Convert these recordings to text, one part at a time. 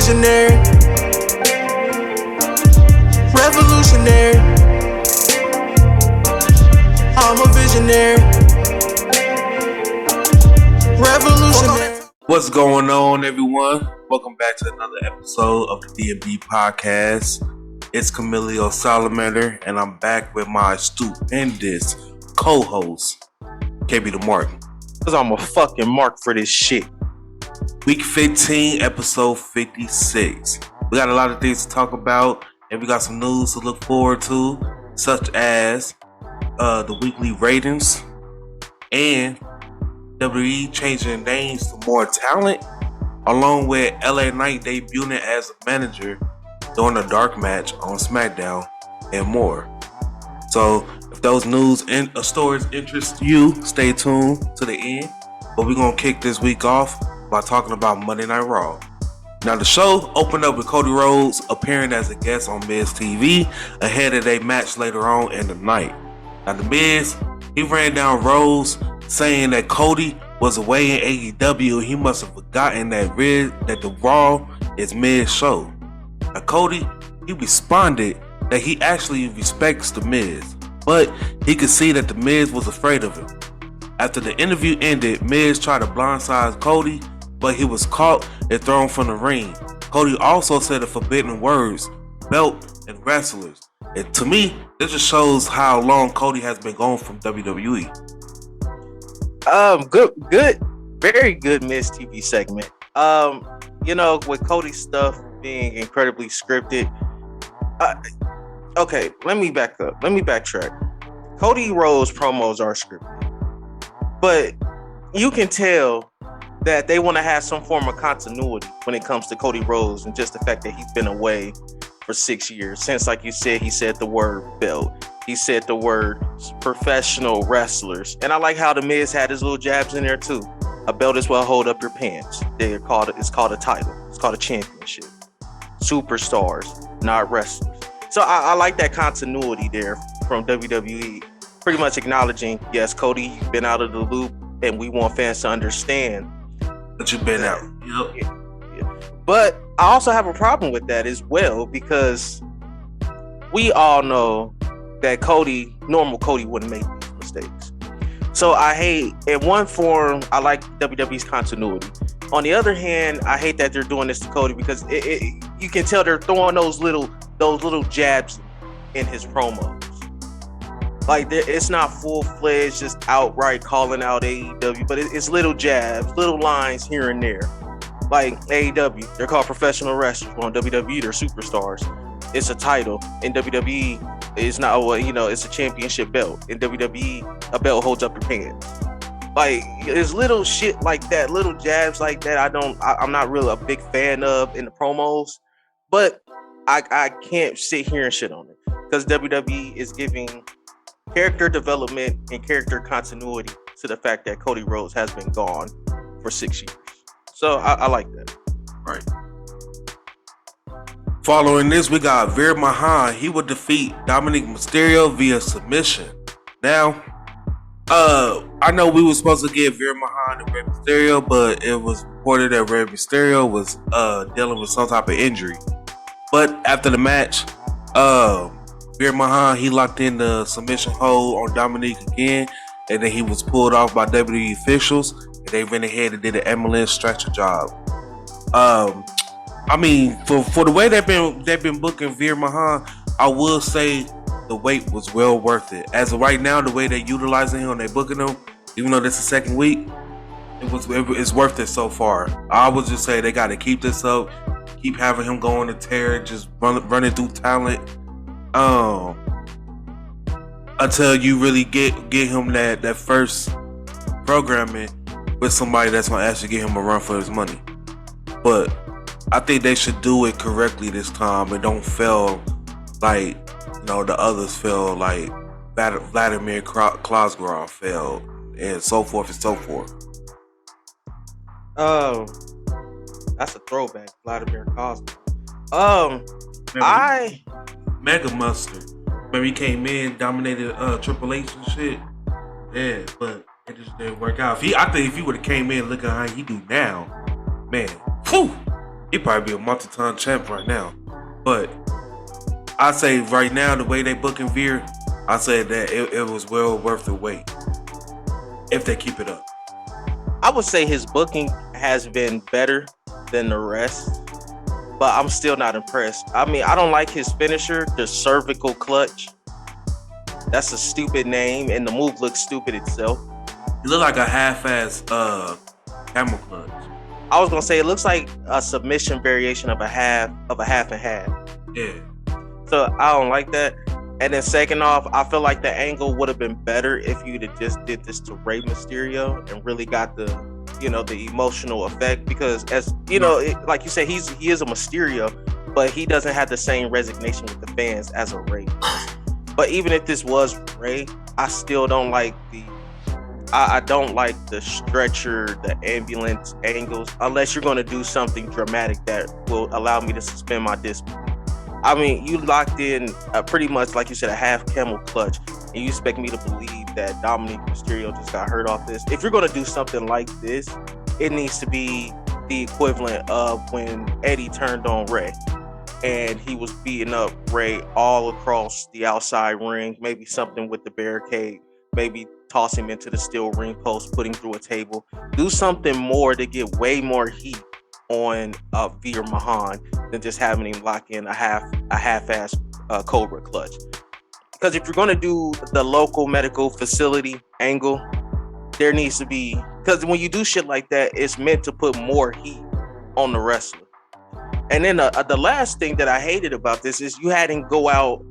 visionary, revolutionary. I'm a visionary, revolutionary. What's going on, everyone? Welcome back to another episode of the D&B podcast. It's Camilio Salamander, and I'm back with my stupendous co-host, KB the Mark. Cause I'm a fucking mark for this shit. Week 15, episode 56. We got a lot of things to talk about, and we got some news to look forward to, such as the weekly ratings and WWE changing names to more talent, along with LA Knight debuting as a manager during a dark match on SmackDown, and more. So if those news and stories interest you, stay tuned to the end. But we're going to kick this week off by talking about Monday Night Raw. Now, the show opened up with Cody Rhodes appearing as a guest on Miz TV ahead of their match later on in the night. Now, the Miz, he ran down Rhodes saying that Cody was away in AEW. He must have forgotten that the Raw is Miz's show. Now, Cody, he responded that he actually respects the Miz, but he could see that the Miz was afraid of him. After the interview ended, Miz tried to blindside Cody, but he was caught and thrown from the ring. Cody also said the forbidden words, belt and wrestlers. And to me, this just shows how long Cody has been gone from WWE. Good, very good Miz TV segment. With Cody's stuff being incredibly scripted. Okay, let me back up. Let me backtrack. Cody Rhodes promos are scripted, but you can tell that they want to have some form of continuity when it comes to Cody Rhodes, and just the fact that he's been away for 6 years. Since, like you said, he said the word belt. He said the word professional wrestlers. And I like how the Miz had his little jabs in there too. A belt is what hold up your pants. It's called a title. It's called a championship. Superstars, not wrestlers. So I like that continuity there from WWE. Pretty much acknowledging, yes, Cody, you've been out of the loop, and we want fans to understand that you've been out. Yep. Yeah. But I also have a problem with that as well, because we all know that normal Cody wouldn't make these mistakes. So I hate, in one form, I like WWE's continuity. On the other hand, I hate that they're doing this to Cody, because you can tell they're throwing those little jabs in his promos. Like, it's not full-fledged, just outright calling out AEW, but it's little jabs, little lines here and there. Like AEW, they're called professional wrestlers. On WWE, they're superstars. It's a title. In WWE, it's not, it's a championship belt. In WWE, a belt holds up your pants. Like, there's little shit like that, little jabs like that. I'm not really a big fan of in the promos, but I can't sit here and shit on it, because WWE is giving character development and character continuity to the fact that Cody Rhodes has been gone for 6 years. So I like that. Right. Following this, we got Veer Mahaan. He would defeat Dominic Mysterio via submission. Now, I know we were supposed to get Veer Mahaan and Rey Mysterio, but it was reported that Rey Mysterio was dealing with some type of injury. But after the match, Veer Mahaan, he locked in the submission hold on Dominic again, and then he was pulled off by WWE officials, and they went ahead and did an ambulance stretcher job. I mean, for the way they've been booking Veer Mahaan, I will say the wait was well worth it. As of right now, the way they're utilizing him, they're booking him, even though this is the second week, it's worth it so far. I would just say they got to keep this up, keep having him going to tear, just running through talent, until you really get him that first programming with somebody that's gonna actually get him a run for his money. But I think they should do it correctly this time and don't fail like the others failed, like Vladimir Klosgrov failed, and so forth and so forth. Oh, that's a throwback, Vladimir Klosgrov. Mega Mustard. Remember he came in, dominated Triple H and shit. Yeah, but it just didn't work out. I think if he would have came in looking how he do now, man, whew, He probably be a multi-ton champ right now. But I say right now, the way they booking Veer, I say that it was well worth the wait if they keep it up. I would say his booking has been better than the rest, but I'm still not impressed. I mean, I don't like his finisher, the cervical clutch. That's a stupid name, and the move looks stupid itself. It look like a half-ass camel clutch. I was gonna say it looks like a submission variation of a half and half. Yeah. So I don't like that. And then second off, I feel like the angle would have been better if you'd have just did this to Rey Mysterio and really got the emotional effect, because as you know, like you said, he is a Mysterio, but he doesn't have the same resignation with the fans as a Rey. But even if this was Rey, I still don't like I don't like the stretcher, the ambulance angles, unless you're going to do something dramatic that will allow me to suspend my disbelief. I mean, you locked in pretty much, like you said, a half camel clutch, and you expect me to believe that Dominic Mysterio just got hurt off this. If you're going to do something like this, it needs to be the equivalent of when Eddie turned on Rey, and he was beating up Rey all across the outside ring, maybe something with the barricade, maybe toss him into the steel ring post, put him through a table. Do something more to get way more heat on Veer Mahan than just having him lock in a half-ass Cobra clutch. Because if you're going to do the local medical facility angle, there needs to be, because when you do shit like that, it's meant to put more heat on the wrestler. And then the last thing that I hated about this is you had him go out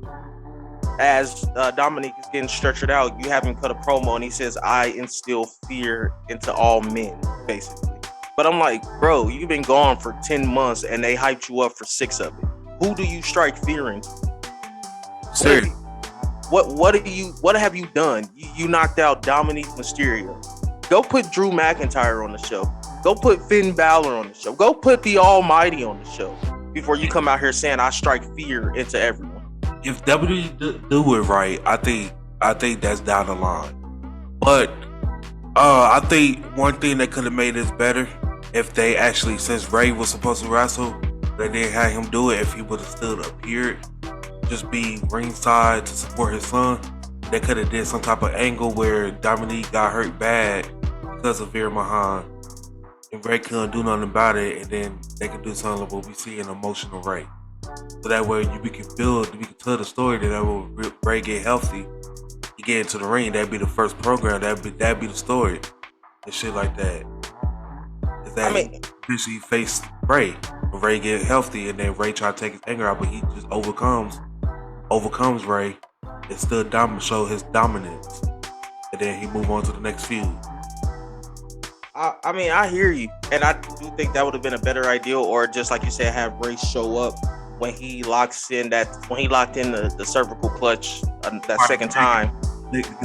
as Dominic is getting stretchered out. You have him cut a promo and he says, "I instill fear into all men," basically. But I'm like, bro, you've been gone for 10 months and they hyped you up for 6 of it. Who do you strike fear into? Seriously. What have you done? You knocked out Dominic Mysterio. Go put Drew McIntyre on the show. Go put Finn Balor on the show. Go put the Almighty on the show before you come out here saying I strike fear into everyone. If WWE do it right, I think that's down the line. But I think one thing that could have made this better, if they actually, since Rey was supposed to wrestle, they didn't have him do it. If he would have stood up here, just be ringside to support his son, they could have did some type of angle where Dominique got hurt bad because of Veer Mahan, and Rey couldn't do nothing about it, and then they could do something like what we see in emotional Rey. So that way we can tell the story that when Rey get healthy, he get into the ring, that'd be the first program, that'd be the story, and shit like that. Is that eventually face Rey, when Rey get healthy, and then Rey try to take his anger out, but he just overcomes Rey and still show his dominance, and then he move on to the next feud. I mean, I hear you, and I do think that would have been a better idea, or just like you said, have Rey show up when he locked in the cervical clutch that second time.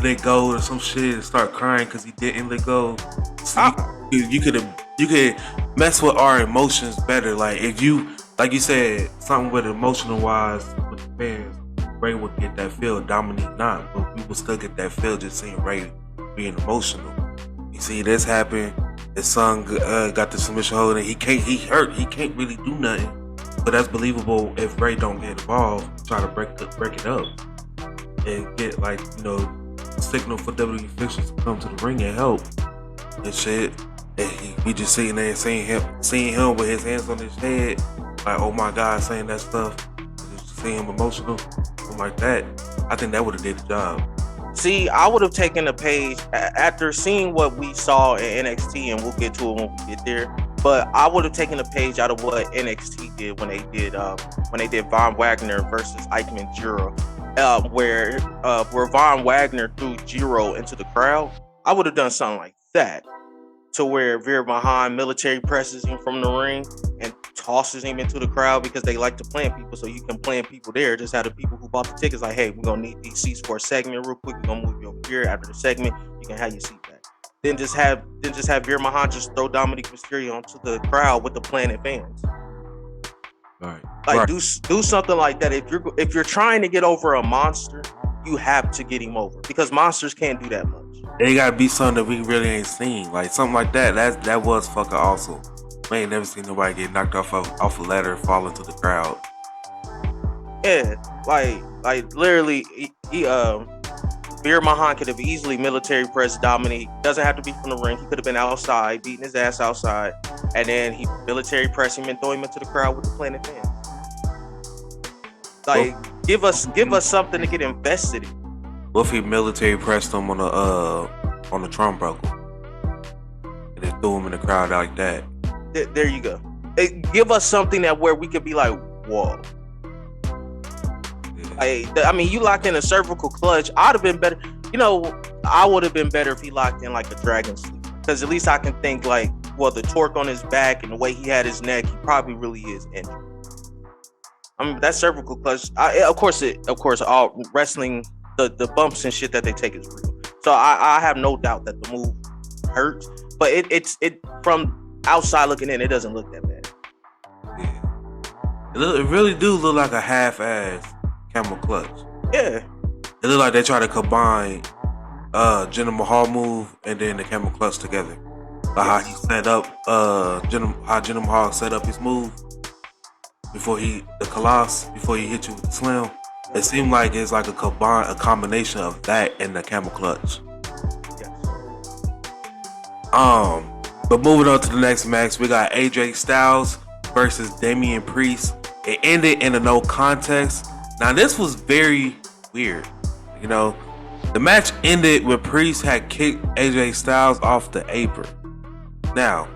Let go or some shit and start crying because he didn't let go. So you could mess with our emotions better. Like if you, like you said, something with emotional wise with the fans, Rey would get that feel, Dominique not, but we would still get that feel just seeing Rey being emotional. You see this happen, his son got the submission hold and he hurt, he can't really do nothing. But that's believable if Rey don't get involved, try to break it up and get signal for WWE officials to come to the ring and help and shit. And we just sitting there seeing him with his hands on his head, like, oh my God, saying that stuff, just seeing him emotional, something like that. I think that would have did the job. See, I would have taken a page after seeing what we saw in NXT, and we'll get to it when we get there. But I would have taken a page out of what NXT did when they did Von Wagner versus Eichmann Jiro, where Von Wagner threw Jiro into the crowd. I would have done something like that, to where Veer Mahan military presses him from the ring and tosses him into the crowd, because they like to plant people, so you can plant people there. Just have the people who bought the tickets like, hey, we're gonna need these seats for a segment real quick. We're gonna move you over here. After the segment, you can have your seat back. Then just have Veer Mahan just throw Dominic Mysterio onto the crowd with the planted fans. Right. Do something like that. If you're trying to get over a monster, you have to get him over, because monsters can't do that much. It gotta be something that we really ain't seen, like something like that. That was fucking awesome. We ain't never seen nobody get knocked off a ladder and fall into the crowd. Yeah, like literally, Veer Mahan could have easily military press Dominic. Doesn't have to be from the ring. He could have been outside, beating his ass outside, and then he military press him and throw him into the crowd with the Planet Fans. Like, give us something to get invested in. What if he military pressed him on the turnbuckle and then threw him in the crowd like that? There you go. Give us something that where we could be like, whoa. I mean, you locked in a cervical clutch. I'd have been better. You know, I would have been better if he locked in like a dragon sleeper, because at least I can think like, well, the torque on his back and the way he had his neck, he probably really is injured. I mean, that cervical clutch. Of course, all wrestling, the bumps and shit that they take is real. So I have no doubt that the move hurts, but it from outside looking in, it doesn't look that bad. Yeah. It really do look like a half-ass camel clutch. Yeah. It look like they try to combine Jinder Mahal move and then the camel clutch together. Like how he set up how Jinder Mahal set up his move before he hit you with the slam. It seemed like it's like a combination of that and the camel clutch. Yes. But moving on to the next match, we got AJ Styles versus Damian Priest. It ended in a no contest. Now this was very weird. You know, the match ended when Priest had kicked AJ Styles off the apron. Now,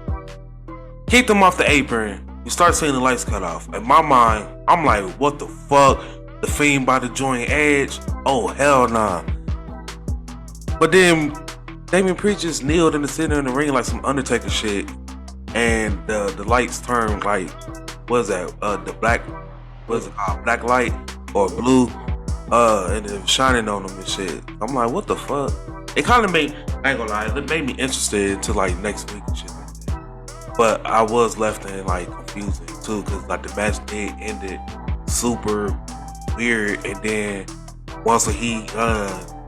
kicked him off the apron, you start seeing the lights cut off. In my mind, I'm like, what the fuck? The Fiend about to join Edge? Oh, hell nah. But then Damian Priest just kneeled in the center of the ring like some Undertaker shit. And the lights turned like, what is that? The black, what is it called? Black light or blue. And it was shining on them and shit. I'm like, what the fuck? It kind of made, I ain't gonna lie, it made me interested into like next week and shit like that. But I was left in like confusing too, cause like the match did ended super weird, and then once he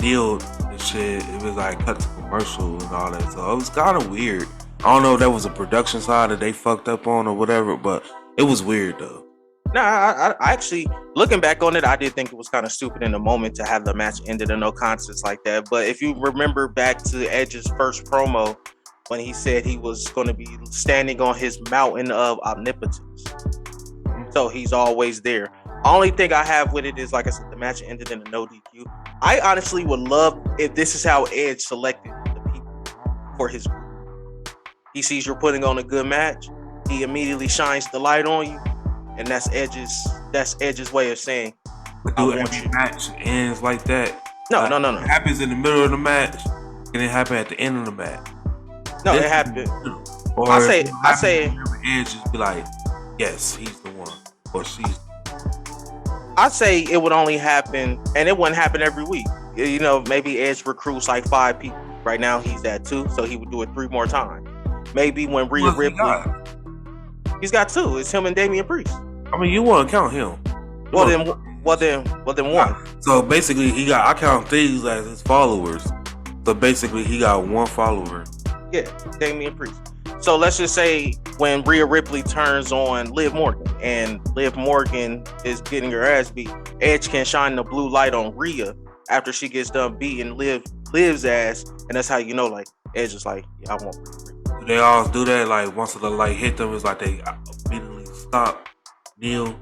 kneeled and shit, it was like cut to commercial and all that. So it was kind of weird. I don't know if that was a production side that they fucked up on or whatever, but it was weird though. No, I actually, looking back on it, I did think it was kind of stupid in the moment to have the match ended in no contest like that. But if you remember back to Edge's first promo, when he said he was going to be standing on his mountain of omnipotence, so he's always there. Only thing I have with it is, like I said, the match ended in a no DQ. I honestly would love if this is how Edge selected the people for his group. He sees you're putting on a good match, he immediately shines the light on you. And that's Edge's way of saying, but do every match ends like that? No. It happens in the middle of the match, and it happens at the end of the match. No, it happened. Or I say Edge just be like, yes, he's the one, or she's. I say it would only happen, and it wouldn't happen every week. You know, maybe Edge recruits like 5 people. Right now he's at 2, so he would do it 3 more times. Maybe when Rhea Ripley. He's got 2. It's him and Damian Priest. I mean, you want to count him. Well then one. So basically, I count these as his followers. So basically, he got 1 follower. Yeah, Damian Priest. So let's just say when Rhea Ripley turns on Liv Morgan, and Liv Morgan is getting her ass beat, Edge can shine the blue light on Rhea after she gets done beating Liv's ass, and that's how you know, like, Edge is like, yeah, I want Rhea Ripley. They always do that. Like once the light hit them, it's like they immediately stop, kneel.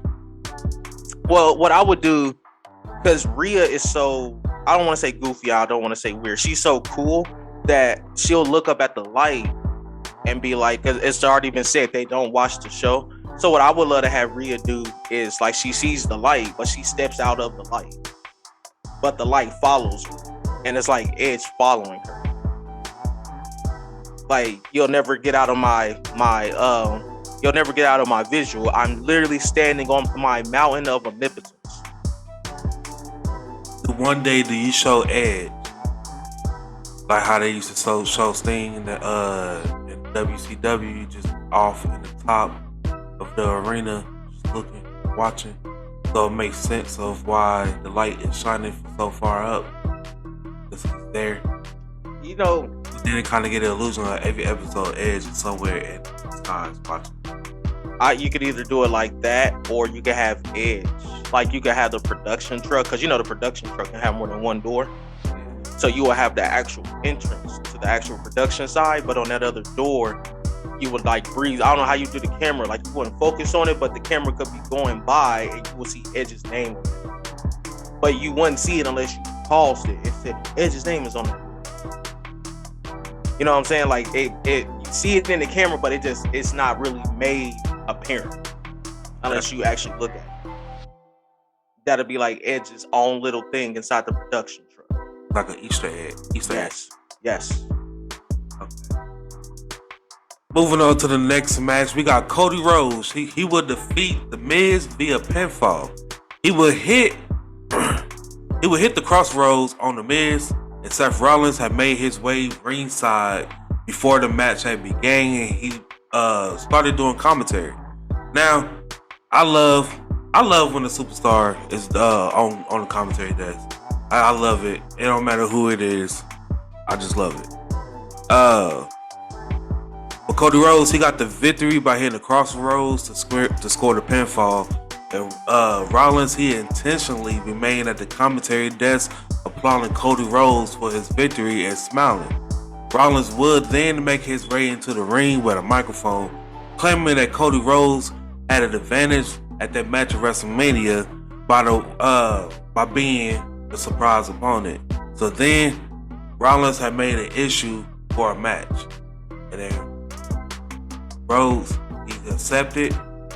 Well, what I would do, because Rhea is so, I don't want to say goofy, I don't want to say weird. She's so cool that she'll look up at the light and be like, because it's already been said they don't watch the show. So what I would love to have Rhea do is like she sees the light, but she steps out of the light, but the light follows her, and it's like Edge following her. Like, you'll never get out of my visual. I'm literally standing on my mountain of omnipotence. One day, do you show Edge like how they used to show Sting in WCW, just off in the top of the arena, just looking, watching? So it makes sense of why the light is shining so far up, because he's there. You know, then it kind of get an illusion of every episode Edge is somewhere sides watching. You could either do it like that, or you could have Edge. Like, you could have the production truck, because the production truck can have more than one door. So you will have the actual entrance to the actual production side, but on that other door, you would like breathe. I don't know how you do the camera. Like, you wouldn't focus on it, but the camera could be going by, and you will see Edge's name. But you wouldn't see it unless you paused it. It said Edge's name is on it. You know what I'm saying? Like, it you see it in the camera, but it's not really made apparent unless you actually look at it. That'll be like Edge's own little thing inside the production truck. Like an Easter egg. Yes. Okay. Moving on to the next match, we got Cody Rhodes. He will defeat The Miz via pinfall. He will hit the crossroads on The Miz, and Seth Rollins had made his way ringside before the match had began, and he started doing commentary. Now, I love when a superstar is on the commentary desk. I love it. It don't matter who it is. I just love it. But Cody Rhodes, he got the victory by hitting the crossroads to score the pinfall. And Rollins, he intentionally remained at the commentary desk, applauding Cody Rhodes for his victory and smiling. Rollins would then make his way into the ring with a microphone, claiming that Cody Rhodes had an advantage at that match at WrestleMania by being the surprise opponent. So then Rollins had made an issue for a match, and then Rhodes, he accepted.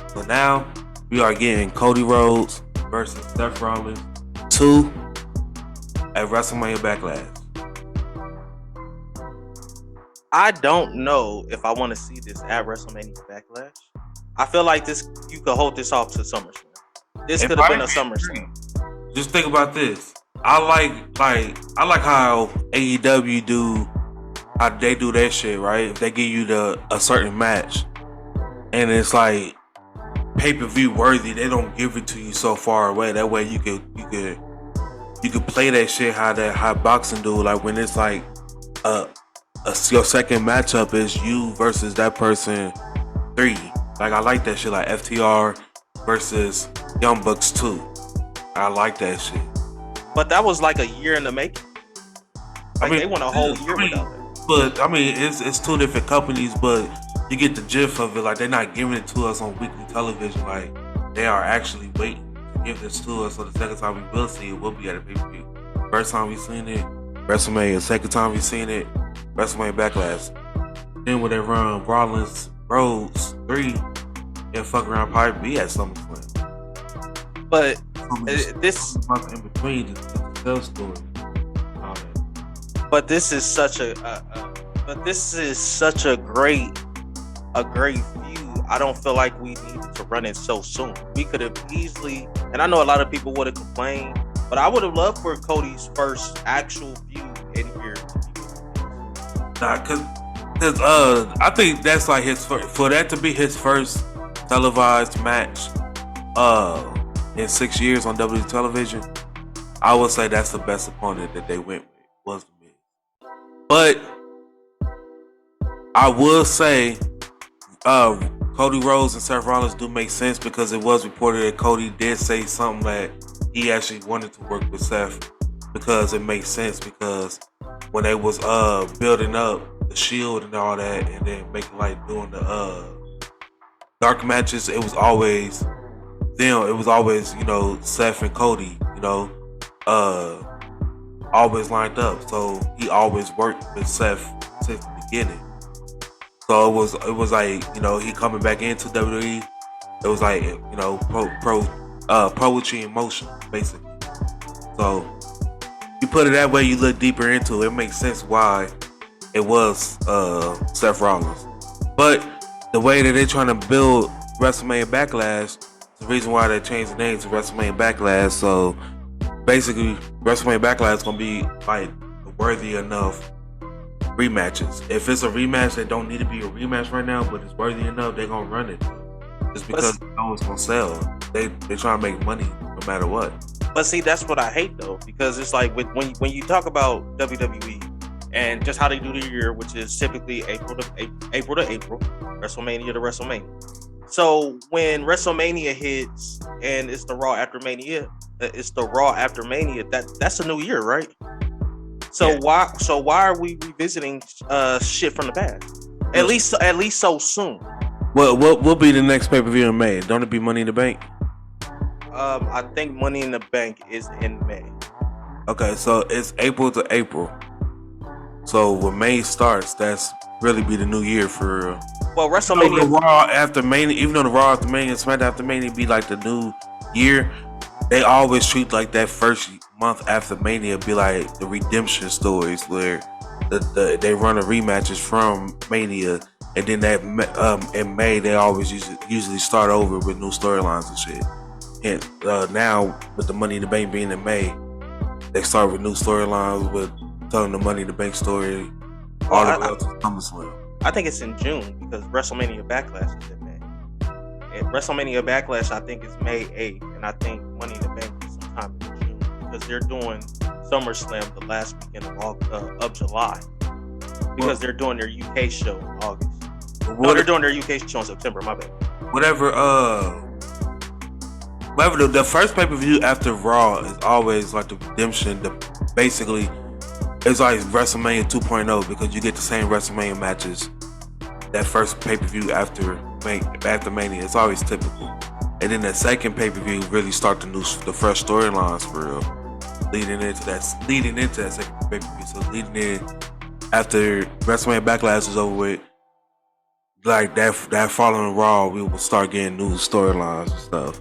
So now we are getting Cody Rhodes versus Seth Rollins 2 at WrestleMania Backlash. I don't know if I want to see this at WrestleMania Backlash. I feel like you could hold this off to SummerSlam. This could have been a SummerSlam. Just think about this. I like how AEW do, how they do that shit, right? If they give you a certain match and it's like pay-per-view worthy, they don't give it to you so far away. That way you could play that shit how boxing do. Like when it's like your second matchup is you versus that person 3. Like I like that shit, like FTR versus Young Bucks 2. I like that shit. But that was like a year in the making. Like they went a whole year without it. But I mean, it's two different companies, but you get the gist of it. Like they're not giving it to us on weekly television. Like they are actually waiting to give this to us. So the second time we will see it will be at a pay-per-view. First time we seen it, WrestleMania. Second time we seen it, WrestleMania Backlash. Then when they run Rollins Rhodes 3, and fuck around probably be at SummerSlam. But this month in between the sales story. But this is such a great feud. I don't feel like we needed to run it so soon. We could have easily, and I know a lot of people would have complained, but I would have loved for Cody's first actual feud in here. Nah, cause I think that's like his first, for that to be his first televised match in 6 years on WWE television. I would say that's the best opponent that they went with was the Miz. But I will say Cody Rhodes and Seth Rollins do make sense because it was reported that Cody did say something that he actually wanted to work with Seth because it makes sense because when they was building up the Shield and all that and then making like doing the dark matches, it was always them. It was always, Seth and Cody, always lined up. So he always worked with Seth since the beginning. So it was like, he coming back into WWE. It was like, poetry in motion, basically. So you put it that way, you look deeper into it. It makes sense why it was Seth Rollins. But the way that they're trying to build WrestleMania Backlash, the reason why they changed the name to WrestleMania Backlash. So basically, WrestleMania Backlash is gonna be like worthy enough rematches. If it's a rematch that don't need to be a rematch right now, but it's worthy enough, they're gonna run it. Just because they know it's gonna sell. They try to make money no matter what. But see, that's what I hate though, because it's like when you talk about WWE and just how they do the year, which is typically April to April, WrestleMania to WrestleMania. So when WrestleMania hits and it's the Raw after Mania, that's a new year, right? So Yeah. why are we revisiting shit from the past? At least so soon. What will be the next pay-per-view in May? Don't it be Money in the Bank? I think Money in the Bank is in May. Okay, so it's April to April. So when May starts, that's really be the new year for real. Well, So the WrestleMania. Raw after Mania, even though the Raw after Mania and SmackDown after Mania be like the new year, they always treat like that first month after Mania be like the redemption stories where they run the rematches from Mania, and then in May they always usually start over with new storylines and shit. And now with the Money in the Bank being in May, they start with new storylines with telling the Money in the Bank story all the way up to SummerSlam. I think it's in June because WrestleMania Backlash is in May. And WrestleMania Backlash, I think, is May 8th, and I think Money in the Bank is sometime in June because they're doing SummerSlam the last weekend of July because they're doing their UK show in August. No, they're doing their UK show in September. My bad. Whatever the first pay-per-view after Raw is always like the redemption. Basically, it's like WrestleMania 2.0 because you get the same WrestleMania matches. That first pay-per-view after Mania, it's always typical. And then that second pay-per-view really start the fresh storylines for real, leading into that second pay-per-view. So leading in after WrestleMania Backlash is over with, like that following Raw, we will start getting new storylines and stuff.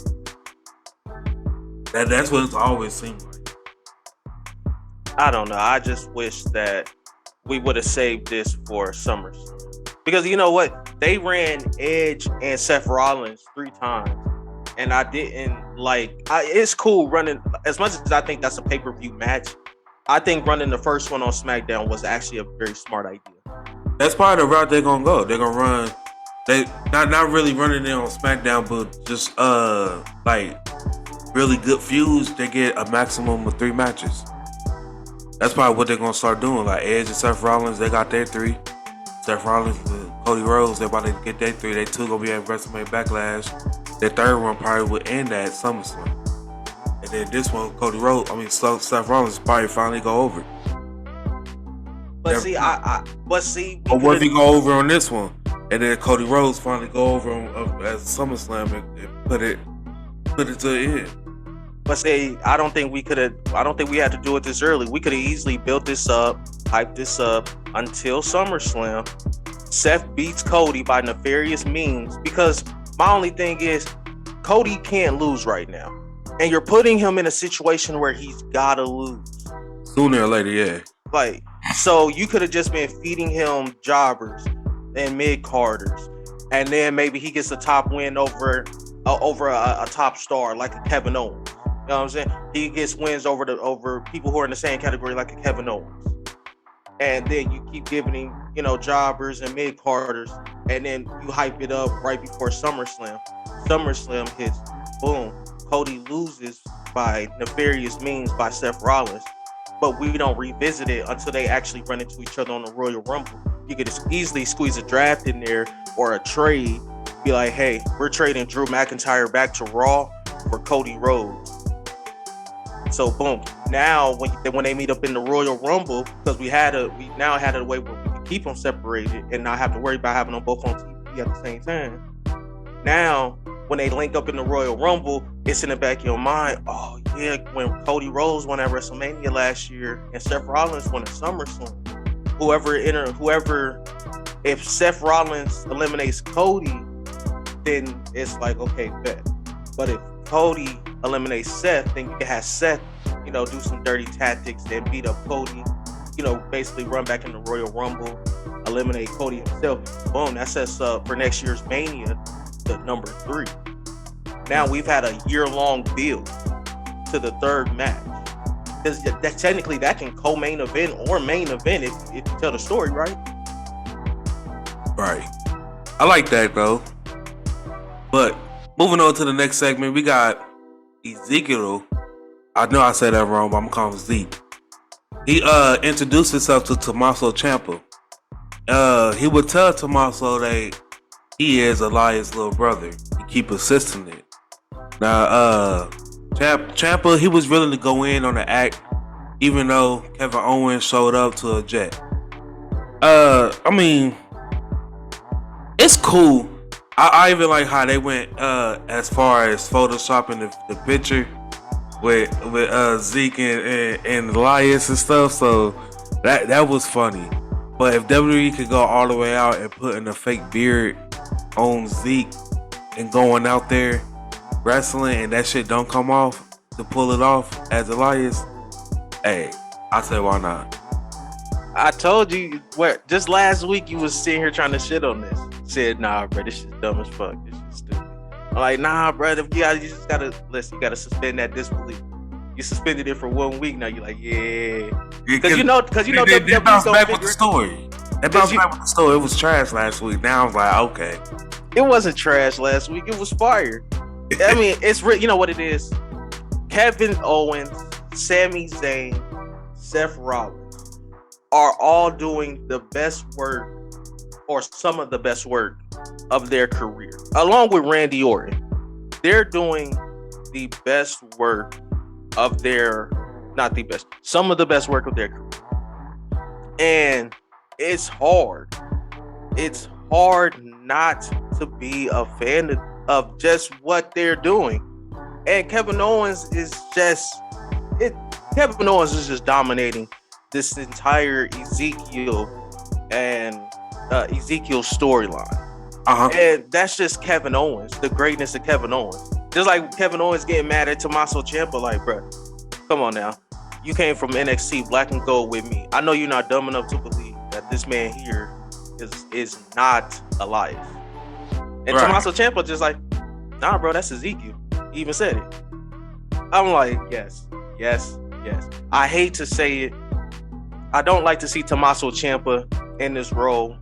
That's what it's always seemed like. I don't know. I just wish that we would have saved this for SummerSlam. Because you know what? They ran Edge and Seth Rollins 3 times. And I didn't it's cool running, as much as I think that's a pay-per-view match, I think running the first one on SmackDown was actually a very smart idea. That's probably the route they're gonna go. They're gonna run, they not really running it on SmackDown, but just like really good feuds. They get a maximum of 3 matches. That's probably what they're gonna start doing. Like Edge and Seth Rollins, they got their 3. Seth Rollins and Cody Rhodes, they're about to get their 3. They 2 gonna be at WrestleMania Backlash. Their 3rd one probably would end at SummerSlam. And then this one, Seth Rollins probably finally go over. But see, Or what if he go over on this one, and then Cody Rhodes finally go over at SummerSlam and put it to the end. But see, I don't think we had to do it this early. We could have easily built this up, hyped this up until SummerSlam. Seth beats Cody by nefarious means because my only thing is Cody can't lose right now. And you're putting him in a situation where he's gotta lose. Sooner or later, yeah. Like, so you could have just been feeding him jobbers and mid-carders. And then maybe he gets a top win over a top star like a Kevin Owens. You know what I'm saying? He gets wins over people who are in the same category like a Kevin Owens. And then you keep giving him, jobbers and mid-carders. And then you hype it up right before SummerSlam. SummerSlam hits, boom. Cody loses by nefarious means by Seth Rollins. But we don't revisit it until they actually run into each other on the Royal Rumble. You could easily squeeze a draft in there or a trade. Be like, hey, we're trading Drew McIntyre back to Raw for Cody Rhodes. So boom. Now when they meet up in the Royal Rumble, because we now had a way where we could keep them separated and not have to worry about having them both on TV at the same time. Now, when they link up in the Royal Rumble, it's in the back of your mind. Oh yeah, when Cody Rhodes won at WrestleMania last year and Seth Rollins won at SummerSlam. If Seth Rollins eliminates Cody, then it's like, okay, bet. But if Cody eliminates Seth, then you can have Seth, do some dirty tactics and beat up Cody, basically run back in the Royal Rumble, eliminate Cody himself. Boom, that sets up for next year's Mania, the number 3. Now we've had a year-long build to the 3rd match. Because that technically that can co-main event or main event if you tell the story right. Right. I like that though. But moving on to the next segment, we got Ezekiel. I know I said that wrong, but I'm calling him Zeke. he introduced himself to Tommaso Ciampa. He would tell Tommaso that he is Elias' little brother. He keep insisting it. Now, Ciampa, he was willing to go in on the act, even though Kevin Owens showed up to object. I mean, it's cool. I even like how they went as far as photoshopping the picture with Zeke and Elias and stuff. So that was funny. But if WWE could go all the way out and putting a fake beard on Zeke and going out there wrestling and that shit don't come off to pull it off as Elias, hey, I say why not? I told you just last week you was sitting here trying to shit on this. Said, nah, bro, this shit dumb as fuck. This shit stupid. I'm like, nah, bro, you just gotta listen. You gotta suspend that disbelief. You suspended it for 1 week. Now you're like, yeah, because you know, they bounced back with the story. They bounced back with the story. It was trash last week. Now I was like, okay, it wasn't trash last week. It was fire. I mean, it's you know what it is. Kevin Owens, Sami Zayn, Seth Rollins are all doing the best work, or some of the best work of their career, along with Randy Orton. They're doing the best work of their, not the best, some of the best work of their career. And it's hard. It's hard not to be a fan of just what they're doing. And Kevin Owens is just dominating this entire Ezekiel storyline. And that's just Kevin Owens, the greatness of Kevin Owens. Just like Kevin Owens getting mad at Tommaso Ciampa, like, bro, come on now. You came from NXT Black and Gold with me. I know you're not dumb enough to believe that this man here is not Elias. And right. Tommaso Ciampa just like, nah, bro, that's Ezekiel. He even said it. I'm like, yes. I hate to say it. I don't like to see Tommaso Ciampa in this role,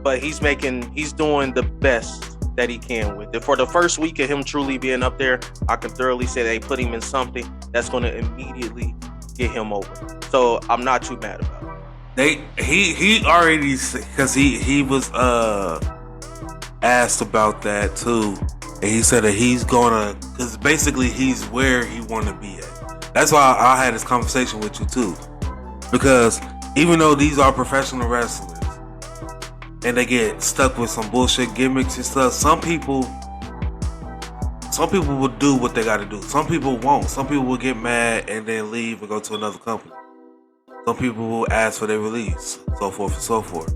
but he's doing the best that he can with it. For the first week of him truly being up there, I can thoroughly say they put him in something that's going to immediately get him over. So I'm not too mad about it. He already, because he was asked about that too, and he said that he's gonna, because basically he's where he want to be at. That's why I had this conversation with you too, because even though these are professional wrestlers and they get stuck with some bullshit gimmicks and stuff, some people will do what they got to do. Some people won't. Some people will get mad and then leave and go to another company. Some people will ask for their release, so forth and so forth.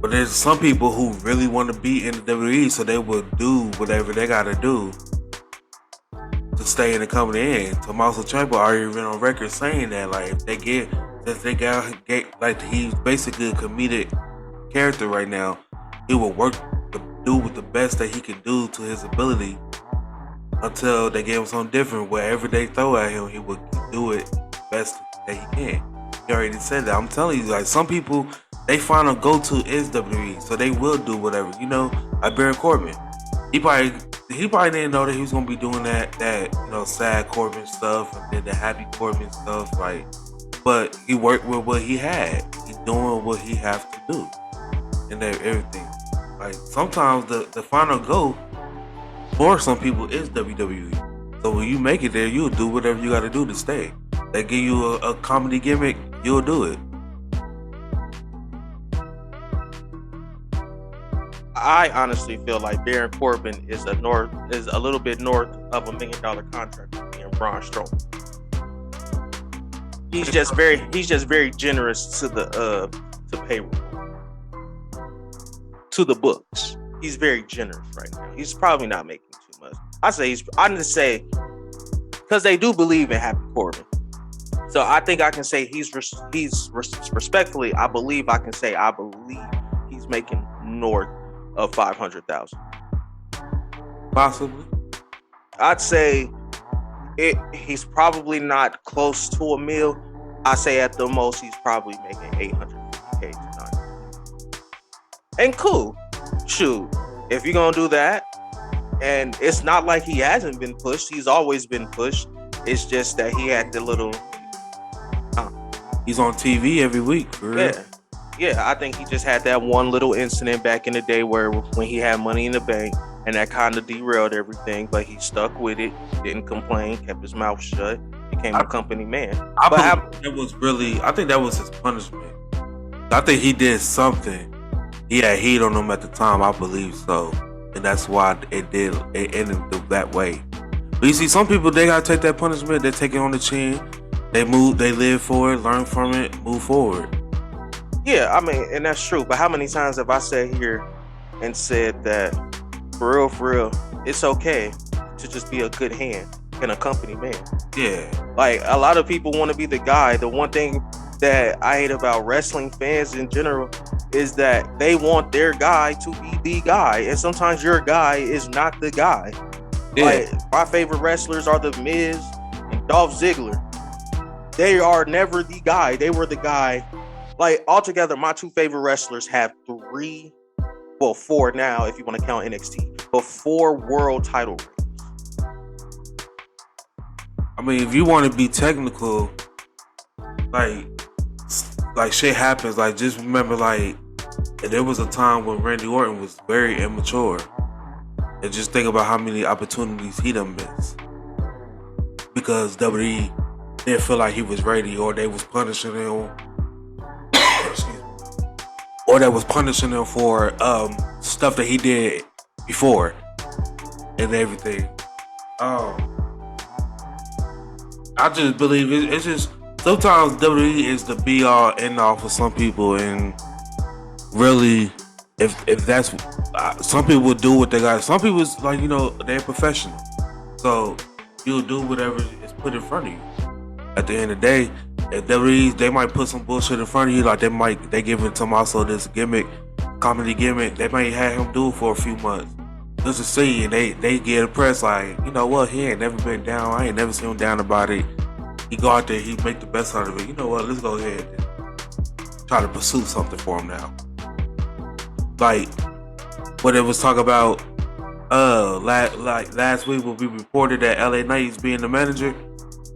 But there's some people who really want to be in the WWE, so they will do whatever they got to do to stay in the company. And Tommaso Ciampa already been on record saying that, like, like, he's basically a comedic character right now. He will work to do with the best that he can do to his ability until they give him something different. Wherever they throw at him, he will do it best that he can. He already said that. I'm telling you, like, some people, they final go-to is WWE, so they will do whatever. You know, like Baron Corbin, he probably didn't know that he was gonna be doing that sad Corbin stuff and then the happy Corbin stuff, like, but he worked with what he had. He's doing what he has to do and everything. Like, sometimes the final go for some people is WWE. So when you make it there, you'll do whatever you got to do to stay. They give you a comedy gimmick, you'll do it. I honestly feel like Baron Corbin is a little bit north of $1 million contract with me and Braun Strowman. He's just very generous to the payroll, to the books. He's very generous right now. He's probably not making too much. I'm just say because they do believe in Happy Corbin. So I think I can say he's respectfully. I believe he's making north of 500,000. Possibly. I'd say he's probably not close to $1 million. I say at the most he's probably making 850K to 900K. And cool, shoot. If you're gonna do that, and it's not like he hasn't been pushed. He's always been pushed. It's just that he had the little He's on TV every week, for real. Yeah. I think he just had that one little incident back in the day where when he had Money in the Bank, and that kind of derailed everything. But he stuck with it, didn't complain, kept his mouth shut, became a company man. I think that was his punishment. I think he did something. He had heat on him at the time, I believe so, and that's why it ended that way. But you see, some people, they gotta take that punishment. They take it on the chin. They live for it, learn from it, move forward. Yeah, I mean, and that's true. But how many times have I sat here and said that, for real, it's okay to just be a good hand and a company man? Yeah. Like, a lot of people want to be the guy. The one thing that I hate about wrestling fans in general is that they want their guy to be the guy. And sometimes your guy is not the guy. Yeah. Like, my favorite wrestlers are The Miz and Dolph Ziggler. They are never the guy. They were the guy. Like, altogether, my two favorite wrestlers have four now, if you want to count NXT, but 4 world title reigns. I mean, if you want to be technical, like shit happens. Like, just remember, like, there was a time when Randy Orton was very immature. And just think about how many opportunities he done missed. Because WWE didn't feel like he was ready, or they was punishing him. Or that was punishing him for stuff that he did before and everything. I just believe it's just sometimes WWE is the be all end all for some people, and really, if that's some people do what they got. Some people is like, you know, they're professional, so you'll do whatever is put in front of you. At the end of the day, if they might put some bullshit in front of you, like they give it to him also this comedy gimmick. They might have him do it for a few months just to see, and they get impressed. Like, you know what, he ain't never been down. I ain't never seen him down about it. He go out there, he make the best out of it. You know what? Let's go ahead and try to pursue something for him now. Like what it was talk about last week when we reported that LA Knight's being the manager.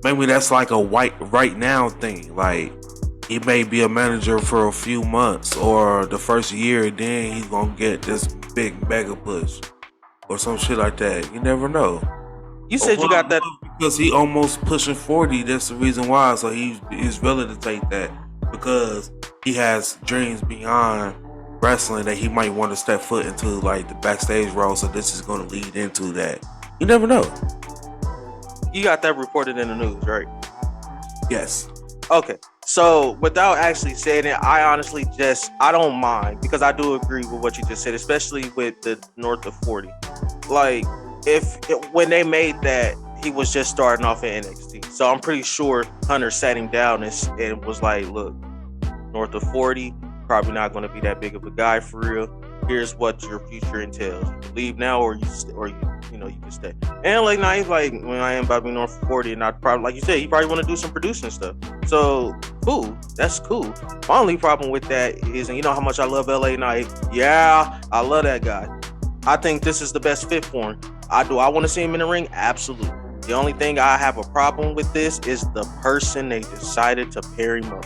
Maybe that's like a right now thing. Like, he may be a manager for a few months or the first year, and then he's gonna get this big mega push or some shit like that. You never know. You said you got that because he almost pushing 40. That's the reason why. So he's willing to take that because he has dreams beyond wrestling that he might want to step foot into, like the backstage role. So this is going to lead into that. You never know. You got that reported in the news, right? Yes. Okay. So without actually saying it, I don't mind, because I do agree with what you just said, especially with the north of 40. Like, when they made that, he was just starting off at NXT. So I'm pretty sure Hunter sat him down and was like, look, north of 40, probably not going to be that big of a guy for real. Here's what your future entails. You can leave now, or you can stay. And like now he's like, when I am about to be north of 40, and I probably, like you said, he probably want to do some producing stuff. So cool, that's cool. My only problem with that is, and you know how much I love LA Knight. Yeah, I love that guy. I think this is the best fit for him. I want to see him in the ring? Absolutely. The only thing I have a problem with this is the person they decided to pair him up.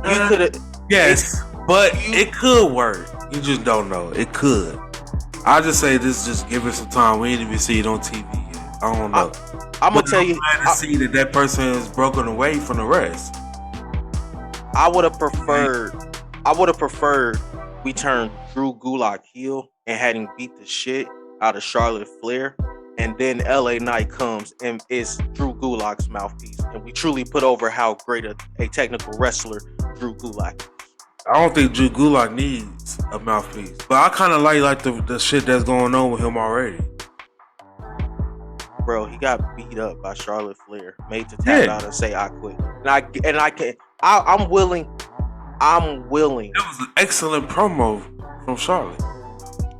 You could have. Yes, but it could work. You just don't know. It could. I just say this, just give it some time. We ain't even see it on TV yet. I don't know. I'm gonna tell you. I'm glad to see that person is broken away from the rest. I would have preferred we turned Drew Gulak heel and had him beat the shit out of Charlotte Flair, and then LA Knight comes and is Drew Gulak's mouthpiece, and we truly put over how great a technical wrestler Drew Gulak is. I don't think Drew Gulak needs a mouthpiece, but I kind of like the shit that's going on with him already. Bro, he got beat up by Charlotte Flair, made to tap out and say I quit. I'm willing. That was an excellent promo from Charlotte.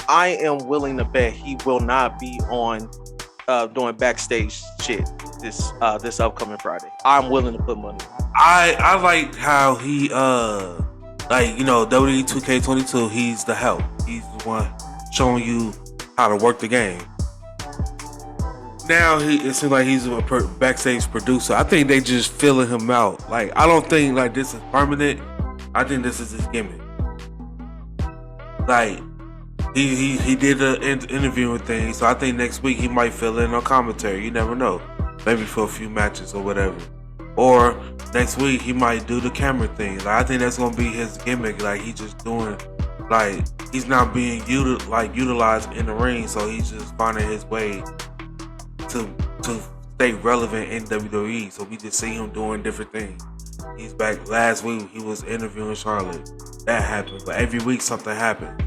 I am willing to bet he will not be on doing backstage shit this upcoming Friday. I'm willing to put money on. I like how he WWE 2K22, he's the help. He's the one showing you how to work the game. now it seems like he's a backstage producer. I think they just filling him out. Like, I don't think like this is permanent. I think this is his gimmick. Like, he did an interviewing thing, so I think next week he might fill in on commentary. You never know, maybe for a few matches or whatever. Or next week he might do the camera thing. Like, I think that's gonna be his gimmick. Like, he's just doing, like, he's not being utilized in the ring, so he's just finding his way to stay relevant in WWE. So we just see him doing different things. He's back. Last week he was interviewing Charlotte. That happened, but every week something happened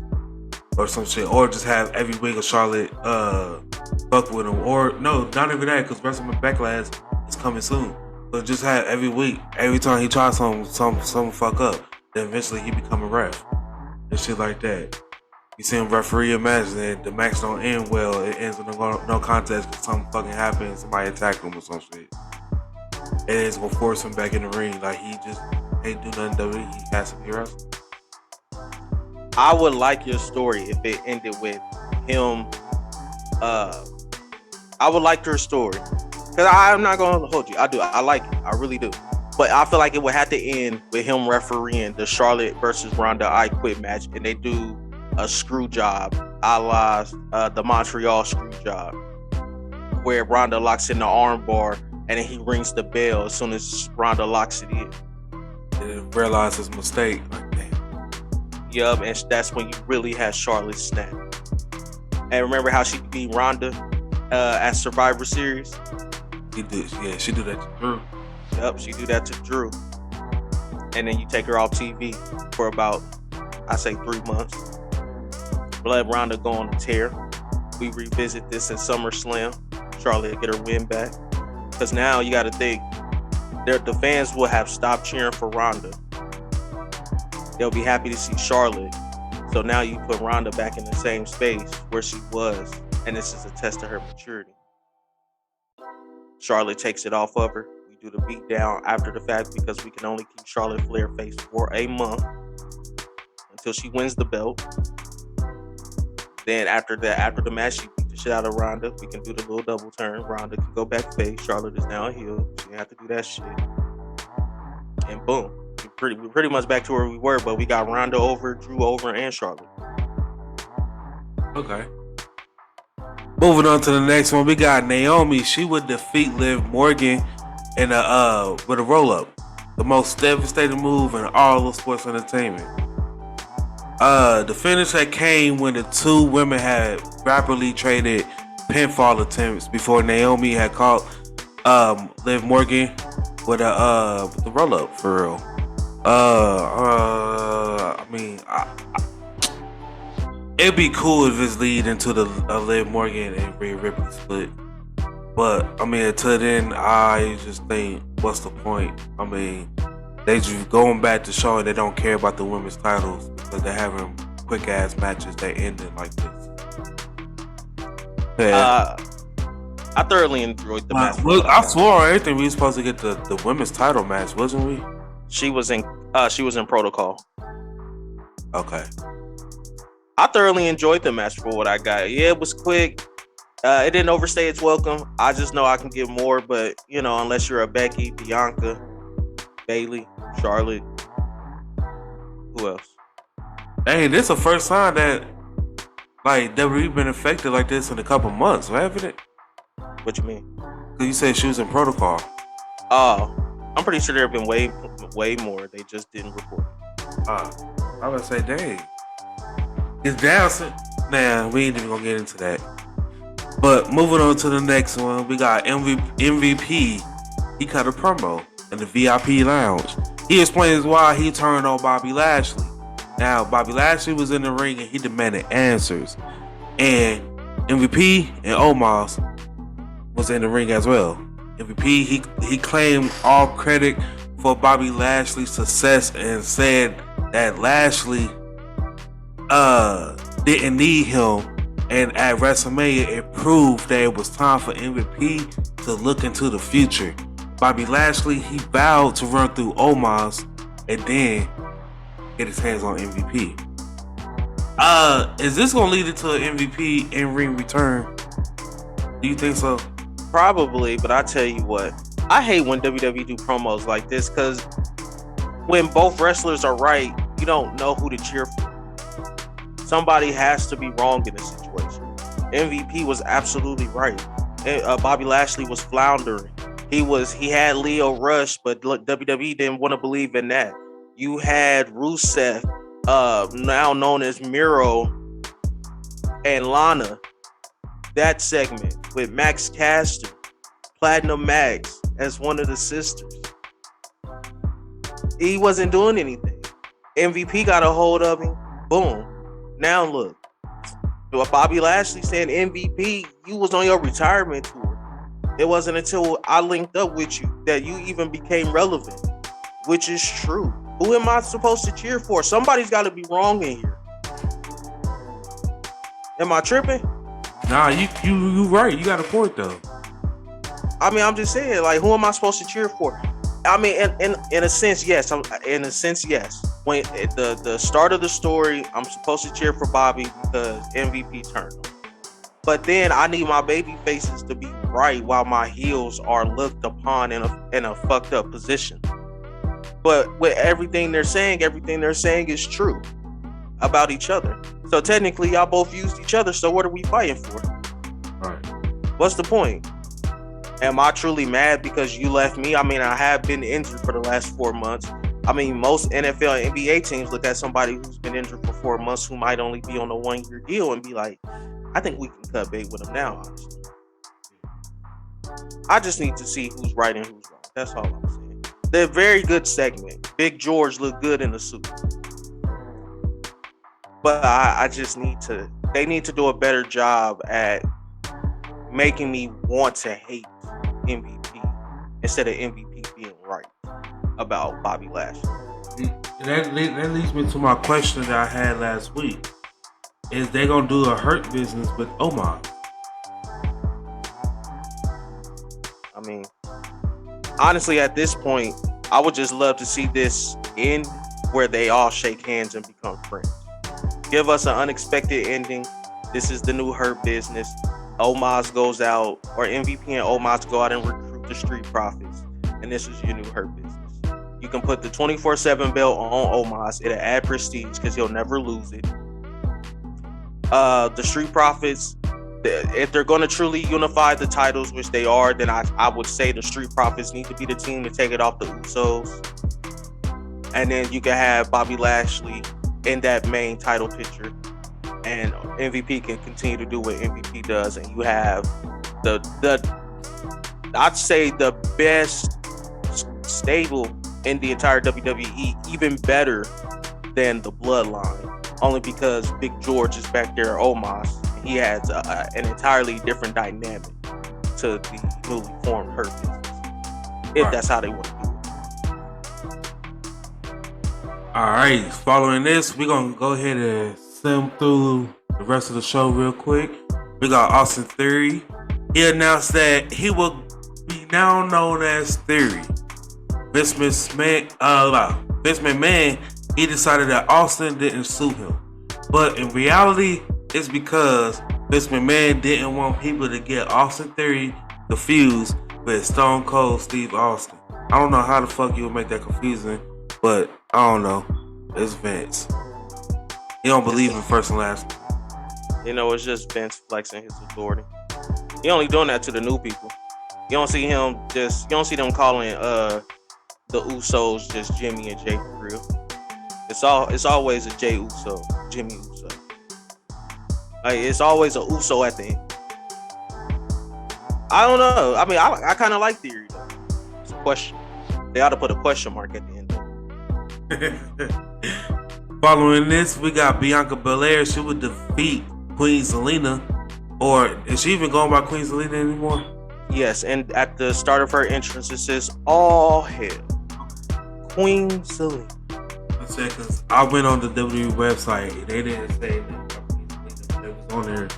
or some shit. Or just have every week a Charlotte fuck with him. Or no, not even that, because WrestleMania Backlash is coming soon. So just have every week, every time he tries something fuck up, then eventually he become a ref and shit like that. You see him referee a match, and the match don't end well. It ends in no contest because something fucking happens. Somebody attacked him or some shit. And it's gonna force him back in the ring. Like, he just can't do nothing WWE. He has to be wrestling. I would like your story if it ended with him. I would like your story. Because I'm not going to hold you. I do. I like it. I really do. But I feel like it would have to end with him refereeing the Charlotte versus Ronda I Quit match. And they do a screw job, a la the Montreal screw job, where Ronda locks in the arm bar and then he rings the bell as soon as Ronda locks it in. And then realize his mistake. Like, damn. Yup, and that's when you really have Charlotte snap. And remember how she beat Ronda at Survivor Series? She did that to Drew. Yep, she do that to Drew. And then you take her off TV for about, I say 3 months. Let Ronda go on a tear. We revisit this in SummerSlam. Charlotte get her win back. Because now you got to think, the fans will have stopped cheering for Ronda. They'll be happy to see Charlotte. So now you put Ronda back in the same space where she was. And this is a test of her maturity. Charlotte takes it off of her. We do the beat down after the fact because we can only keep Charlotte Flair face for a month until she wins the belt. Then after the match, she beat the shit out of Ronda. We can do the little double turn. Ronda can go back face. Charlotte is now a heel. She didn't have to do that shit. And boom. We're pretty much back to where we were, but we got Ronda over, Drew over, and Charlotte. Okay. Moving on to the next one, we got Naomi. She would defeat Liv Morgan in with a roll-up. The most devastating move in all of sports entertainment. The finish that came when the two women had rapidly traded pinfall attempts before Naomi had caught Liv Morgan with the roll-up for real. It'd be cool if this lead into the Liv Morgan and Rhea Ripley split. But, until then, I just think, what's the point? They just going back to showing they don't care about the women's titles because they're having quick-ass matches that ended like this. Yeah. I thoroughly enjoyed the match. I swore on everything we were supposed to get the women's title match, wasn't we? She was in protocol. Okay. I thoroughly enjoyed the match for what I got. Yeah, it was quick. It didn't overstay its welcome. I just know I can get more, but unless you're a Becky, Bianca, Bayley, Charlotte, who else? Hey, this is the first time that like WWE been affected like this in a couple months, haven't it? What you mean? Cause you said she was in protocol. Oh, I'm pretty sure there have been way more. They just didn't report. I would say, dang. It's down. Nah, we ain't even gonna get into that. But moving on to the next one, we got MVP. He cut a promo in the VIP lounge. He explains why he turned on Bobby Lashley. Now, Bobby Lashley was in the ring and he demanded answers. And MVP and Omos was in the ring as well. MVP, he claimed all credit for Bobby Lashley's success and said that Lashley didn't need him, and at WrestleMania it proved that it was time for MVP to look into the future. Bobby Lashley, he vowed to run through Omos and then get his hands on MVP. Is this gonna lead into an MVP in ring return? Do you think so? Probably, but I tell you what, I hate when WWE do promos like this because when both wrestlers are right, you don't know who to cheer for. Somebody has to be wrong in this situation. MVP was absolutely right. Bobby Lashley was floundering. He had Leo Rush, but look, WWE didn't want to believe in that. You had Rusev, now known as Miro, and Lana. That segment with Max Caster, Platinum Max as one of the sisters. He wasn't doing anything. MVP got a hold of him. Boom. Now look. Bobby Lashley saying MVP, you was on your retirement tour. It wasn't until I linked up with you that you even became relevant, which is true. Who am I supposed to cheer for? Somebody's got to be wrong in here. Am I tripping? Nah, you right. You got a point though. I mean, I'm just saying, like, who am I supposed to cheer for? I mean, in a sense, yes. Yes. When at the start of the story, I'm supposed to cheer for Bobby because MVP turned him. But then I need my baby faces to be right while my heels are looked upon in a fucked up position. But with everything they're saying is true about each other. So technically, y'all both used each other. So what are we fighting for? Right. What's the point? Am I truly mad because you left me? I mean, I have been injured for the last 4 months. I mean, most NFL and NBA teams look at somebody who's been injured for 4 months who might only be on a 1-year deal and be like, I think we can cut bait with him now, honestly. I just need to see who's right and who's wrong. That's all I'm saying. They're a very good segment. Big George looked good in the suit. But they need to do a better job at making me want to hate MVP instead of MVP being right about Bobby Lashley. That leads me to my question that I had last week. Is they gonna do a hurt business with Omar? I mean, honestly, at this point, I would just love to see this end where they all shake hands and become friends. Give us an unexpected ending. This is the new hurt business. Omos goes out, or MVP and Omos go out and recruit the Street Profits, and this is your new hurt business. You can put the 24/7 belt on Omos. It'll add prestige because he'll never lose it. The Street Profits, if they're going to truly unify the titles, which they are, then I would say the Street Profits need to be the team to take it off the Usos. And then you can have Bobby Lashley in that main title picture, and MVP can continue to do what MVP does, and you have I'd say the best stable in the entire WWE, even better than the Bloodline, only because Big George is back there, Omos. He adds an entirely different dynamic to the newly formed Hurt business, if that's how they want to do it. All right, following this, we're going to go ahead and sim through the rest of the show real quick. We got Austin Theory. He announced that he will be now known as Theory. Vince McMahon, he decided that Austin didn't sue him. But in reality, it's because Vince McMahon didn't want people to get Austin Theory confused with Stone Cold Steve Austin. I don't know how the fuck you would make that confusing, but I don't know. It's Vince. He don't believe in first and last. You know, it's just Vince flexing his authority. He only doing that to the new people. You don't see them calling the Usos just Jimmy and Jay for real. It's always a Jay Uso, Jimmy Uso. Like, it's always a Uso at the end. I don't know. I mean, I kind of like Theory though. It's a question. They ought to put a question mark at the end of it. Following this, we got Bianca Belair. She would defeat Queen Zelina. Or is she even going by Queen Zelina anymore? Yes, and at the start of her entrance, it says, "All hail Queen Zelina." I said, because I went on the WWE website. They didn't say that it was on there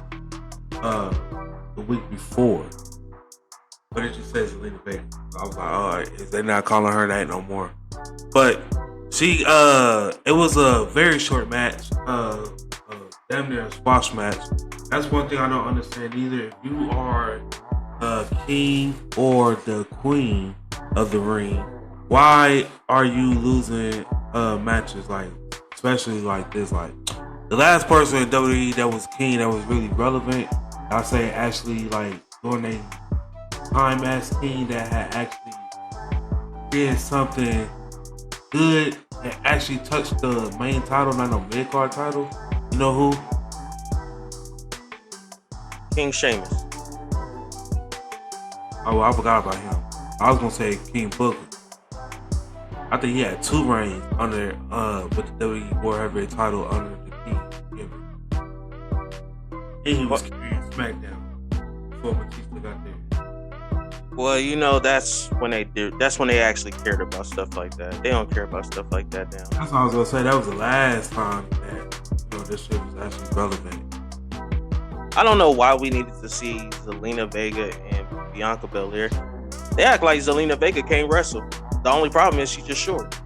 the week before. But it just says Zelina Vega. I was like, all right, is they not calling her that no more? But she, it was a very short match. Damn near a squash match. That's one thing I don't understand either. If you are king or the queen of the ring, why are you losing matches like, especially like this? Like the last person in WWE that was king that was really relevant, I say actually like during a time as king that had actually did something good and actually touched the main title, not no mid card title. You know who? King Sheamus. Oh, I forgot about him. I was gonna say King Booker. I think he had 2 reigns under with the WWE World Heavyweight title under the King. And he was carrying SmackDown before Batista got there. Well, you know, that's when they actually cared about stuff like that. They don't care about stuff like that now. That's what I was gonna say. That was the last time that this shit was actually relevant. I don't know why we needed to see Zelina Vega and Bianca Belair. They act like Zelina Vega can't wrestle. The only problem is she's just short.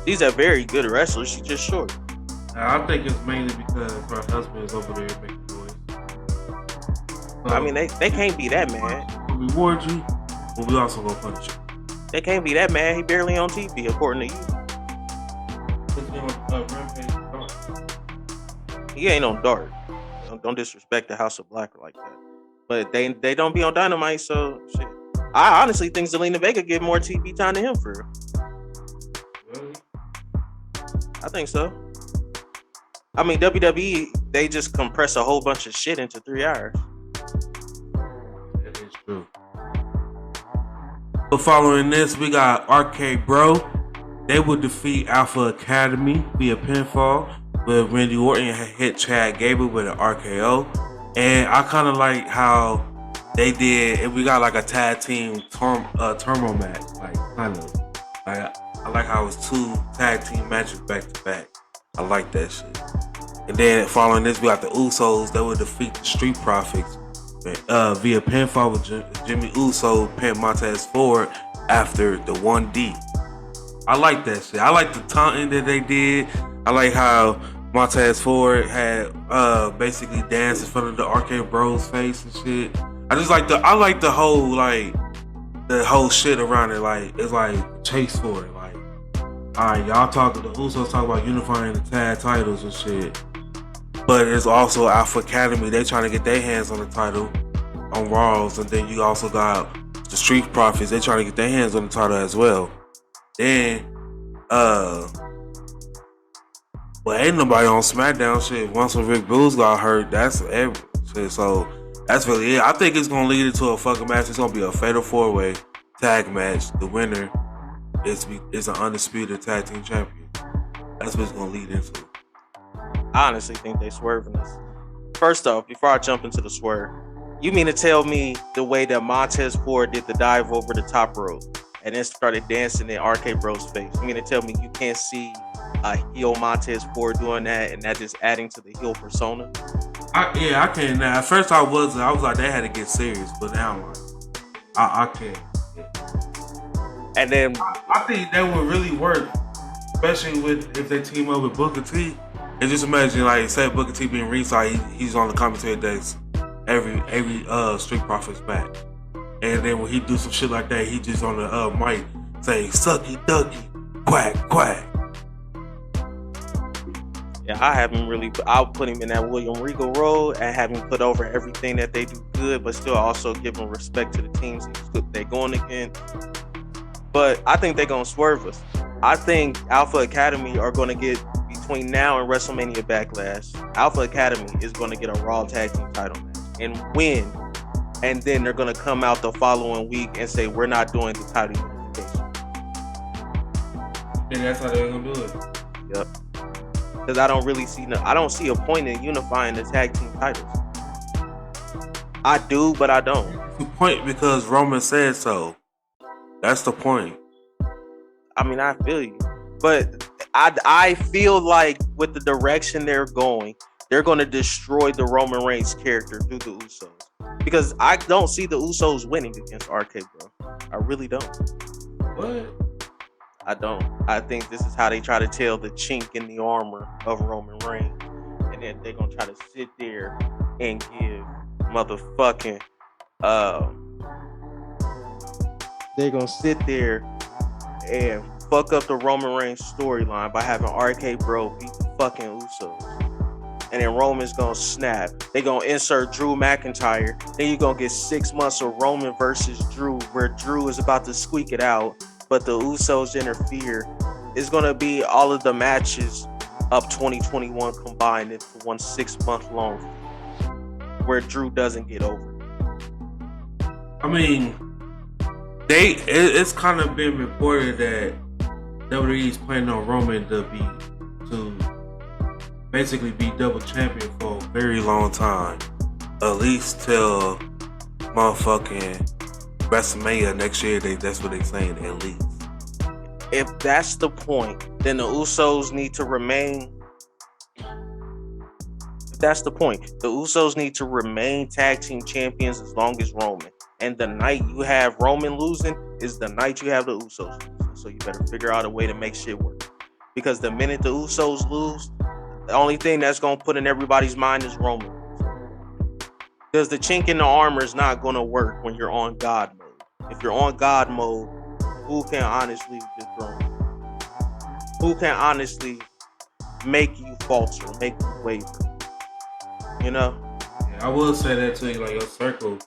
She's a very good wrestler. She's just short. I think it's mainly because her husband is over there making noise. So, I mean, they can't be that mad. We reward you, but we also gonna punish you. They can't be that mad. He barely on TV, according to you. He ain't on Dark. Don't disrespect the House of Black like that. But they don't be on Dynamite, so shit. I honestly think Zelina Vega get more TV time than him for real. Really? I think so. I mean, WWE, they just compress a whole bunch of shit into 3 hours. That is true. But following this, we got Arcade Bro. They would defeat Alpha Academy via pinfall, but Randy Orton hit Chad Gable with an RKO. And I kind of like how they did, and we got like a tag team turbo match, like kind of. Like I like how it was 2 tag team matches back to back. I like that shit. And then following this, we got the Usos that would defeat the Street Profits via pinfall with Jimmy Uso pin Montez Ford after the 1D. I like that shit. I like the taunting that they did. I like how Montez Ford had basically danced in front of the Arcade Bros face and shit. I like the whole shit around it. Like it's like chase for it. Like, alright, y'all talking, the Usos talk about unifying the tag titles and shit. But it's also Alpha Academy. They trying to get their hands on the title on Raws, and then you also got the Street Profits. They trying to get their hands on the title as well. Then, well, ain't nobody on SmackDown shit. Once when Rick Boogs got hurt, that's every shit. So that's really it. I think it's gonna lead into a fucking match. It's gonna be a fatal 4-way tag match. The winner is an undisputed tag team champion. That's what it's gonna lead into. I honestly think they swerving us. First off, before I jump into the swerve, you mean to tell me the way that Montez Ford did the dive over the top rope and then started dancing in Arcade Bros' face? You mean to tell me you can't see a heel Montez Ford doing that and that just adding to the heel persona? I can't. Now, at first I was like, they had to get serious, but now I'm like, I can't. And then I think that would really work, especially if they team up with Booker T. And just imagine, like, say Booker T being ringside, he's on the commentary desk every Street Profits match, and then when he do some shit like that, he just on the mic saying "sucky ducky, quack quack." Yeah, I'll put him in that William Regal role and have him put over everything that they do good, but still also give him respect to the teams they're going against. But I think they're gonna swerve us. I think Alpha Academy are gonna get, between now and WrestleMania Backlash, Alpha Academy is gonna get a Raw Tag Team title match and win. And then they're gonna come out the following week and say we're not doing the title unification. And that's how they're gonna do it. Yep. Because I don't see a point in unifying the tag team titles. I do, but I don't. The point, because Roman said so. That's the point. I mean, I feel you, but I feel like with the direction they're going to destroy the Roman Reigns character through the Usos. Because I don't see the Usos winning against RK Bro. I really don't. What? I don't. I think this is how they try to tell the chink in the armor of Roman Reigns. And then they're going to try to sit there and give motherfucking uh, they're gonna sit there and fuck up the Roman Reigns storyline by having RK Bro beat the fucking Usos. And then Roman's gonna snap. They gonna insert Drew McIntyre. Then you're gonna get 6 months of Roman versus Drew, where Drew is about to squeak it out, but the Usos interfere. It's gonna be all of the matches of 2021 combined into one 6 month long, where Drew doesn't get over. I mean, it's kind of been reported that WWE is planning on Roman to basically be double champion for a very long time, at least till motherfucking WrestleMania next year. That's what they're saying, at least. If that's the point, then the Usos need to remain. If that's the point, the Usos need to remain tag team champions as long as Roman. And the night you have Roman losing is the night you have the Usos losing. So you better figure out a way to make shit work. Because the minute the Usos lose, the only thing that's going to put in everybody's mind is Roman. Because the chink in the armor is not going to work when you're on God mode. If you're on God mode, who can honestly dethrone you? Who can honestly make you falter, make you waver? You know? Yeah, I will say that too. Like, your circle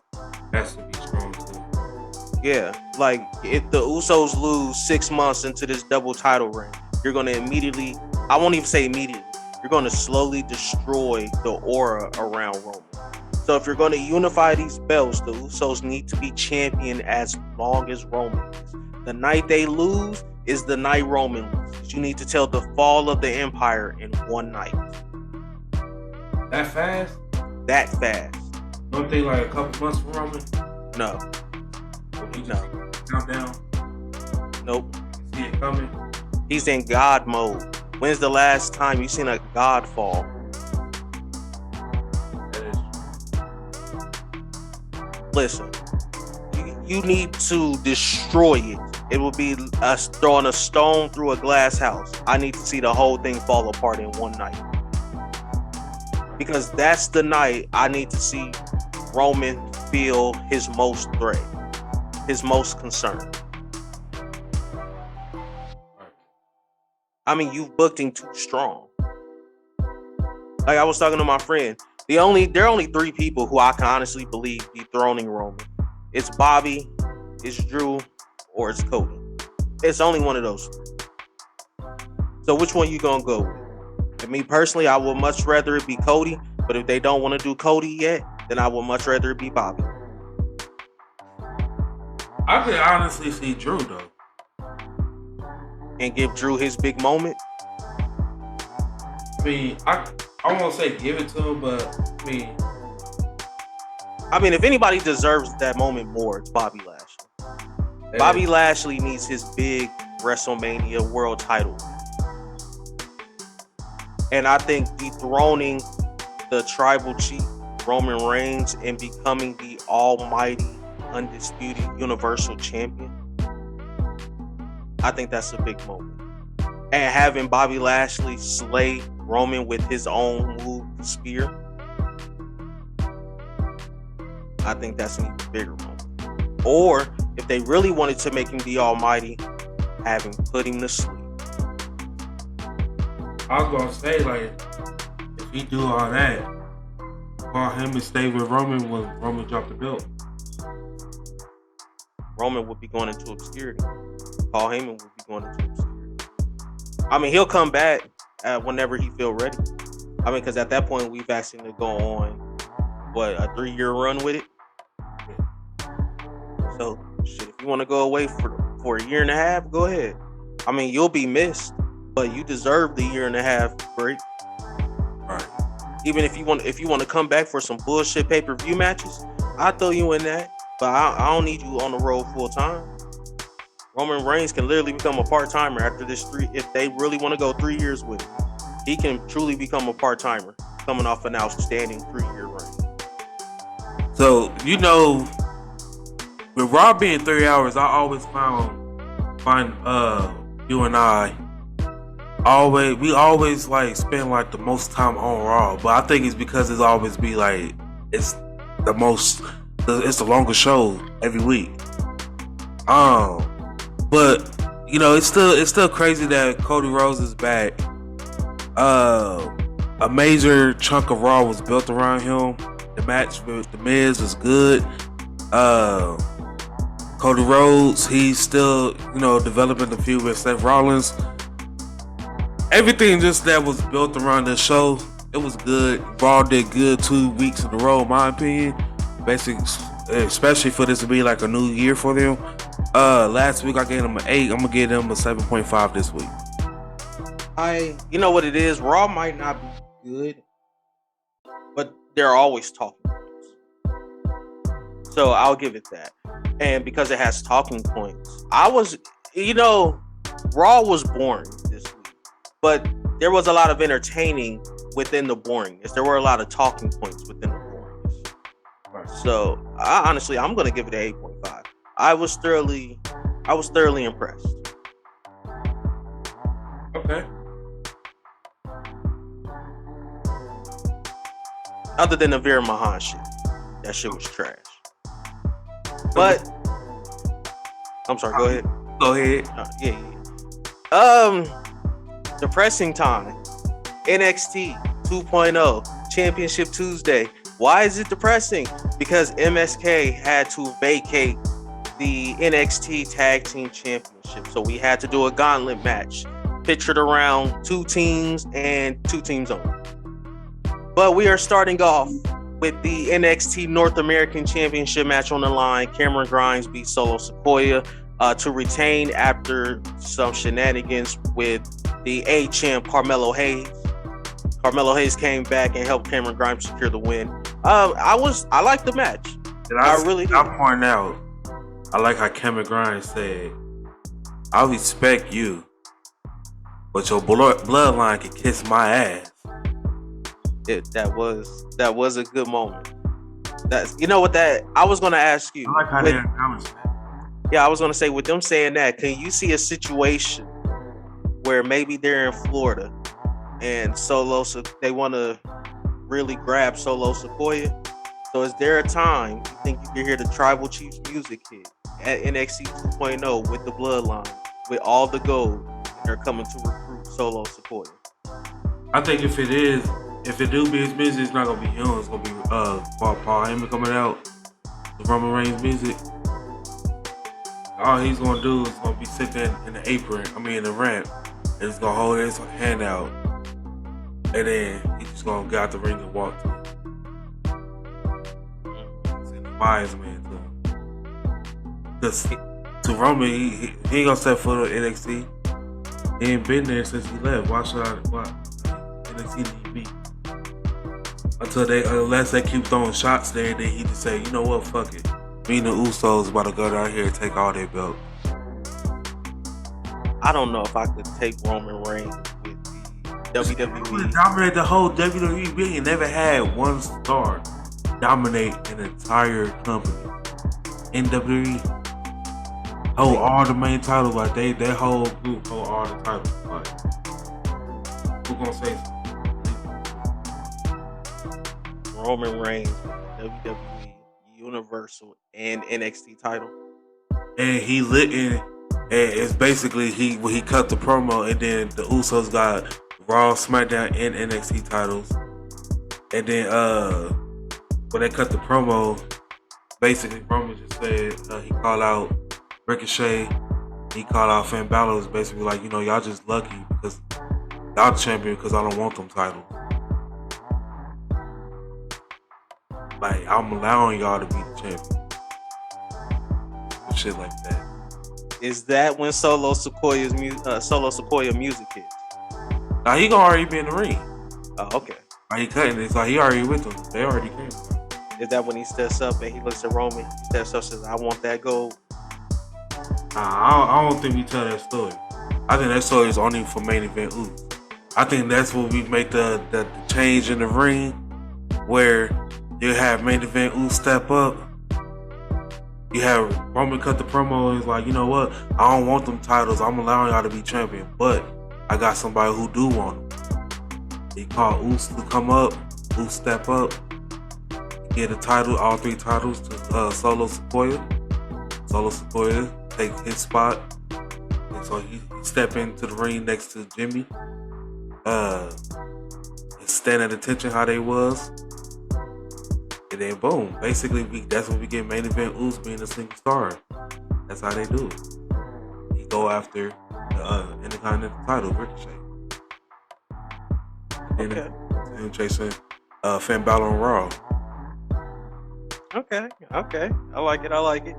has to be strong too. Yeah, like if the Usos lose 6 months into this double title reign, you're going to immediately, I won't even say immediately, you're going to slowly destroy the aura around Roman. So if you're going to unify these belts, the Usos need to be champion as long as Roman is. The night they lose is the night Roman loses. You need to tell the fall of the empire in one night. That fast? That fast. Don't think like a couple months for Roman? No. No. Count down? Nope. See it coming? He's in God mode. When's the last time you seen a God fall? Listen, you need to destroy it. It will be us throwing a stone through a glass house. I need to see the whole thing fall apart in one night. Because that's the night I need to see Roman feel his most threat, his most concern. I mean, you've booked him too strong. Like I was talking to my friend, there are only 3 people who I can honestly believe dethroning Roman. It's Bobby, it's Drew, or it's Cody. It's only one of those 3. So which one you gonna go with? And me personally, I would much rather it be Cody. But if they don't want to do Cody yet, then I would much rather it be Bobby. I could honestly see Drew though, and give Drew his big moment. I mean, I won't say give it to him, but I mean, if anybody deserves that moment more, it's Bobby Lashley. Hey. Bobby Lashley needs his big WrestleMania world title. And I think dethroning the tribal chief Roman Reigns and becoming the almighty, undisputed universal champion, I think that's a big moment. And having Bobby Lashley slay Roman with his own move, the spear, I think that's an even bigger moment. Or if they really wanted to make him the almighty, having put him to sleep. I was gonna say, like, if he do all that, call him and stay with Roman when Roman dropped the belt. Roman would be going into obscurity. Paul Heyman would be going into obscurity. I mean, he'll come back whenever he feel ready. I mean, because at that point, we've asked him to go on, a 3-year run with it? So, shit, if you want to go away for a year and a half, go ahead. I mean, you'll be missed, but you deserve the year and a half break. Right. Even if you want to come back for some bullshit pay-per-view matches, I'll throw you in that. But I don't need you on the road full time. Roman Reigns can literally become a part-timer after this 3. If they really want to go 3 years with it, he can truly become a part-timer coming off an outstanding 3-year reign. So, with Raw being 3 hours, I always find you and we always like spend like the most time on Raw, but I think it's because it's always be like it's the most It's the longest show every week. But it's still crazy that Cody Rhodes is back. A major chunk of Raw was built around him. The match with The Miz was good. Cody Rhodes, he's still developing the feud with Seth Rollins. Everything just that was built around the show, it was good. Raw did good 2 weeks in a row, in my opinion. Basically, especially for this to be like a new year for them. Last week I gave them an 8. I'm gonna give them a 7.5 this week. You know what it is? Raw might not be good, but they're always talking points. So I'll give it that. And because it has talking points, Raw was boring this week, but there was a lot of entertaining within the boringness. There were a lot of talking points within the boringness. Right. So I'm going to give it an 8.5. I was thoroughly impressed. Okay. Other than the Veer Mahan shit, that shit was trash. But I'm sorry. Go ahead. Go ahead. Depressing time. NXT 2.0 Championship Tuesday. Why is it depressing? Because MSK had to vacate the NXT Tag Team Championship, so we had to do a gauntlet match, pictured around 2 teams and 2 teams only. But we are starting off with the NXT North American Championship match on the line. Cameron Grimes beat Solo Sikoa to retain after some shenanigans with the A-Champ Carmelo Hayes. Carmelo Hayes came back and helped Cameron Grimes secure the win. I liked the match. I really did. I'll point out, I like how Cameron Grimes said, I respect you, but your bloodline can kiss my ass. That was a good moment. I was gonna ask you. I like how they acknowledge that. Yeah, I was gonna say, with them saying that, can you see a situation where maybe they're in Florida and they want to really grab Solo Sikoa? So is there a time you think you can hear the Tribal Chiefs music hit at NXT 2.0 with the Bloodline, with all the gold, and they're coming to recruit Solo Sikoa? I think if it do be his music, it's not gonna be him. It's gonna be Paul Heyman coming out, the Roman Reigns music. All he's gonna do is gonna be sitting in the apron, in the ramp, and he's gonna hold his hand out, and then he's just gonna get out the ring and walk to him. He's the wise man to him. Cause to Roman, he ain't gonna step foot on NXT. He ain't been there since he left. Why NXT need me? Unless they keep throwing shots there, then he just say, you know what, fuck it. Me and the Usos about to go down here and take all their belts. I don't know if I could take Roman Reigns with the WWE. Dominate the whole WWE. We ain't never had one star dominate an entire company. WWE hold all the main titles, like they whole group hold all the titles. Like, who gonna say something? Roman Reigns, WWE Universal and NXT title, and he lit in, and it's basically he cut the promo, and then the Usos got Raw, SmackDown, and NXT titles, and then when they cut the promo, basically Roman just said he called out Ricochet, he called out Finn Balor, was basically like, y'all just lucky because y'all champion because I don't want them titles. Like, I'm allowing y'all to be the champion. Shit like that. Is that when Solo Sikoa's music hits? Now he gonna already be in the ring. Oh, okay. Like, he cutting it. It's like he already with them. They already came. Is that when he steps up and he looks at Roman? He steps up and says, I want that gold. I don't think we tell that story. I think that story is only for main event Ooh. I think that's what we make the change in the ring, where you have main event Ooh step up. You have Roman cut the promo and is like, you know what? I don't want them titles. I'm allowing y'all to be champion, but I got somebody who do want them. He called Oos to come up. Oos step up. He He had the title, all 3 titles to Solo Sequoia. Solo Sequoia take his spot. And so he stepped into the ring next to Jimmy. Stand at attention how they was. And then boom. Basically that's when we get main event Uso being a single star. That's how they do it. He go after the Intercontinental title, Ricochet. Okay. And chasing Finn Balor on Raw. Okay. I like it.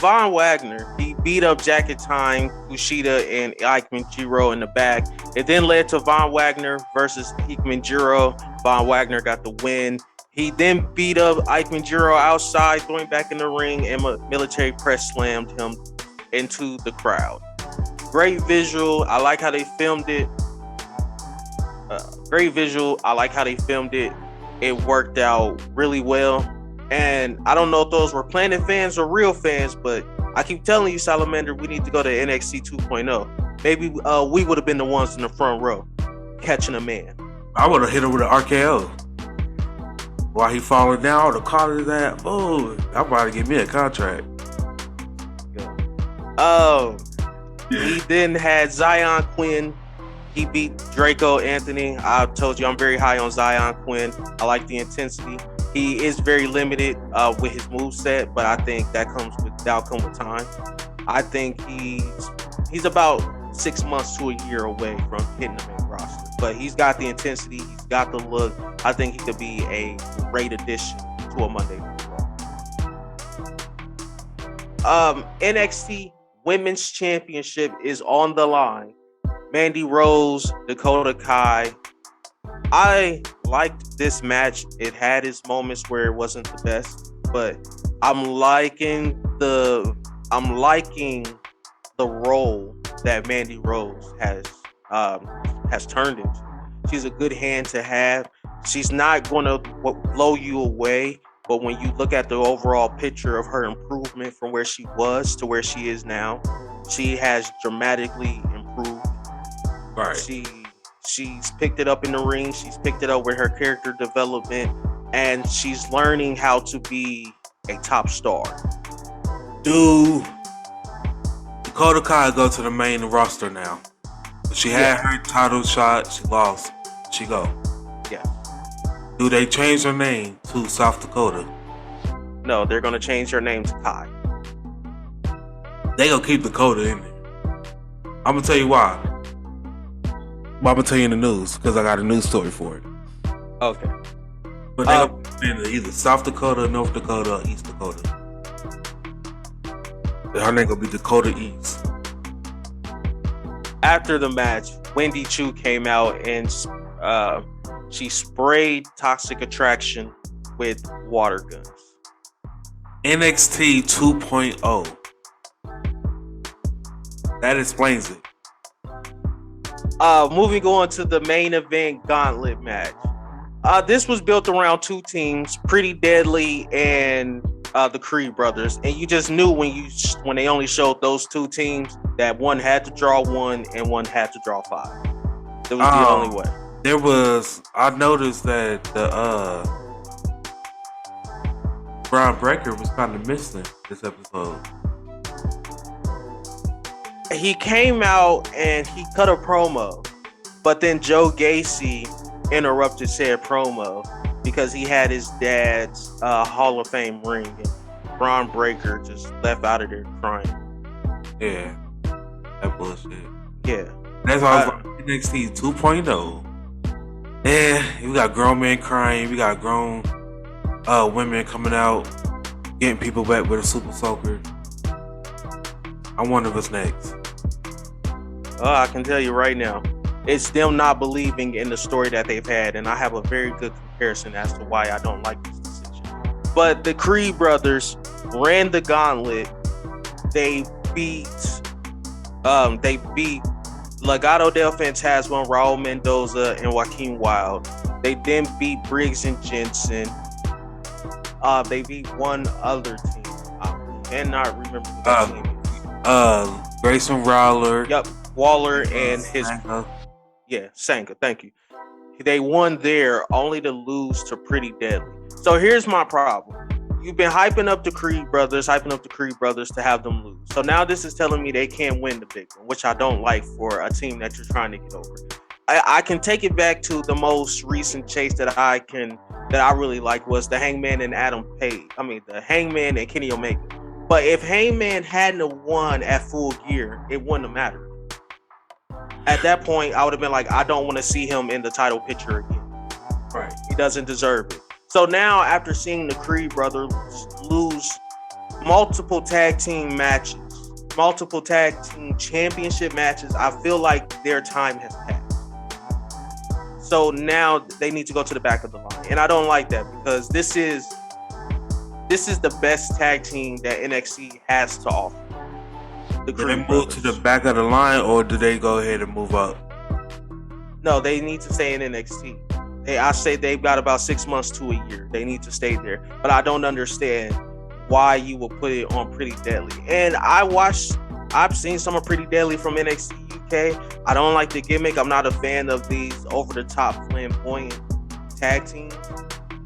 Von Wagner, he beat up Jacket Time, Kushida, and Ikeman Jiro in the back. It then led to Von Wagner versus Ikeman Jiro. Von Wagner got the win. He then beat up Ikeman Jiro outside, throwing back in the ring, and military press slammed him into the crowd. Great visual. I like how they filmed it. It worked out really well. And I don't know if those were Planet fans or real fans, but I keep telling you, Salamander, we need to go to NXT 2.0. Maybe we would have been the ones in the front row catching a man. I would have hit him with an RKO. While he falling down, the collar is at, oh, I'm about to give me a contract. He then had Zion Quinn. He beat Draco Anthony. I told you I'm very high on Zion Quinn. I like the intensity. He is very limited with his moveset, but I think that'll come with time. I think he's about 6 months to a year away from hitting the main roster. But he's got the intensity, he's got the look. I think he could be a great addition to a Monday Night Raw. NXT Women's Championship is on the line. Mandy Rose, Dakota Kai. I liked this match. It had its moments where it wasn't the best, but I'm liking the role that Mandy Rose has turned into. She's a good hand to have. She's not going to blow you away, but when you look at the overall picture of her improvement from where she was to where she is now, she has dramatically improved. Right. She's picked it up in the ring. She's picked it up with her character development, and she's learning how to be a top star. Dude, Dakota Kai go to the main roster now. She had her title shot. She lost. She go. Yeah. Do they change her name to South Dakota? No, they're gonna change her name to Kai. They gonna keep Dakota in there. I'm gonna tell you why. Well, I'm gonna tell you in the news because I got a news story for it. Okay. But they gonna put in either South Dakota, North Dakota, or East Dakota. Her name gonna be Dakota East. After the match, Wendy Chu came out and she sprayed Toxic Attraction with water guns. NXT 2.0. That explains it. Moving on to the main event gauntlet match. This was built around 2 teams, Pretty Deadly and the Creed brothers, and you just knew when they only showed those 2 teams that one had to draw 1 and one had to draw 5. That was the only way. I noticed that the Braun Breaker was kind of missing this episode. He came out and he cut a promo, but then Joe Gacy interrupted said promo because he had his dad's Hall of Fame ring, and Braun Breaker just left out of there crying. Yeah, that bullshit. Yeah. That's why I was like, NXT 2.0. Yeah, we got grown men crying. We got grown women coming out, getting people back with a super soaker. I wonder what's next. I can tell you right now, it's them not believing in the story that they've had, and I have a very good comparison as to why I don't like this decision. But the Creed brothers ran the gauntlet. They beat Legado del Fantasma, Raul Mendoza, and Joaquin Wilde. They then beat Briggs and Jensen. They beat one other team. I cannot remember who that team is. Grayson Waller. Yep, Waller and his Sanka. Thank you. They won there only to lose to Pretty Deadly. So here's my problem. You've been hyping up the Creed brothers to have them lose. So now this is telling me they can't win the big one, which I don't like for a team that you're trying to get over. I can take it back to the most recent chase that I really like was the Hangman and Adam Page. I mean, the Hangman and Kenny Omega. But if Hangman hadn't have won at Full Gear, it wouldn't have mattered. At that point, I would have been like, I don't want to see him in the title picture again. Right. He doesn't deserve it. So now, after seeing the Creed brothers lose multiple tag team matches, multiple tag team championship matches, I feel like their time has passed. So now they need to go to the back of the line. And I don't like that because this is the best tag team that NXT has to offer. Do they move to the back of the line or do they go ahead and move up? No, they need to stay in NXT. I say they've got about 6 months to a year. They need to stay there. But I don't understand why you would put it on Pretty Deadly. And I've seen some of Pretty Deadly from NXT UK. I don't like the gimmick. I'm not a fan of these over-the-top flamboyant tag teams.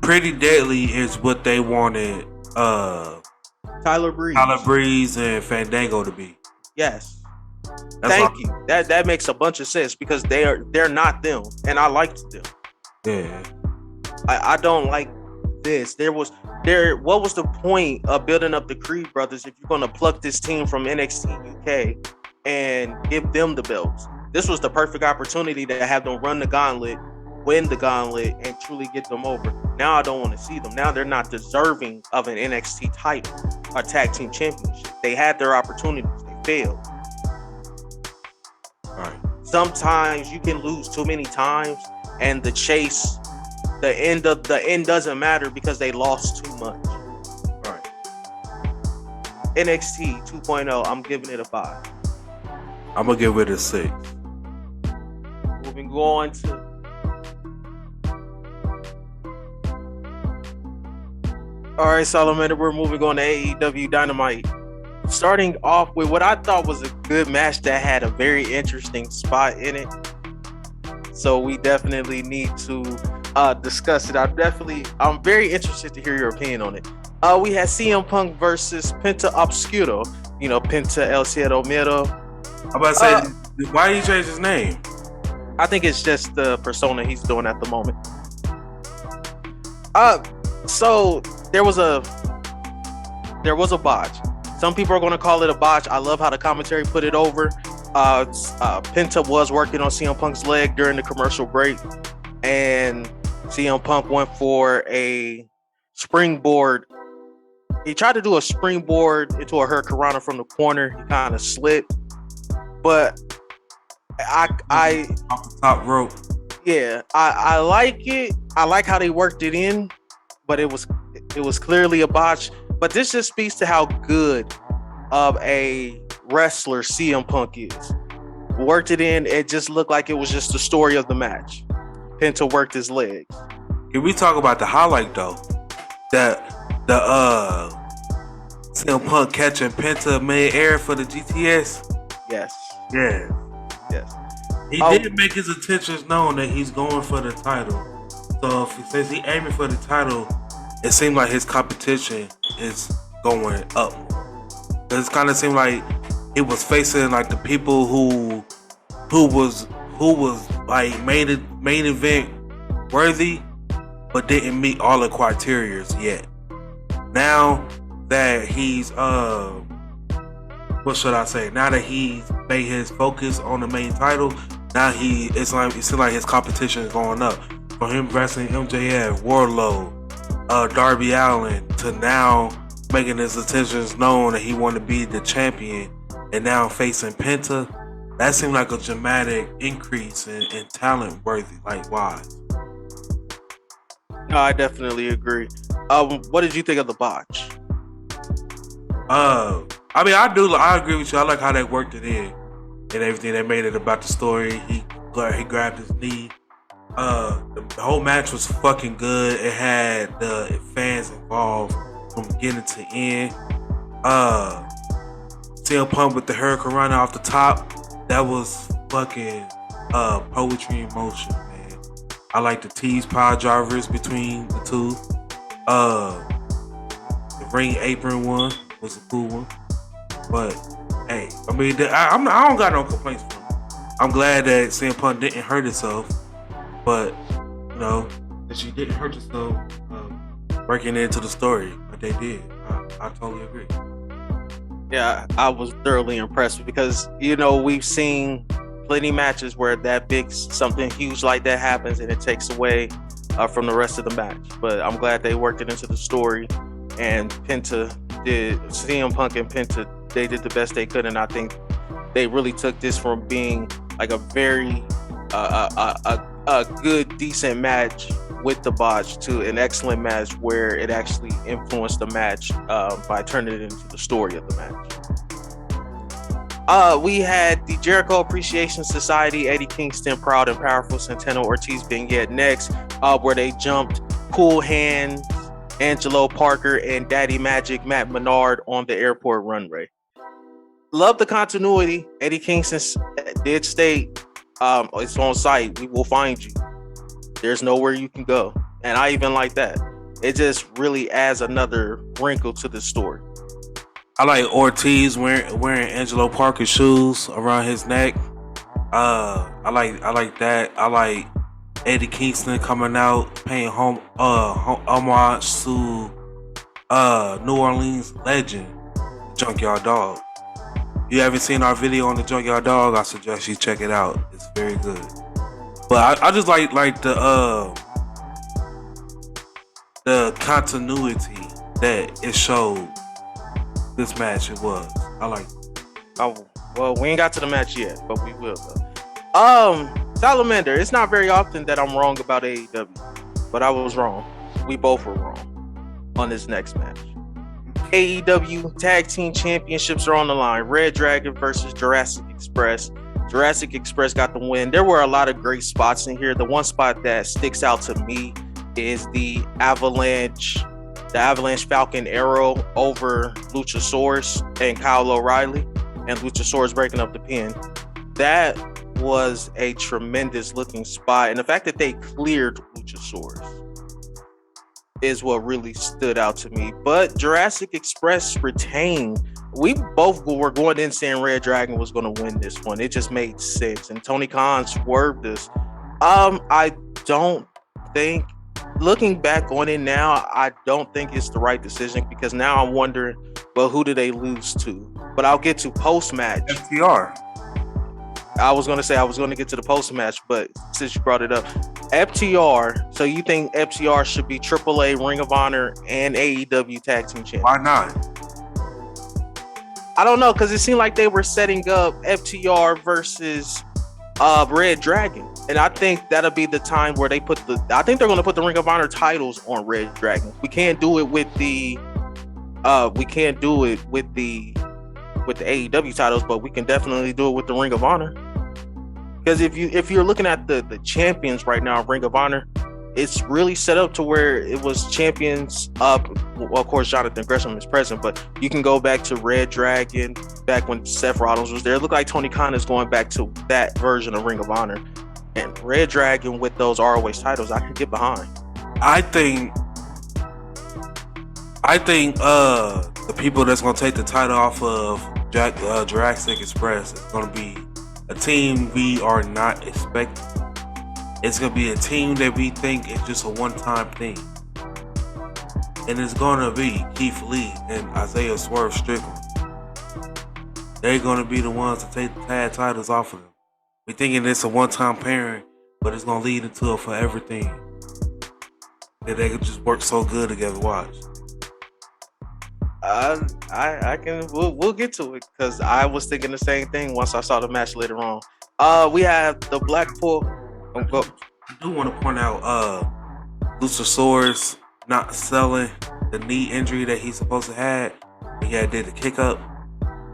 Pretty Deadly is what they wanted Tyler Breeze and Fandango to be. Yes. Thank you. That makes a bunch of sense because they're not them. And I liked them. Yeah. I don't like this. What was the point of building up the Creed brothers if you're going to pluck this team from NXT UK and give them the belts? This was the perfect opportunity to have them run the gauntlet, win the gauntlet, and truly get them over. Now I don't want to see them. Now they're not deserving of an NXT title, a tag team championship. They had their opportunities. They failed. All right. Sometimes you can lose too many times and the chase, the end doesn't matter because they lost too much. All right. NXT 2.0, I'm giving it a 5. I'm gonna give it a 6. Moving on to all right, Solomon, we're moving on to AEW Dynamite. Starting off with what I thought was a good match that had a very interesting spot in it. So we definitely need to discuss it. I'm very interested to hear your opinion on it. We had CM Punk versus Penta Obscuro. You know, Penta El Cielo Miedo. I'm about to say, why did he change his name? I think it's just the persona he's doing at the moment. So there was a botch. Some people are going to call it a botch. I love how the commentary put it over. Penta was working on CM Punk's leg during the commercial break, and CM Punk went for a springboard. He tried to do a springboard into a hurricanrana from the corner. He kind of slipped, but Off the top rope. Yeah, I like it. I like how they worked it in, but it was clearly a botch. But this just speaks to how good of a wrestler CM Punk is. Worked it in. It just looked like it was just the story of the match. Penta worked his legs. Can we talk about the highlight though? That the CM Punk catching Penta mid-air for the GTS. Yes. Yeah. Yes. He did make his intentions known that he's going for the title. So if he says he's aiming for the title, it seemed like his competition is going up. It kind of seemed like it was facing like the people who was like main event worthy, but didn't meet all the criteria yet. Now that he's what should I say? Now that he's made his focus on the main title, now it seems like his competition is going up. From him wrestling MJF, Wardlow, Darby Allin, to now making his intentions known that he wanted to be the champion, and now facing Penta. That seemed like a dramatic increase in talent worthy. Like, why? No, I definitely agree. What did you think of the botch? I mean, I agree with you. I like how they worked it in and everything. They made it about the story. He grabbed his knee. The whole match was fucking good. It had the fans involved from beginning to end. CM Punk with the hurricanrana off the top. That was fucking poetry in motion, man. I like the tease pile drivers between the two. The ring apron one was a cool one, but hey, I mean, I don't got no complaints from him. I'm glad that CM Punk didn't hurt himself, but you know that she didn't hurt herself working into the story, but they did. I totally agree. Yeah, I was thoroughly impressed because we've seen plenty matches where that big something huge like that happens and it takes away from the rest of the match. But I'm glad they worked it into the story, and CM Punk and Penta, they did the best they could, and I think they really took this from being like a very a good decent match with the botch to an excellent match where it actually influenced the match by turning it into the story of the match. We had the Jericho Appreciation Society, Eddie Kingston, Proud and Powerful, Santana Ortiz vignette next, where they jumped Cool Hands, Angelo Parker, and Daddy Magic Matt Menard on the airport runway. Love the continuity. Eddie Kingston did state, it's on site. We will find you. There's nowhere you can go. And I even like that. It just really adds another wrinkle to the story. I like Ortiz wearing Angelo Parker shoes around his neck. I like that. I like Eddie Kingston coming out paying homage to New Orleans legend Junkyard Dog. If you haven't seen our video on the Junkyard Dog, I suggest you check it out. It's very good. But I just like the continuity that it showed this match. It was. I like it. Oh, well, we ain't got to the match yet, but we will though. Salamander, it's not very often that I'm wrong about AEW, but I was wrong. We both were wrong on this next match. AEW Tag Team Championships are on the line. Red Dragon versus Jurassic Express. Jurassic Express got the win. There were a lot of great spots in here. The one spot that sticks out to me is the Avalanche Falcon Arrow over Luchasaurus and Kyle O'Reilly, and Luchasaurus breaking up the pin. That was a tremendous looking spot, and the fact that they cleared Luchasaurus is what really stood out to me. But Jurassic Express retained. We both were going in saying Red Dragon was going to win this one. It just made sense, and Tony Khan swerved us. I don't think, looking back on it now, I don't think it's the right decision, because now I'm wondering, well, who did they lose to? But I'll get to post-match. FTR. I was going to get to the post-match, but since you brought it up, FTR, so you think FTR should be AAA, Ring of Honor, and AEW Tag Team Champions? Why not? I don't know, because it seemed like they were setting up FTR versus Red Dragon. And I think that'll be the time where I think they're going to put the Ring of Honor titles on Red Dragon. We can't do it with the AEW titles, but we can definitely do it with the Ring of Honor. Because if you're looking at the champions right now, Ring of Honor, it's really set up to where it was champions up. Well, of course, Jonathan Gresham is present, but you can go back to Red Dragon, back when Seth Rollins was there. It looked like Tony Khan is going back to that version of Ring of Honor. And Red Dragon with those ROH titles, I can get behind. I think the people that's gonna take the title off of Jurassic Express is gonna be a team we are not expecting. It's gonna be a team that we think is just a one-time thing, and it's gonna be Keith Lee and Isaiah Swerve Strickland. They're gonna be the ones to take the tag titles off of them. We thinking it's a one-time pairing, but it's gonna lead into a forever thing. That they could just work so good together. Watch. We'll get to it, because I was thinking the same thing once I saw the match later on. We have the Blackpool. I do want to point out Luchasaurus not selling the knee injury that he's supposed to have. He had did the kick up.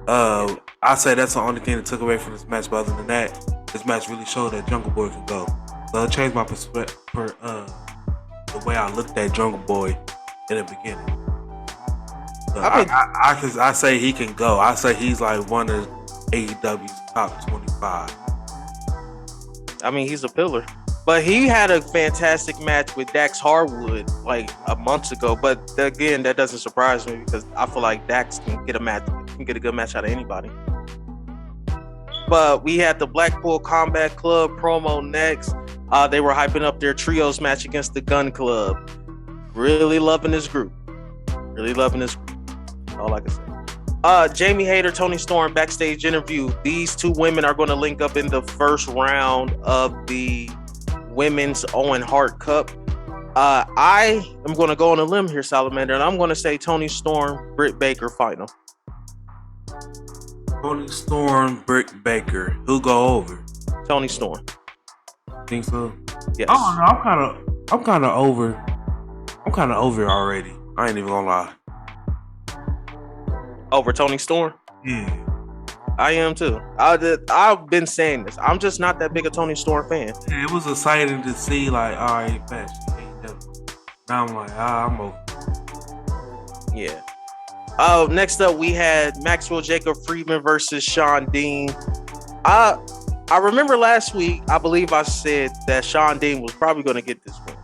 I say that's the only thing that took away from this match. But other than that, this match really showed that Jungle Boy can go. So it changed my perspective, the way I looked at Jungle Boy in the beginning. So I say he can go. I say he's like one of AEW's top 25. I mean, he's a pillar. But he had a fantastic match with Dax Harwood like a month ago. But again, that doesn't surprise me because I feel like Dax can get a good match out of anybody. But we had the Blackpool Combat Club promo next. They were hyping up their trios match against the Gun Club. Really loving this group. Really loving this group. All I can say. Jamie Hayter, Tony Storm backstage interview. These two women are going to link up in the first round of the Women's Owen Hart Cup. I am going to go on a limb here, Salamander, and I'm going to say Tony Storm, Britt Baker final. Tony Storm, Britt Baker. Who go over? Tony Storm. Think so? Yes. I don't know. I'm kind of over. I'm kind of over it already. I ain't even gonna lie. Over Tony Storm? Yeah. I am too. I've been saying this. I'm just not that big a Tony Storm fan. Yeah, it was exciting to see, like, all right, match. Now I'm like, I'm over. Yeah. Next up, we had Maxwell Jacob Friedman versus Sean Dean. I remember last week, I believe I said that Sean Dean was probably going to get this win.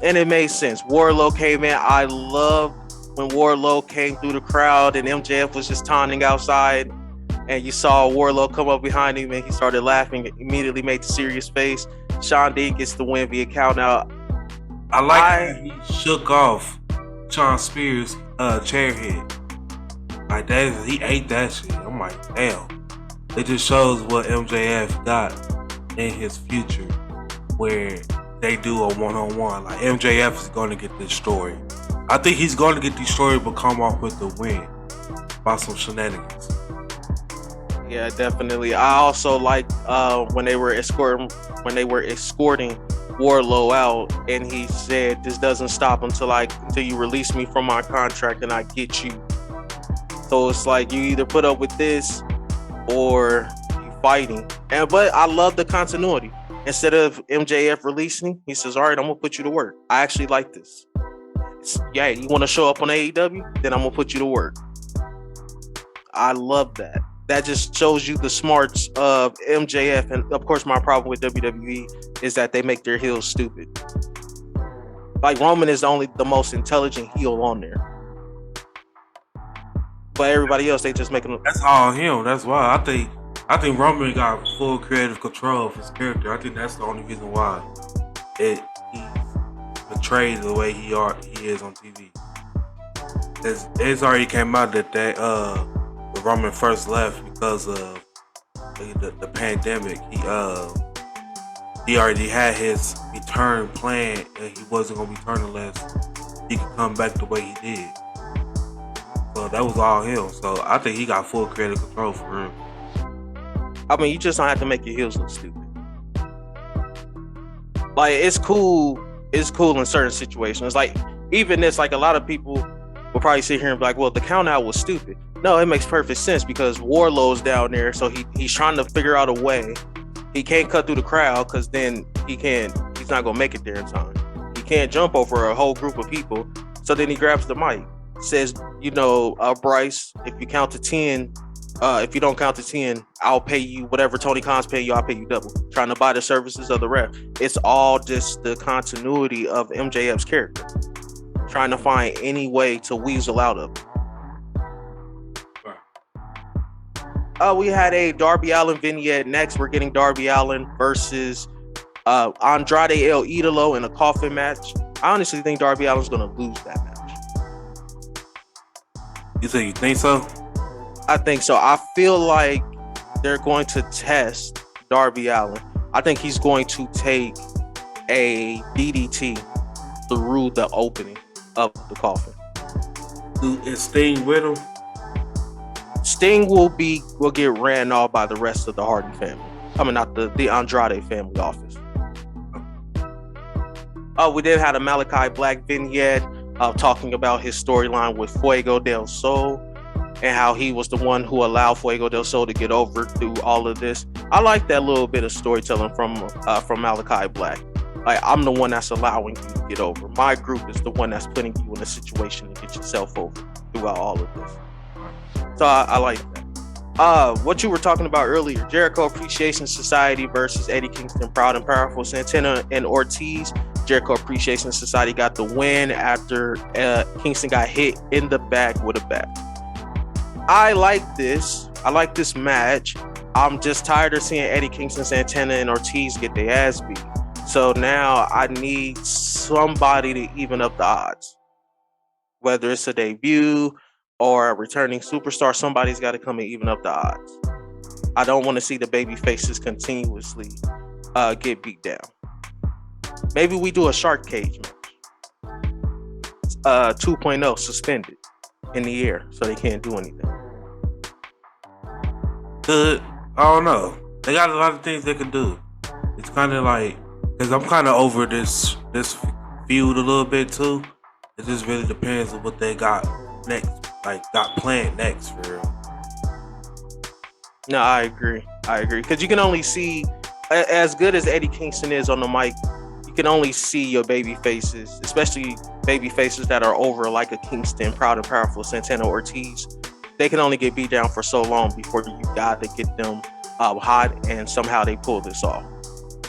And it made sense. Wardlow came in. I love when Wardlow came through the crowd and MJF was just taunting outside. And you saw Wardlow come up behind him and he started laughing. Immediately made the serious face. Sean Dean gets the win via count out. I like that he shook off Sean Spears' chair head. Like that, he ate that shit. I'm like, damn. It just shows what MJF got in his future, where they do a one-on-one. Like MJF is going to get this story. I think he's going to get this story, but come off with the win by some shenanigans. Yeah, definitely. I also like when they were escorting Wardlow out, and he said, "This doesn't stop until you release me from my contract and I get you." So it's like you either put up with this or you fighting. But I love the continuity. Instead of MJF releasing, he says, "All right, I'm gonna put you to work." I actually like this. Yeah, you want to show up on AEW? Then I'm gonna put you to work. I love that. That just shows you the smarts of MJF. And of course, my problem with WWE is that they make their heels stupid. Like Roman is the most intelligent heel on there. But everybody else, they just make them. That's all him. That's why I think Roman got full creative control of his character. I think that's the only reason why he's portrayed the way he is on TV. It's already came out that when Roman first left because of the pandemic, he already had his return plan, and he wasn't gonna return unless he could come back the way he did. So that was all him. So I think he got full creative control for real. I mean, you just don't have to make your heels look stupid. Like it's cool in certain situations. Like even this, like a lot of people will probably sit here and be like, "Well, the count out was stupid." No, it makes perfect sense because Wardlow's down there, so he's trying to figure out a way. He can't cut through the crowd because then he's not gonna make it there in time. He can't jump over a whole group of people. So then he grabs the mic, says, Bryce, if you count to 10, if you don't count to 10, I'll pay you whatever Tony Khan's paying you, I'll pay you double. Trying to buy the services of the ref. It's all just the continuity of MJF's character. Trying to find any way to weasel out of it. We had a Darby Allin vignette next. We're getting Darby Allin versus Andrade El Idolo in a coffin match. I honestly think Darby Allin's going to lose that match. You think so? I think so. I feel like they're going to test Darby Allin. I think he's going to take a DDT through the opening of the coffin. Is Sting with him? Sting will get ran off by the rest of the Hardy family. I mean, not the Andrade family office. We did have a Malachi Black vignette talking about his storyline with Fuego del Sol and how he was the one who allowed Fuego del Sol to get over through all of this. I like that little bit of storytelling from Malachi Black. Like, I'm the one that's allowing you to get over. My group is the one that's putting you in a situation to get yourself over throughout all of this. So I like that. What you were talking about earlier, Jericho Appreciation Society versus Eddie Kingston, Proud and Powerful, Santana and Ortiz. Jericho Appreciation Society got the win after Kingston got hit in the back with a bat. I like this. I like this match. I'm just tired of seeing Eddie Kingston, Santana, and Ortiz get their ass beat. So now I need somebody to even up the odds. Whether it's a debut or a returning superstar, somebody's got to come and even up the odds. I don't want to see the baby faces continuously get beat down. Maybe we do a shark cage match. 2.0 suspended in the air so they can't do anything. Good. I don't know. They got a lot of things they can do. It's kind of like, because I'm kind of over this feud a little bit too. It just really depends on what they got next, like got planned next for real. No, I agree. Because you can only see, as good as Eddie Kingston is on the mic, you can only see your baby faces, especially baby faces that are over like a Kingston, Proud and Powerful, Santana, Ortiz. They can only get beat down for so long before you got to get them hot, and somehow they pull this off.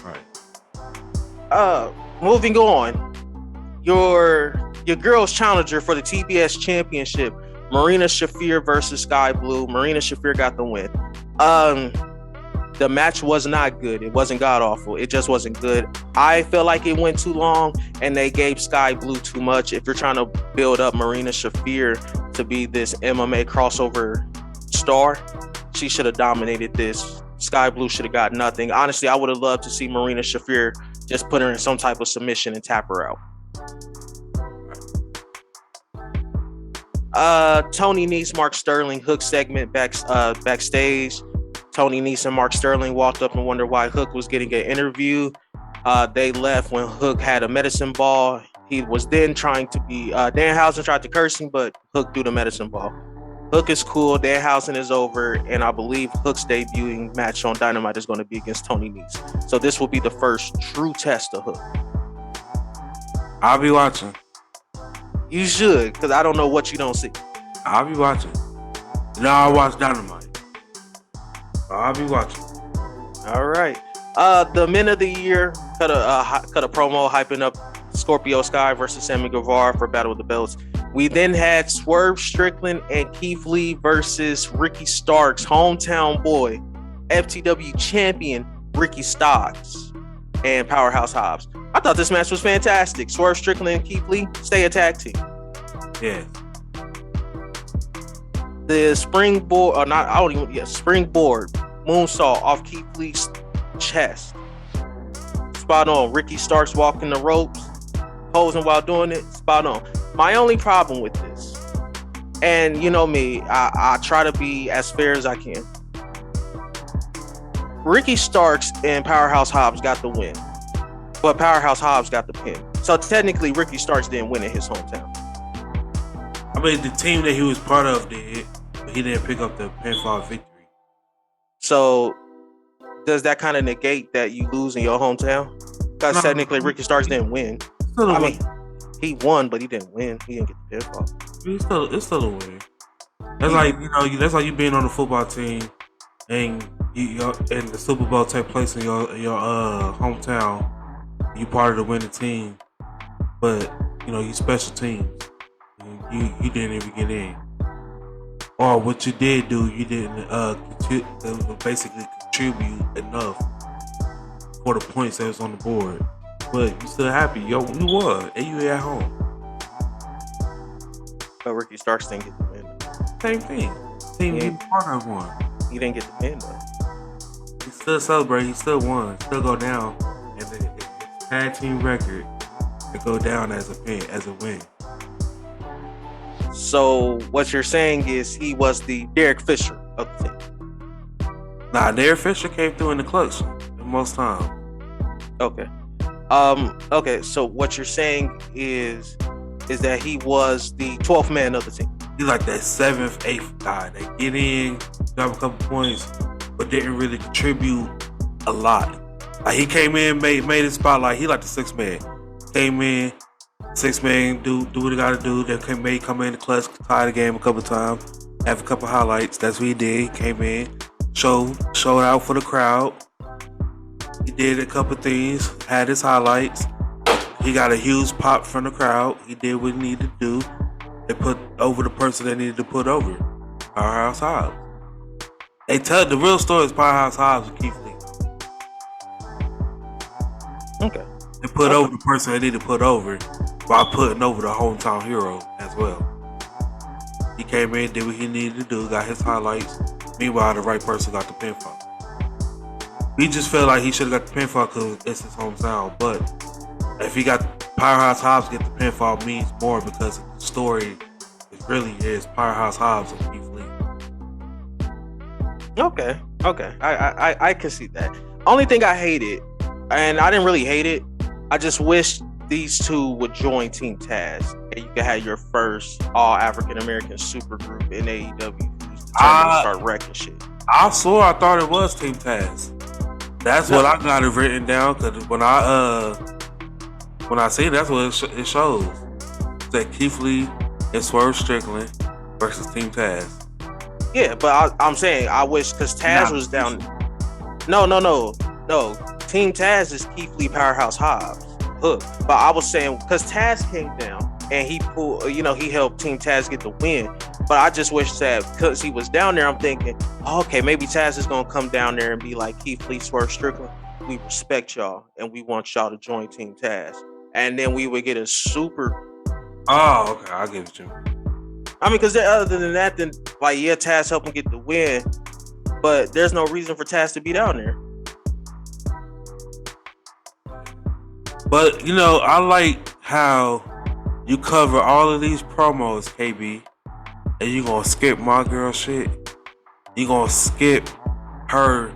Right. Moving on, your girls challenger for the TBS Championship, Marina Shafir versus Sky Blue. Marina Shafir got the win. The match was not good. It wasn't god awful. It just wasn't good. I feel like it went too long and they gave Sky Blue too much. If you're trying to build up Marina Shafir to be this MMA crossover star, she should have dominated this. Sky Blue should have got nothing. Honestly, I would have loved to see Marina Shafir just put her in some type of submission and tap her out. Tony Nese, Mark Sterling, Hook segment backstage. Tony Nese and Mark Sterling walked up and wondered why Hook was getting an interview. They left when Hook had a medicine ball. He was then trying to be Danhausen tried to curse him, but Hook threw the medicine ball. Hook is cool. Danhausen is over, and I believe Hook's debuting match on Dynamite is going to be against Tony Nese. So this will be the first true test of Hook. I'll be watching. You should, because I don't know what you don't see. I'll be watching. You know, I watch Dynamite. I'll be watching. All right. The Men of the Year cut a promo hyping up Scorpio Sky versus Sammy Guevara for Battle of the Belts. We then had Swerve Strickland and Keith Lee versus Ricky Starks, hometown boy, FTW champion Ricky Starks, and Powerhouse Hobbs. I thought this match was fantastic. Swerve Strickland and Keith Lee stay a tag team. Yeah. The springboard moonsault off Keith Lee's chest. Spot on. Ricky Starks walking the ropes, posing while doing it. Spot on. My only problem with this, and you know me, I try to be as fair as I can. Ricky Starks and Powerhouse Hobbs got the win, but Powerhouse Hobbs got the pin. So technically, Ricky Starks didn't win in his hometown. I mean, the team that he was part of did, but he didn't pick up the pinfall victory. So does that kind of negate that you lose in your hometown? Because technically, Ricky Starks didn't win. I mean, he won, but he didn't win. He didn't get the pinfall. It's still a win. That's like, you know, that's like you being on the football team and and the Super Bowl take place in your hometown. You part of the winning team, but you know you special teams. You didn't even get in, or what you did do, you didn't basically contribute enough for the points that was on the board. But you still happy, you won, and you at home. But Ricky Starks didn't get the win. Same thing. Team he part of one. He didn't get the pin though. He still celebrate. He still won. Still go down, and the tag team record to go down as a win. So what you're saying is he was the Derek Fisher of the team. Nah, Derek Fisher came through in the clutch most time. Okay. Okay. So what you're saying is that he was the 12th man of the team. He's like that 7th, 8th guy that get in, got a couple points, but didn't really contribute a lot. Like he came in, made his spotlight. He like the 6th man. Came in, 6th man, do what he got to do. Then come in the clutch, tie the game a couple times. have a couple highlights. That's what he did. Came in, showed out for the crowd. He did a couple things, had his highlights. He got a huge pop from the crowd. He did what he needed to do. They put over the person they needed to put over. Powerhouse Hobbs. They tell the real story is Powerhouse Hobbs and Keith Lee. Okay. They put over the person they need to put over while putting over the hometown hero as well. He came in, did what he needed to do, got his highlights. Meanwhile, the right person got the pinfall. We just felt like he should have got the pinfall because it's his hometown. But if he got Powerhouse Hobbs get the pinfall means more because the story really is Powerhouse Hobbs and Keith Lee. Okay. I can see that. Only thing I hated, and I didn't really hate it, I just wish these two would join Team Taz and you could have your first all African American super group in AEW who's determined to start wrecking shit. I thought it was Team Taz. That's what I got it written down because when I see it, that's what it shows. It's that Keith Lee and Swerve Strickland versus Team Taz. Yeah, but I'm saying I wish because Taz was down. No. Team Taz is Keith Lee, Powerhouse Hobbs, Hook. But I was saying because Taz came down and he pulled, he helped Team Taz get the win. But I just wish that because he was down there, I'm thinking, okay, maybe Taz is gonna come down there and be like Keith Lee, Swerve Strickland. We respect y'all and we want y'all to join Team Taz, and then we would get a super. Oh, okay, I get you. I mean, because other than that, then Taz helped him get the win, but there's no reason for Taz to be down there. But I like how you cover all of these promos, KB, and you gonna skip my girl shit. You gonna skip her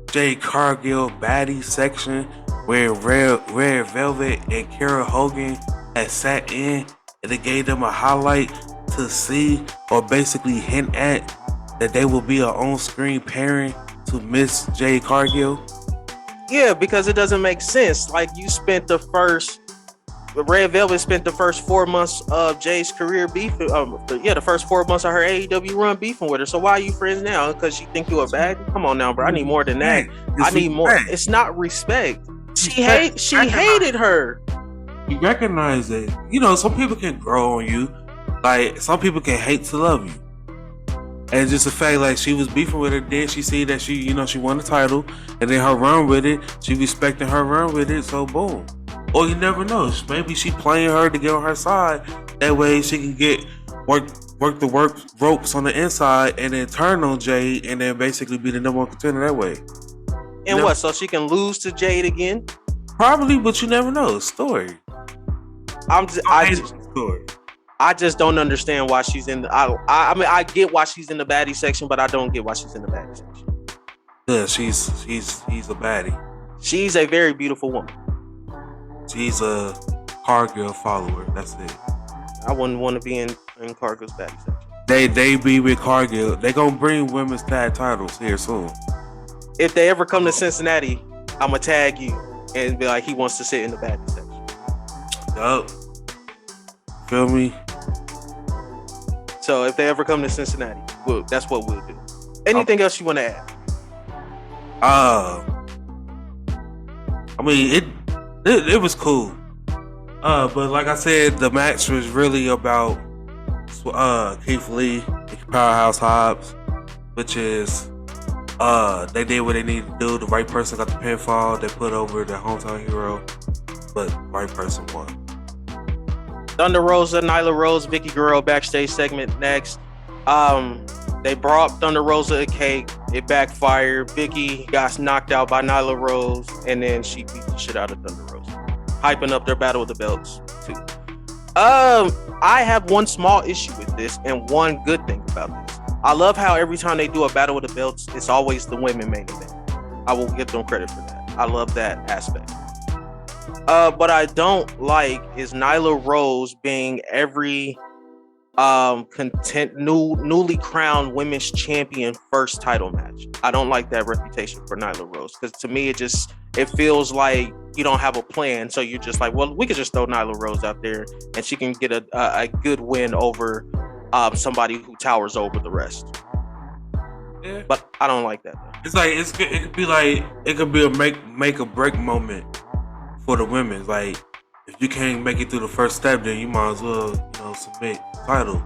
Jade Cargill baddie section where Red Velvet and Kara Hogan had sat in and they gave them a highlight to see or basically hint at that they will be an on-screen pairing to Miss Jade Cargill. Yeah, because it doesn't make sense. Like Red Velvet spent the first 4 months of Jay's career beefing. The first 4 months of her AEW run beefing with her. So why are you friends now? Because she think you a bad? Come on now, bro. I need more than that. I need more. It's not respect. She hated her. You recognize it. Some people can grow on you. Like some people can hate to love you. And just the fact like she was beefing with her, then she see that she won the title, and then her run with it, she respecting her run with it, so boom. Or you never know. Maybe she playing her to get on her side. That way she can get work the ropes on the inside and then turn on Jade and then basically be the number one contender that way. And what? So she can lose to Jade again? Probably, but you never know. Story. I just don't understand why she's in the. I mean, I get why she's in the baddie section, but I don't get why she's in the baddie section. Yeah, she's a baddie. She's a very beautiful woman. She's a Cargill follower. That's it. I wouldn't want to be in Cargill's baddie section. They be with Cargill. They gonna bring women's tag titles here soon. If they ever come to Cincinnati, I'ma tag you and be like, he wants to sit in the baddie section. Yup. Feel me? So if they ever come to Cincinnati, that's what we'll do. Anything else you want to add? I mean, it was cool. But like I said, the match was really about Keith Lee, Powerhouse Hobbs, which is they did what they needed to do. The right person got the pinfall. They put over the hometown hero, but the right person won. Thunder Rosa, Nyla Rose, Vicky Guerrero backstage segment next. They brought Thunder Rosa a cake. It backfired. Vicky got knocked out by Nyla Rose, and then she beat the shit out of Thunder Rosa, hyping up their battle of the belts too. I have one small issue with this and one good thing about this. I love how every time they do a battle of the belts, it's always the women main event. I will give them credit for that. I love that aspect. What I don't like is Nyla Rose being every newly crowned women's champion first title match. I don't like that reputation for Nyla Rose, because to me it feels like you don't have a plan. So you're just like, well, we could just throw Nyla Rose out there and she can get a good win over somebody who towers over the rest. Yeah. But I don't like that though. It's like it could be a make or break moment for the women. Like if you can't make it through the first step, then you might as well submit title.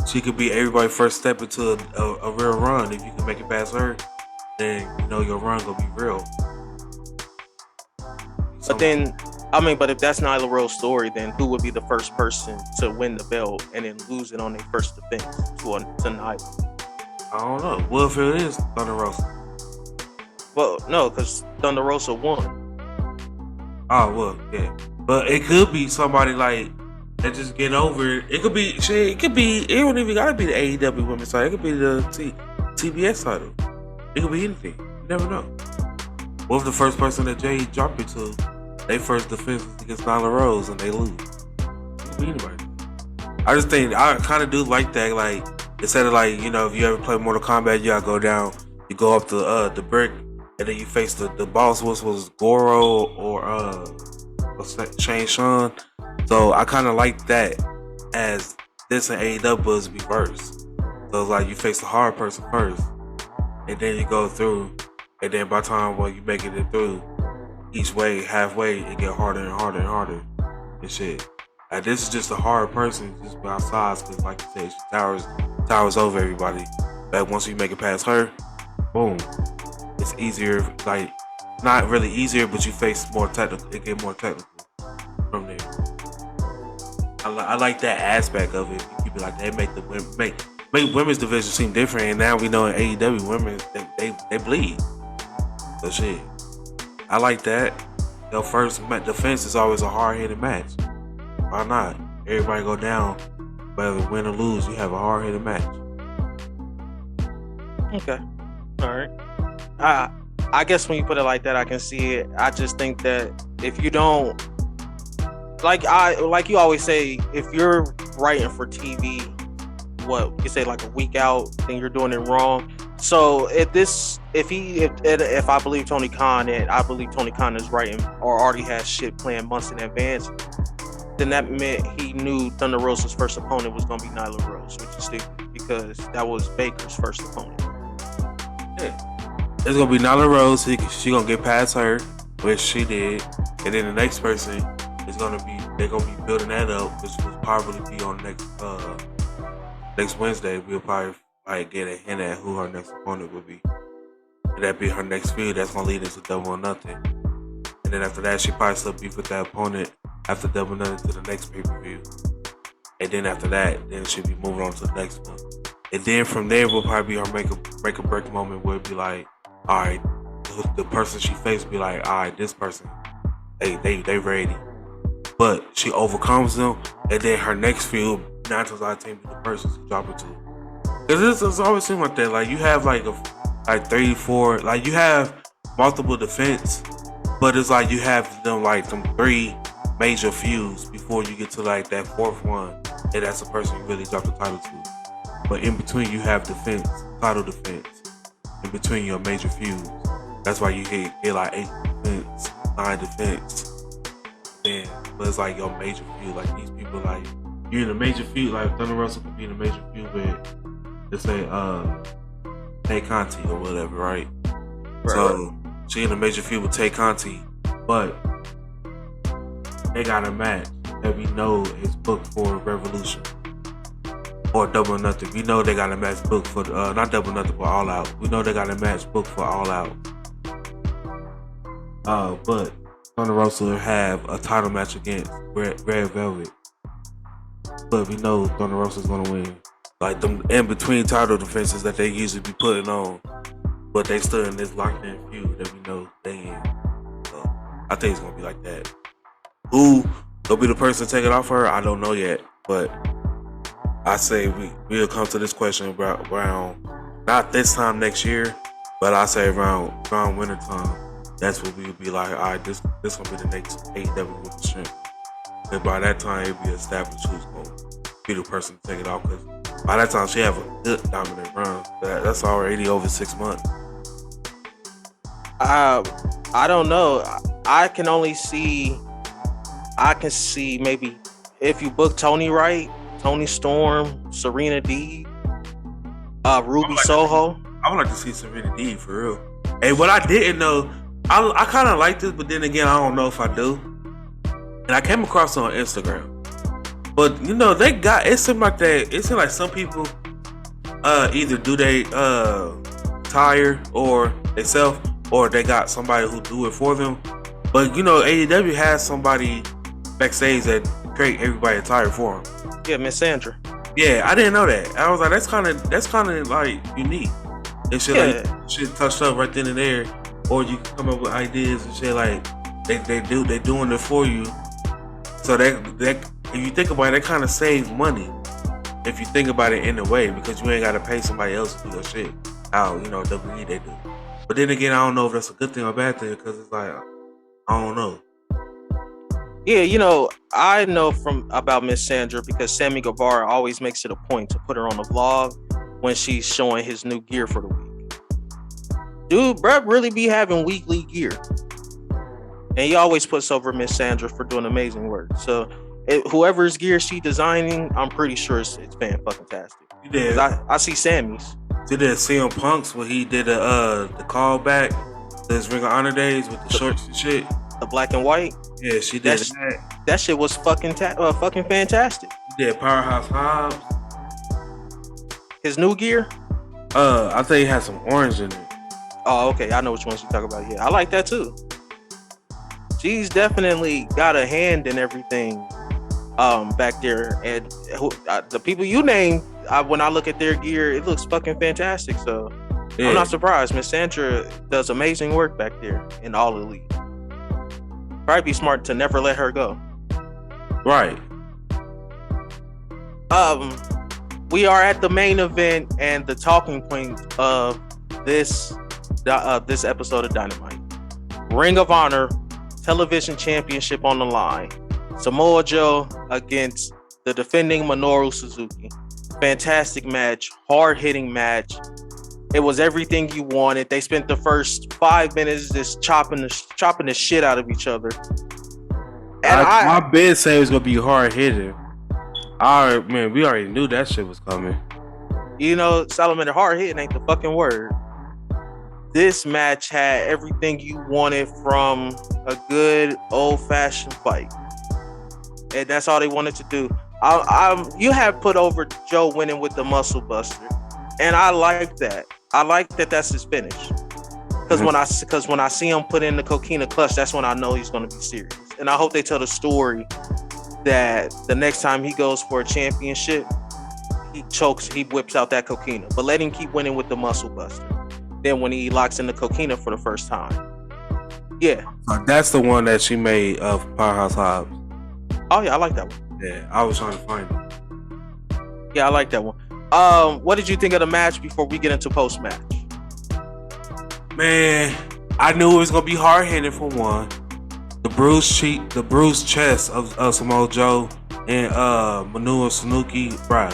She could be everybody's first step into a real run. If you can make it past her, then your run gonna be real. But then, but if that's Nyla Rose's story, then who would be the first person to win the belt and then lose it on their first defense to Nyla? I don't know. What if it is Thunder Rosa? Well, no, because Thunder Rosa won. Oh, well, yeah. But it could be somebody like that just get over it. It could be shit. It could be. It don't even gotta be the AEW women's title. It could be the TBS title. It could be anything. You never know. What if the first person that Jay dropped it to, they first defense is against Nyla Rose and they lose? It could be anybody. I just think I kind of do like that. Like instead of like if you ever play Mortal Kombat, you gotta go down. You go up the brick, and then you face the boss. Was Goro or Shane Sean? So I kind of like that as this and AEW was reversed. So it's like you face the hard person first, and then you go through, and then by the time you making it through, each way, halfway, it get harder and harder and harder and shit. Like this is just a hard person just by size, because like you said, she towers over everybody. But once you make it past her, boom, it's easier. Like not really easier, but you face more technical. It get more technical from there. I like that aspect of it. You keep it like they make women's division seem different, and now we know in AEW women they bleed. So shit, I like that. Your first defense is always a hard-hitted match. Why not? Everybody go down, whether win or lose, you have a hard-hitted match. Okay, all right. I guess when you put it like that, I can see it. I just think that if you don't. Like you always say, if you're writing for TV, you say like a week out, then you're doing it wrong. So if I believe Tony Khan, and I believe Tony Khan is writing or already has shit planned months in advance, then that meant he knew Thunder Rosa's first opponent was gonna be Nyla Rose, which is stupid because that was Baker's first opponent. Yeah. It's gonna be Nyla Rose. She gonna get past her, which she did, and then the next person. They're gonna be building that up, which will probably be on next Wednesday. We'll probably get a hint at who her next opponent will be. And that'll be her next feud. That's gonna lead into Double or Nothing. And then after that, she probably still beef with that opponent after Double or Nothing to the next pay-per-view. And then after that, then she'll be moving on to the next one. And then from there will probably be her make a break moment where it'll be like, all right, the person she faced will be like, all right, this person, they ready. But she overcomes them, and then her next feud, 9 times out of 10, be the person she drop it to. Because it's always seemed like that. Like you have like 34, like you have multiple defense, but it's like you have them 3 major feuds before you get to like that 4th one, and that's the person you really drop the title to. But in between, you have defense, title defense, in between your major feuds. That's why you get like 8 defense, 9 defense. But it's like your major feud, like these people, like you're in a major feud, like Thunder Rosa could be in a major feud with, let's say, Tay Conti or whatever, right? So she in a major feud with Tay Conti, but they got a match that we know is booked for Revolution or Double or Nothing. We know they got a match booked for not Double or Nothing, but All Out. We know they got a match booked for All Out. But Thunder Rosa will have a title match against Red Velvet, but we know Thunder Rosa is gonna win. Like them in between title defenses that they usually be putting on, but they still in this locked in feud that we know they in. So I think it's gonna be like that. Who gonna be the person to take it off her? I don't know yet, but I say we'll come to this question around not this time next year, but I say around winter time. That's what we would be like, all right, this gonna be the next AEW with the strength. And by that time, it'll be established who's gonna be the person to take it off. Because by that time, she have a good dominant run. That's already over 6 months. I don't know. I can see maybe if you book Tony right, Tony Storm, Serena Deeb, Ruby like Soho. I would like to see Serena Deeb for real. Hey, what I didn't know, I kind of like this, but then again, I don't know if I do. And I came across it on Instagram. But you know, they got it seemed like that. It seemed like some people either do they tire or they self, or they got somebody who do it for them. But you know, AEW has somebody backstage that create everybody attire for them. Yeah, Miss Sandra. Yeah, I didn't know that. I was like, that's kind of like unique. It should like shit touched up right then and there, or you can come up with ideas and shit like they doing it for you. So that if you think about it, they kind of save money if you think about it in a way, because you ain't got to pay somebody else to do your shit. How you know WWE they do. But then again, I don't know if that's a good thing or bad thing, because it's like I don't know. Yeah, you know, I know about Miss Sandra because Sammy Guevara always makes it a point to put her on the vlog when she's showing his new gear for the week. Dude, bruh really be having weekly gear. And he always puts over Miss Sandra for doing amazing work. So whoever's gear she designing, I'm pretty sure it's fan-fucking-tastic. You did. I see Sammy's. Did that CM Punk's when he did the callback to his Ring of Honor days with the shorts and shit? The black and white. Yeah, she did that. That shit was fucking fantastic. He did Powerhouse Hobbs. His new gear? I think he had some orange in it. Oh, okay. I know which ones you talk about. Yeah, I like that too. She's definitely got a hand in everything back there. And the people you name, when I look at their gear, it looks fucking fantastic. So yeah. I'm not surprised. Miss Sandra does amazing work back there in All Elite. Probably be smart to never let her go. Right. We are at the main event and the talking point of this episode of Dynamite. Ring of Honor Television Championship on the line. Samoa Joe against the defending Minoru Suzuki. Fantastic match, hard-hitting match. It was everything you wanted. They spent the first 5 minutes just chopping the shit out of each other. And my bid say it was gonna be hard hitting. Man, we already knew that shit was coming. You know, Salamander, hard hitting ain't the fucking word. This match had everything you wanted from a good old-fashioned fight, and that's all they wanted to do. You have put over Joe winning with the Muscle Buster, and I like that. I like that that's his finish. Because when I see him put in the Coquina Clutch, that's when I know he's going to be serious. And I hope they tell the story that the next time he goes for a championship, he whips out that Coquina. But let him keep winning with the Muscle Buster. Then when he locks in the Coquina for the first time. Yeah. That's the one that she made of Powerhouse Hobbs. Oh, yeah, I like that one. Yeah, I was trying to find it. Yeah, I like that one. What did you think of the match before we get into post-match? Man, I knew it was gonna be hard hitting for one. The bruised chest of Samoa Joe and Minoru Suzuki, bruh.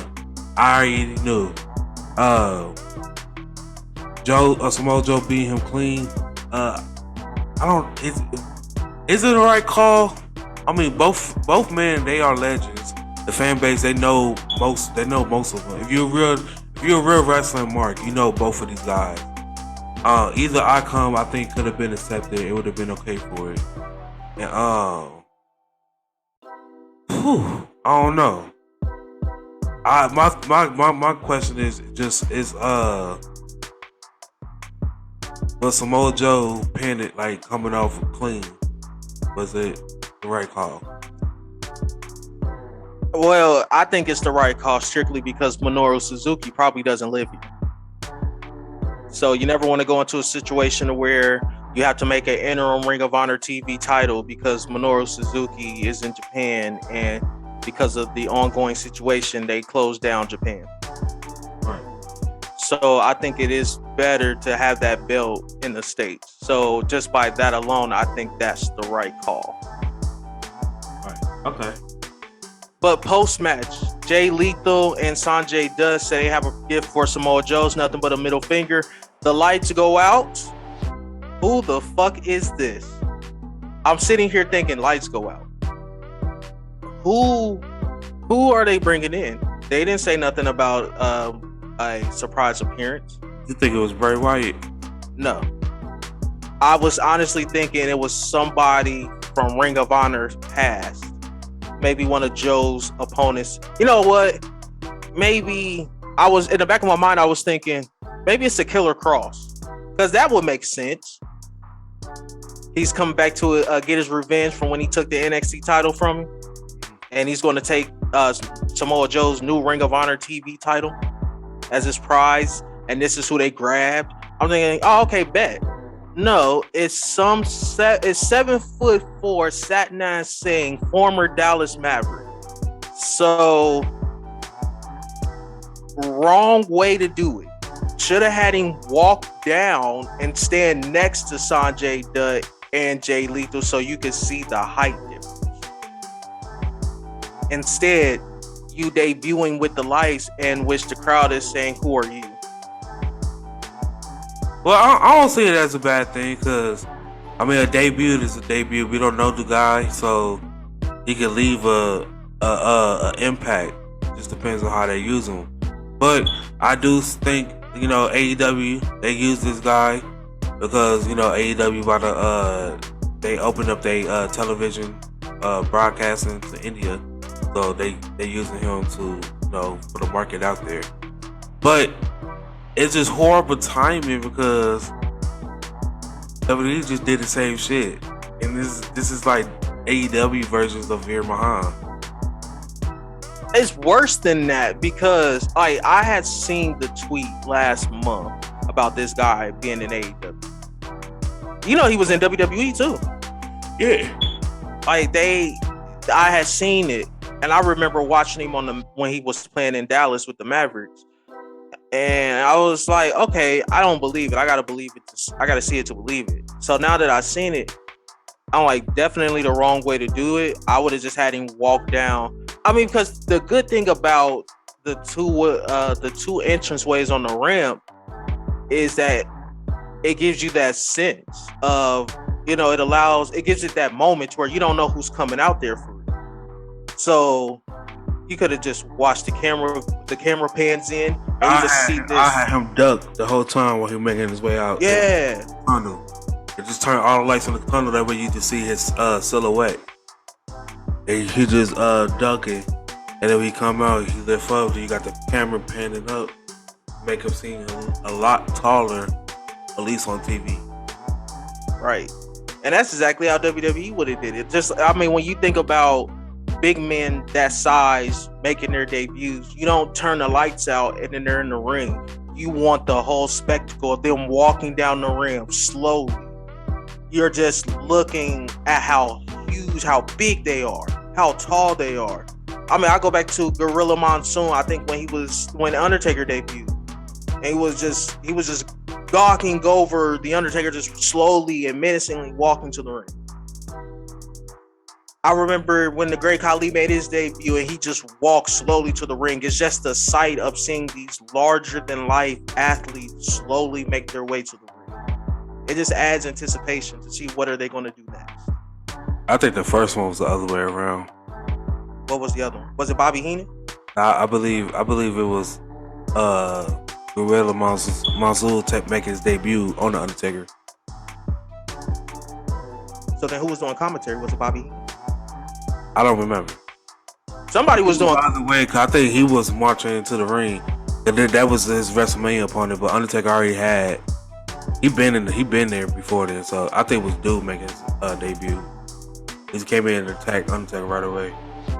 I already knew. Samoa Joe beat him clean. Is it the right call? I mean, both men, they are legends. The fan base, they know most of them. If you're a real wrestling mark, you know both of these guys. Either outcome I think could have been accepted. It would have been okay for it. And I don't know. My question is was Samoa Joe pinned it like coming off clean? Was it the right call? Well, I think it's the right call strictly because Minoru Suzuki probably doesn't live here. So you never want to go into a situation where you have to make an interim Ring of Honor TV title because Minoru Suzuki is in Japan, and because of the ongoing situation, they closed down Japan. Right. So I think it is better to have that belt in the States. So just by that alone, I think that's the right call. Right. Okay. But post-match, Jay Lethal and Sanjay Dutt say they have a gift for Samoa Joe's, nothing but a middle finger. The lights go out. Who the fuck is this? I'm sitting here thinking lights go out. Who Who are they bringing in? They didn't say nothing about a surprise appearance. You think it was Bray Wyatt? No. I was honestly thinking it was somebody from Ring of Honor's past. Maybe one of Joe's opponents. You know what? Maybe I was in the back of my mind. I was thinking maybe it's a Killer Cross, because that would make sense. He's coming back to get his revenge from when he took the NXT title from him, and he's going to take Samoa Joe's new Ring of Honor TV title as his prize. And this is who they grabbed. I'm thinking, oh, okay, bet. No, it's it's 7'4" Satnam Singh, former Dallas Maverick. So wrong way to do it. Should have had him walk down and stand next to Sanjay Dutt and Jay Lethal so you could see the height difference. Instead, you debuting with the lights, in which the crowd is saying, "Who are you?" Well, I don't see it as a bad thing, because I mean, a debut is a debut. We don't know the guy, so he could leave a impact. Just depends on how they use him. But I do think, you know, AEW, they use this guy because, you know, AEW about to they opened up their television broadcasting to India, so they using him to, you know, for the market out there. But it's just horrible timing, because WWE just did the same shit, and this is like AEW versions of Veer Mahan. It's worse than that, because I had seen the tweet last month about this guy being in AEW. You know, he was in WWE too. Yeah. I had seen it, and I remember watching him when he was playing in Dallas with the Mavericks. And I was like, okay, I don't believe it. I gotta believe it. I gotta see it to believe it. So now that I've seen it, I'm like, definitely the wrong way to do it. I would have just had him walk down. I mean, because the good thing about the two entrance ways on the ramp is that it gives you that sense of, you know, it gives it that moment where you don't know who's coming out there for you. So you could have just watched the camera pans in, and you just see this. I had him duck the whole time while he was making his way out. Yeah. Tunnel. It just turned all the lights in the tunnel, that way you just see his silhouette. And he just ducking, and then when he come out, he lift up, then you got the camera panning up, make him seem a lot taller, at least on TV. Right. And that's exactly how WWE would have did it. Just, I mean, when you think about big men that size making their debuts, you don't turn the lights out and then they're in the ring. You want the whole spectacle of them walking down the ring slowly. You're just looking at how huge, how big they are, how tall they are. I mean, I go back to Gorilla Monsoon, I think when Undertaker debuted. And he was just gawking over the Undertaker, just slowly and menacingly walking to the ring. I remember when the Great Khali made his debut and he just walked slowly to the ring. It's just the sight of seeing these larger than life athletes slowly make their way to the ring. It just adds anticipation to see what are they going to do next. I think the first one was the other way around. What was the other one? Was it Bobby Heenan? I believe it was Gorilla Monsoon making his debut on the Undertaker. So then who was doing commentary? Was it Bobby Heenan? I don't remember. Somebody was doing. By the way, cause I think he was marching into the ring. And then that was his WrestleMania opponent, but Undertaker already had. He been there before this, so I think it was dude making his debut. He came in and attacked Undertaker right away.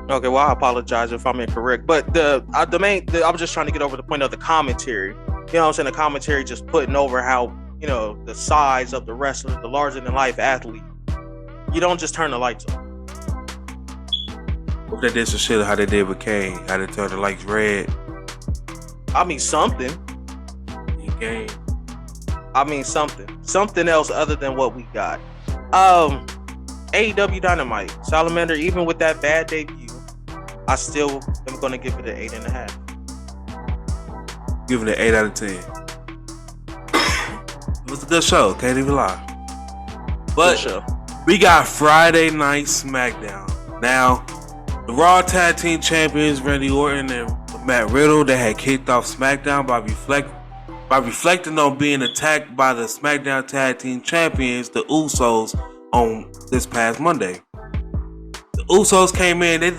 Okay, well, I apologize if I'm incorrect, but I was just trying to get over the point of the commentary. You know what I'm saying? The commentary just putting over how, you know, the size of the wrestler, the larger than life athlete. You don't just turn the lights on. If they did some shit how they did with Kane, how they turn the lights red. I mean, something. In game. I mean, something else other than what we got. AEW Dynamite, Salamander, even with that bad debut, I still am going to give it an 8.5. Give it an 8 out of 10. It was a good show, can't even lie. But we got Friday Night SmackDown. Now, The Raw Tag Team Champions Randy Orton and Matt Riddle, they had kicked off SmackDown by reflecting on being attacked by the SmackDown Tag Team Champions, the Usos, on this past Monday. The Usos came in, they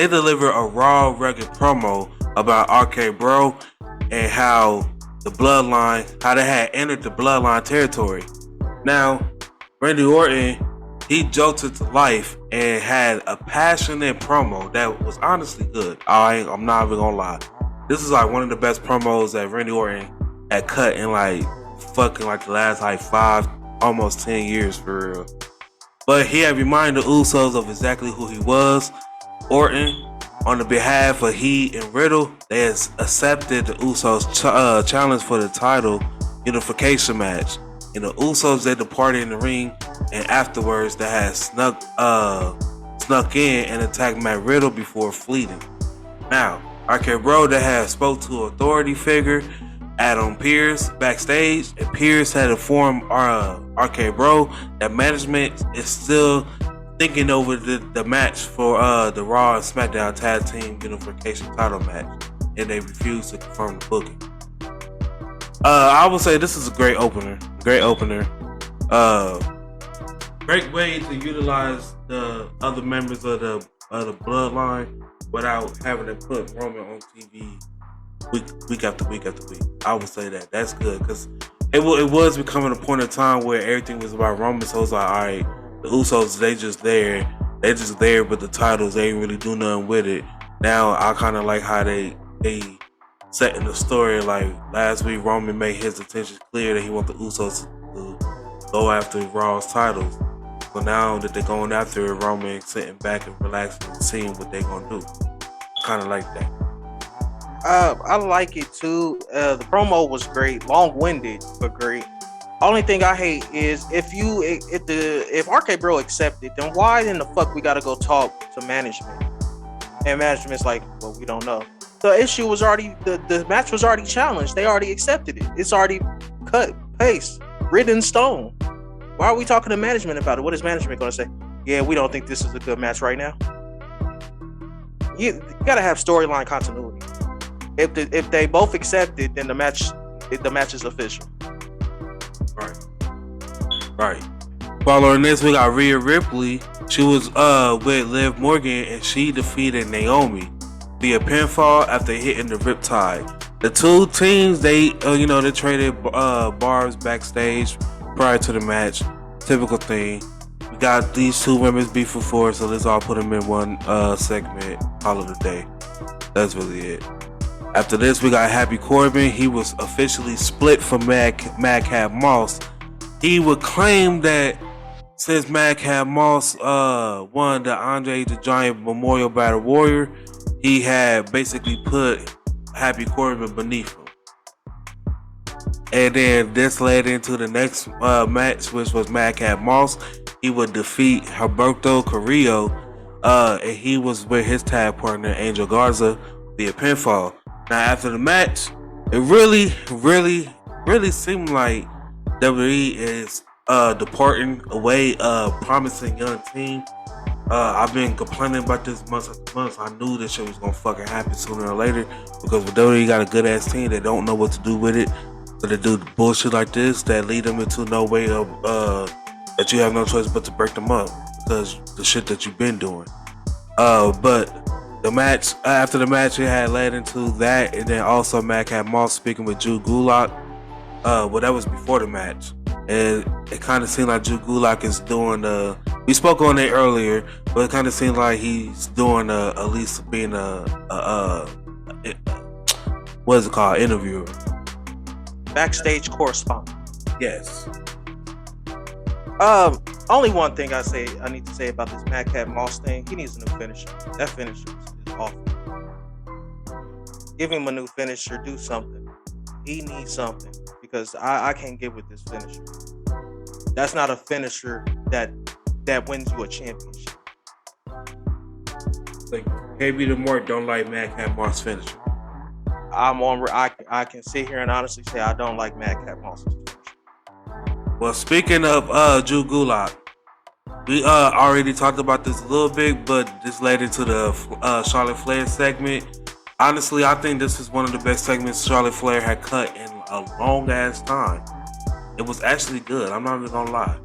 delivered a raw, rugged promo about RK Bro and how they had entered the Bloodline territory. Now, Randy Orton, he jolted to life and had a passionate promo that was honestly good. I'm not even gonna lie. This is like one of the best promos that Randy Orton had cut in like the last like 5, almost 10 years for real. But he had reminded the Usos of exactly who he was. Orton, on the behalf of he and Riddle, they has accepted the Usos' challenge for the title unification match. And the Usos, they departed in the ring, and afterwards they had snuck in and attacked Matt Riddle before fleeing. Now, RK Bro, they had spoke to authority figure Adam Pearce backstage, and Pearce had informed RK Bro that management is still thinking over the match for the Raw and SmackDown Tag Team Unification title match, and they refused to confirm the booking. I would say this is a great opener. Great way to utilize the other members of the Bloodline without having to put Roman on TV week after week after week. I would say that's good, because it was becoming a point of time where everything was about Roman. So it's like, all right, the Usos, they just there, but the titles, they ain't really do nothing with it. Now I kind of like how they setting the story. Like last week, Roman made his intentions clear that he wants the Usos to go after Raw's titles. So now that they're going after it, Roman sitting back and relaxing and seeing what they're gonna do. I kind of like that. I like it too. The promo was great, long-winded but great. Only thing I hate is if RK Bro accepted, then why in the fuck we gotta go talk to management? And management's like, well, we don't know. The issue was already the match was already challenged. They already accepted it. It's already cut, paste, written in stone. Why are we talking to management about it? What is management gonna say? Yeah, we don't think this is a good match right now. You gotta have storyline continuity. If they both accept it, then the match is official. Right. Following this, we got Rhea Ripley. She was with Liv Morgan, and she defeated Naomi via pinfall after hitting the Riptide. The two teams, they traded barbs backstage prior to the match. Typical thing. We got these two women's beef for, so let's all put them in one segment. Call it a day. That's really it. After this, we got Happy Corbin. He was officially split from Madcap Moss. He would claim that since Madcap Moss won the Andre the Giant Memorial Battle Warrior, he had basically put Happy Corbin beneath him. And then this led into the next match, which was Madcap Moss. He would defeat Humberto Carrillo, and he was with his tag partner Angel Garza via pinfall. Now, after the match, it really seemed like WWE is departing away a promising young team. I've been complaining about this months after months. I knew this shit was gonna fucking happen sooner or later, because with WWE got a good ass team, they don't know what to do with it. So they do bullshit like this that lead them into no way of that you have no choice but to break them up, because the shit that you've been doing. But the match, after the match, it had led into that, and then also Madcap Moss speaking with Drew Gulak. Well, that was before the match, and it kind of seemed like Drew Gulak is doing we spoke on it earlier, but it kind of seemed like he's doing at least being what is it called, interviewer, backstage correspondent. Yes. Only one thing I need to say about this Madcap Moss thing: he needs a new finisher. That finisher is awful. Give him a new finisher. Do something. He needs something, because I can't get with this finisher. That's not a finisher that wins you a championship. Like KB the More don't like Madcap Moss finisher. I can sit here and honestly say I don't like Madcap Moss's finisher. Well, speaking of Drew Gulak, We already talked about this a little bit, but this led into the Charlotte Flair segment. Honestly, I think this is one of the best segments Charlotte Flair had cut in a long ass time. It was actually good. I'm not even gonna lie.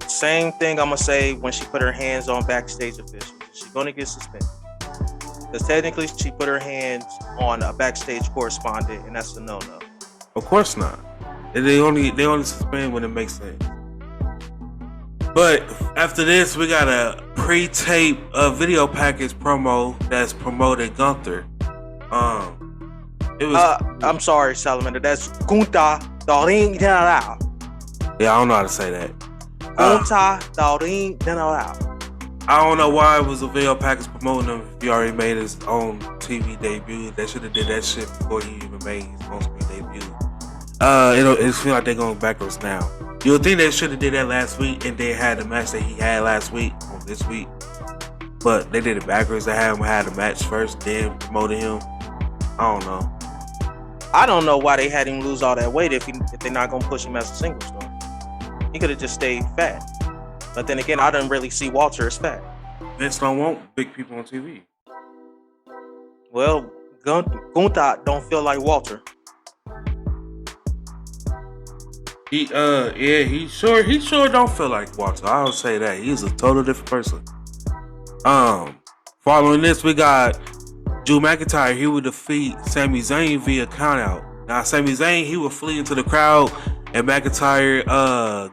Same thing I'm gonna say when she put her hands on backstage officials. She's gonna get suspended because technically she put her hands on a backstage correspondent, and that's a no-no. Of course not. They only suspend when it makes sense. But after this, we got a pre-tape video package promo that's promoted Gunther. It was. I'm sorry, Salamander. That's Gunther Daring General. Yeah, I don't know how to say that. Gunther Daring General. I don't know why it was a video package promoting him if he already made his own TV debut. They should have did that shit before he even made his on-screen debut. It feels like they're going backwards now. You would think they should have did that last week and they had the match that he had last week on this week, but they did it backwards. They had the match first, then promoted him. I don't know. I don't know why they had him lose all that weight if they're not gonna push him as a single star. He could have just stayed fat. But then again, I didn't really see Walter as fat. Vince don't want big people on TV. Well, Gunther don't feel like Walter. He sure don't feel like Walter. I would say that he's a total different person. Following this, we got Drew McIntyre. He would defeat Sami Zayn via countout. Now, Sami Zayn, he would flee into the crowd, and McIntyre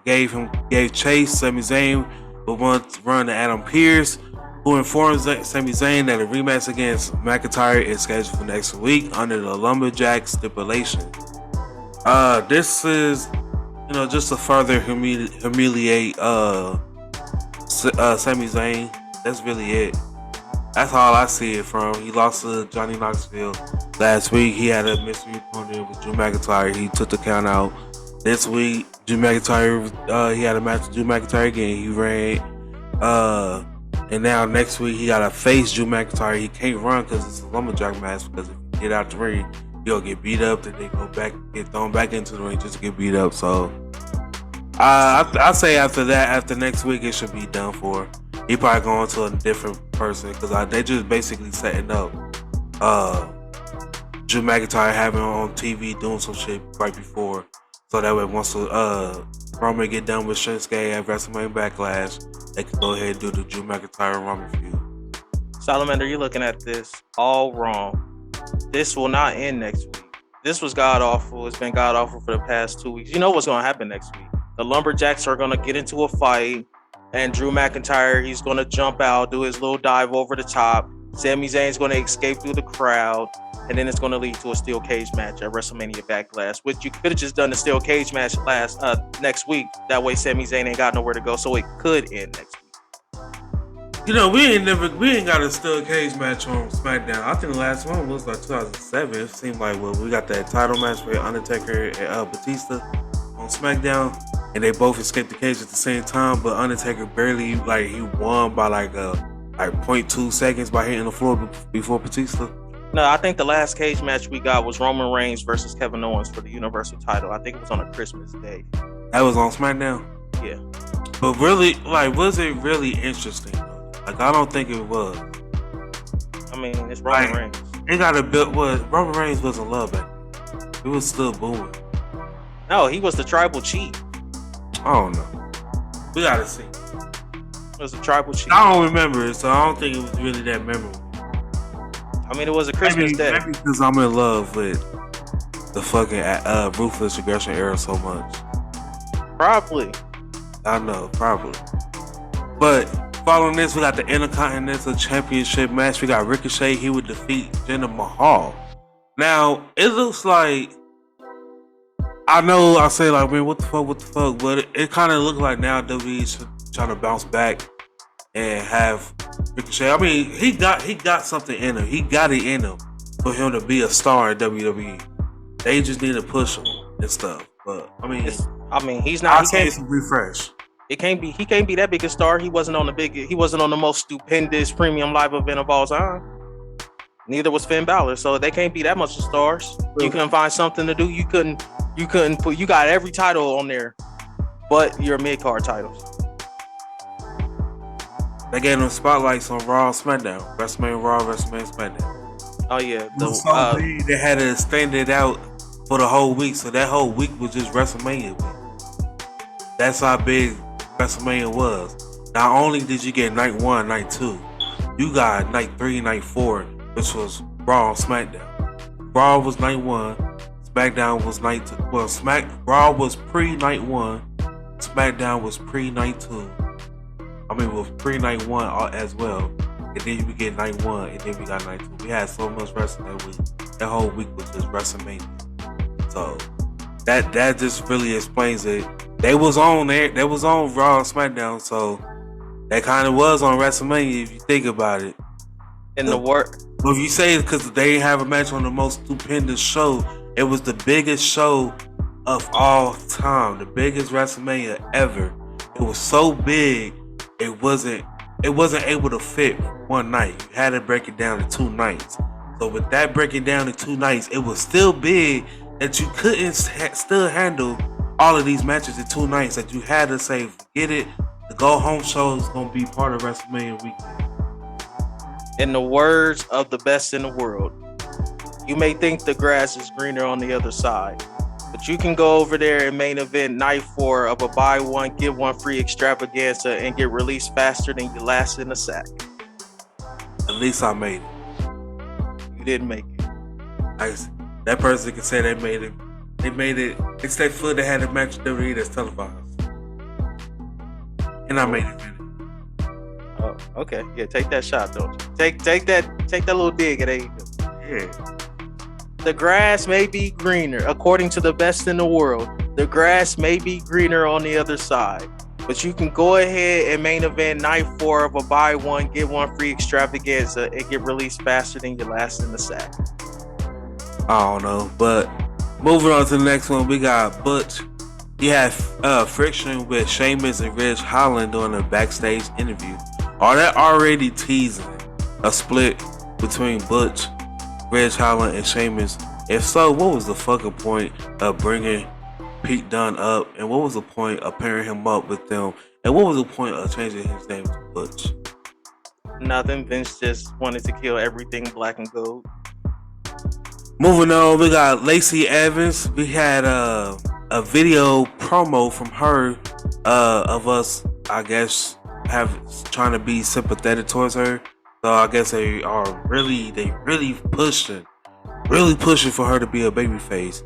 gave chase. Sami Zayn would run to Adam Pearce, who informs Sami Zayn that a rematch against McIntyre is scheduled for next week under the Lumberjack stipulation. This is, just to further humiliate Sami Zayn. That's really it. That's all I see it from. He lost to Johnny Knoxville last week. He had a mystery opponent with Drew McIntyre. He took the count out. This week, Drew McIntyre, he had a match with Drew McIntyre again. He ran. And now next week, he got to face Drew McIntyre. He can't run because it's a lumberjack match, because if he get out the ring, he'll get beat up, then they get thrown back into the ring just to get beat up. So I say after next week, it should be done for. He probably going to a different person, because they just basically setting up Drew McIntyre having on TV doing some shit right before, so that way once Roman get done with Shinsuke at WrestleMania Backlash, they can go ahead and do the Drew McIntyre Roman feud. Salamander, you're looking at this all wrong. This will not end next week. This was god awful. It's been god awful for the past 2 weeks. You know what's going to happen next week? The Lumberjacks are going to get into a fight, and Drew McIntyre, he's going to jump out, do his little dive over the top. Sami Zayn's going to escape through the crowd, and then it's going to lead to a steel cage match at WrestleMania Backlash, which you could have just done the steel cage match next week. That way Sami Zayn ain't got nowhere to go, so it could end next week. We ain't got a steel cage match on SmackDown. I think the last one was like 2007. It seemed like we got that title match with Undertaker and Batista on SmackDown, and they both escaped the cage at the same time. But Undertaker barely, he won by like 0.2 seconds by hitting the floor before Batista. No, I think the last cage match we got was Roman Reigns versus Kevin Owens for the Universal title. I think it was on a Christmas day. That was on SmackDown? Yeah. But really, was it really interesting? I don't think it was. I mean, it's Roman Reigns. It got a bit. Roman Reigns wasn't loved back then. It was still booming. No, he was the tribal chief. I don't know. We gotta see. It was a tribal chief. I don't remember it, so I don't think it was really that memorable. I mean, it was a Christmas day. Maybe because I'm in love with the fucking Ruthless Aggression era so much. Probably. I know, probably. But following this, we got the Intercontinental Championship match. We got Ricochet. He would defeat Jinder Mahal. Now, it looks like, I know I say man, what the fuck, but it kind of looked like now WWE's trying to bounce back and have Ricochet. I mean, he got something in him. He got it in him for him to be a star in WWE. They just need to push him and stuff. But he's not. He can't refresh. He can't be that big a star. He wasn't on the most stupendous premium live event of all time. Neither was Finn Balor, so they can't be that much of stars. You couldn't find something to do. You got every title on there, but your mid card titles. they gave them spotlights on Raw, SmackDown, WrestleMania Raw, WrestleMania SmackDown. Oh yeah, It was so big they had to extend it out for the whole week, so that whole week was just WrestleMania week. That's how big WrestleMania was. Not only did you get night 1, night 2, you got night 3, night 4, which was Raw and SmackDown. Raw was night 1, SmackDown was night 2. Well, Raw was pre-night 1, SmackDown was pre-night 2. I mean, was pre-night 1 as well. And then we get night 1, and then we got night 2. We had so much wrestling that week. That whole week was just WrestleMania. So that just really explains it. They was on there. They was on Raw and SmackDown, so that kind of was on WrestleMania if you think about it. In the work. Well, if you say it's because they didn't have a match on the most stupendous show, it was the biggest show of all time, the biggest WrestleMania ever. It was so big, it wasn't able to fit one night. You had to break it down to 2 nights. So with that breaking down to 2 nights, it was still big that you couldn't still handle all of these matches in 2 nights. That you had to say, forget it. The go home show is gonna be part of WrestleMania weekend. In the words of the best in the world, you may think the grass is greener on the other side, but you can go over there and main event night 4 of a buy one, get one free extravaganza and get released faster than you last in the sack. At least I made it. You didn't make it. That person can say they made it. They made it. Except for they had a match with WWE that's televised. And I made it. Oh, okay. Yeah, take that shot, don't you? Take that little dig at AEW. Yeah. The grass may be greener, according to the best in the world. The grass may be greener on the other side, but you can go ahead and main event night 4 of a buy one, get one free extravaganza and get released faster than you last in the sack. I don't know, but moving on to the next one, we got Butch. He had friction with Sheamus and Ridge Holland during a backstage interview. Are that already teasing a split between Butch, Ridge Holland, and Sheamus? If so, what was the fucking point of bringing Pete Dunne up? And what was the point of pairing him up with them? And what was the point of changing his name to Butch? Nothing. Vince just wanted to kill everything black and gold. Moving on, we got Lacey Evans. We had a video promo from her of us, I guess, trying to be sympathetic towards her. So I guess they really pushing for her to be a babyface.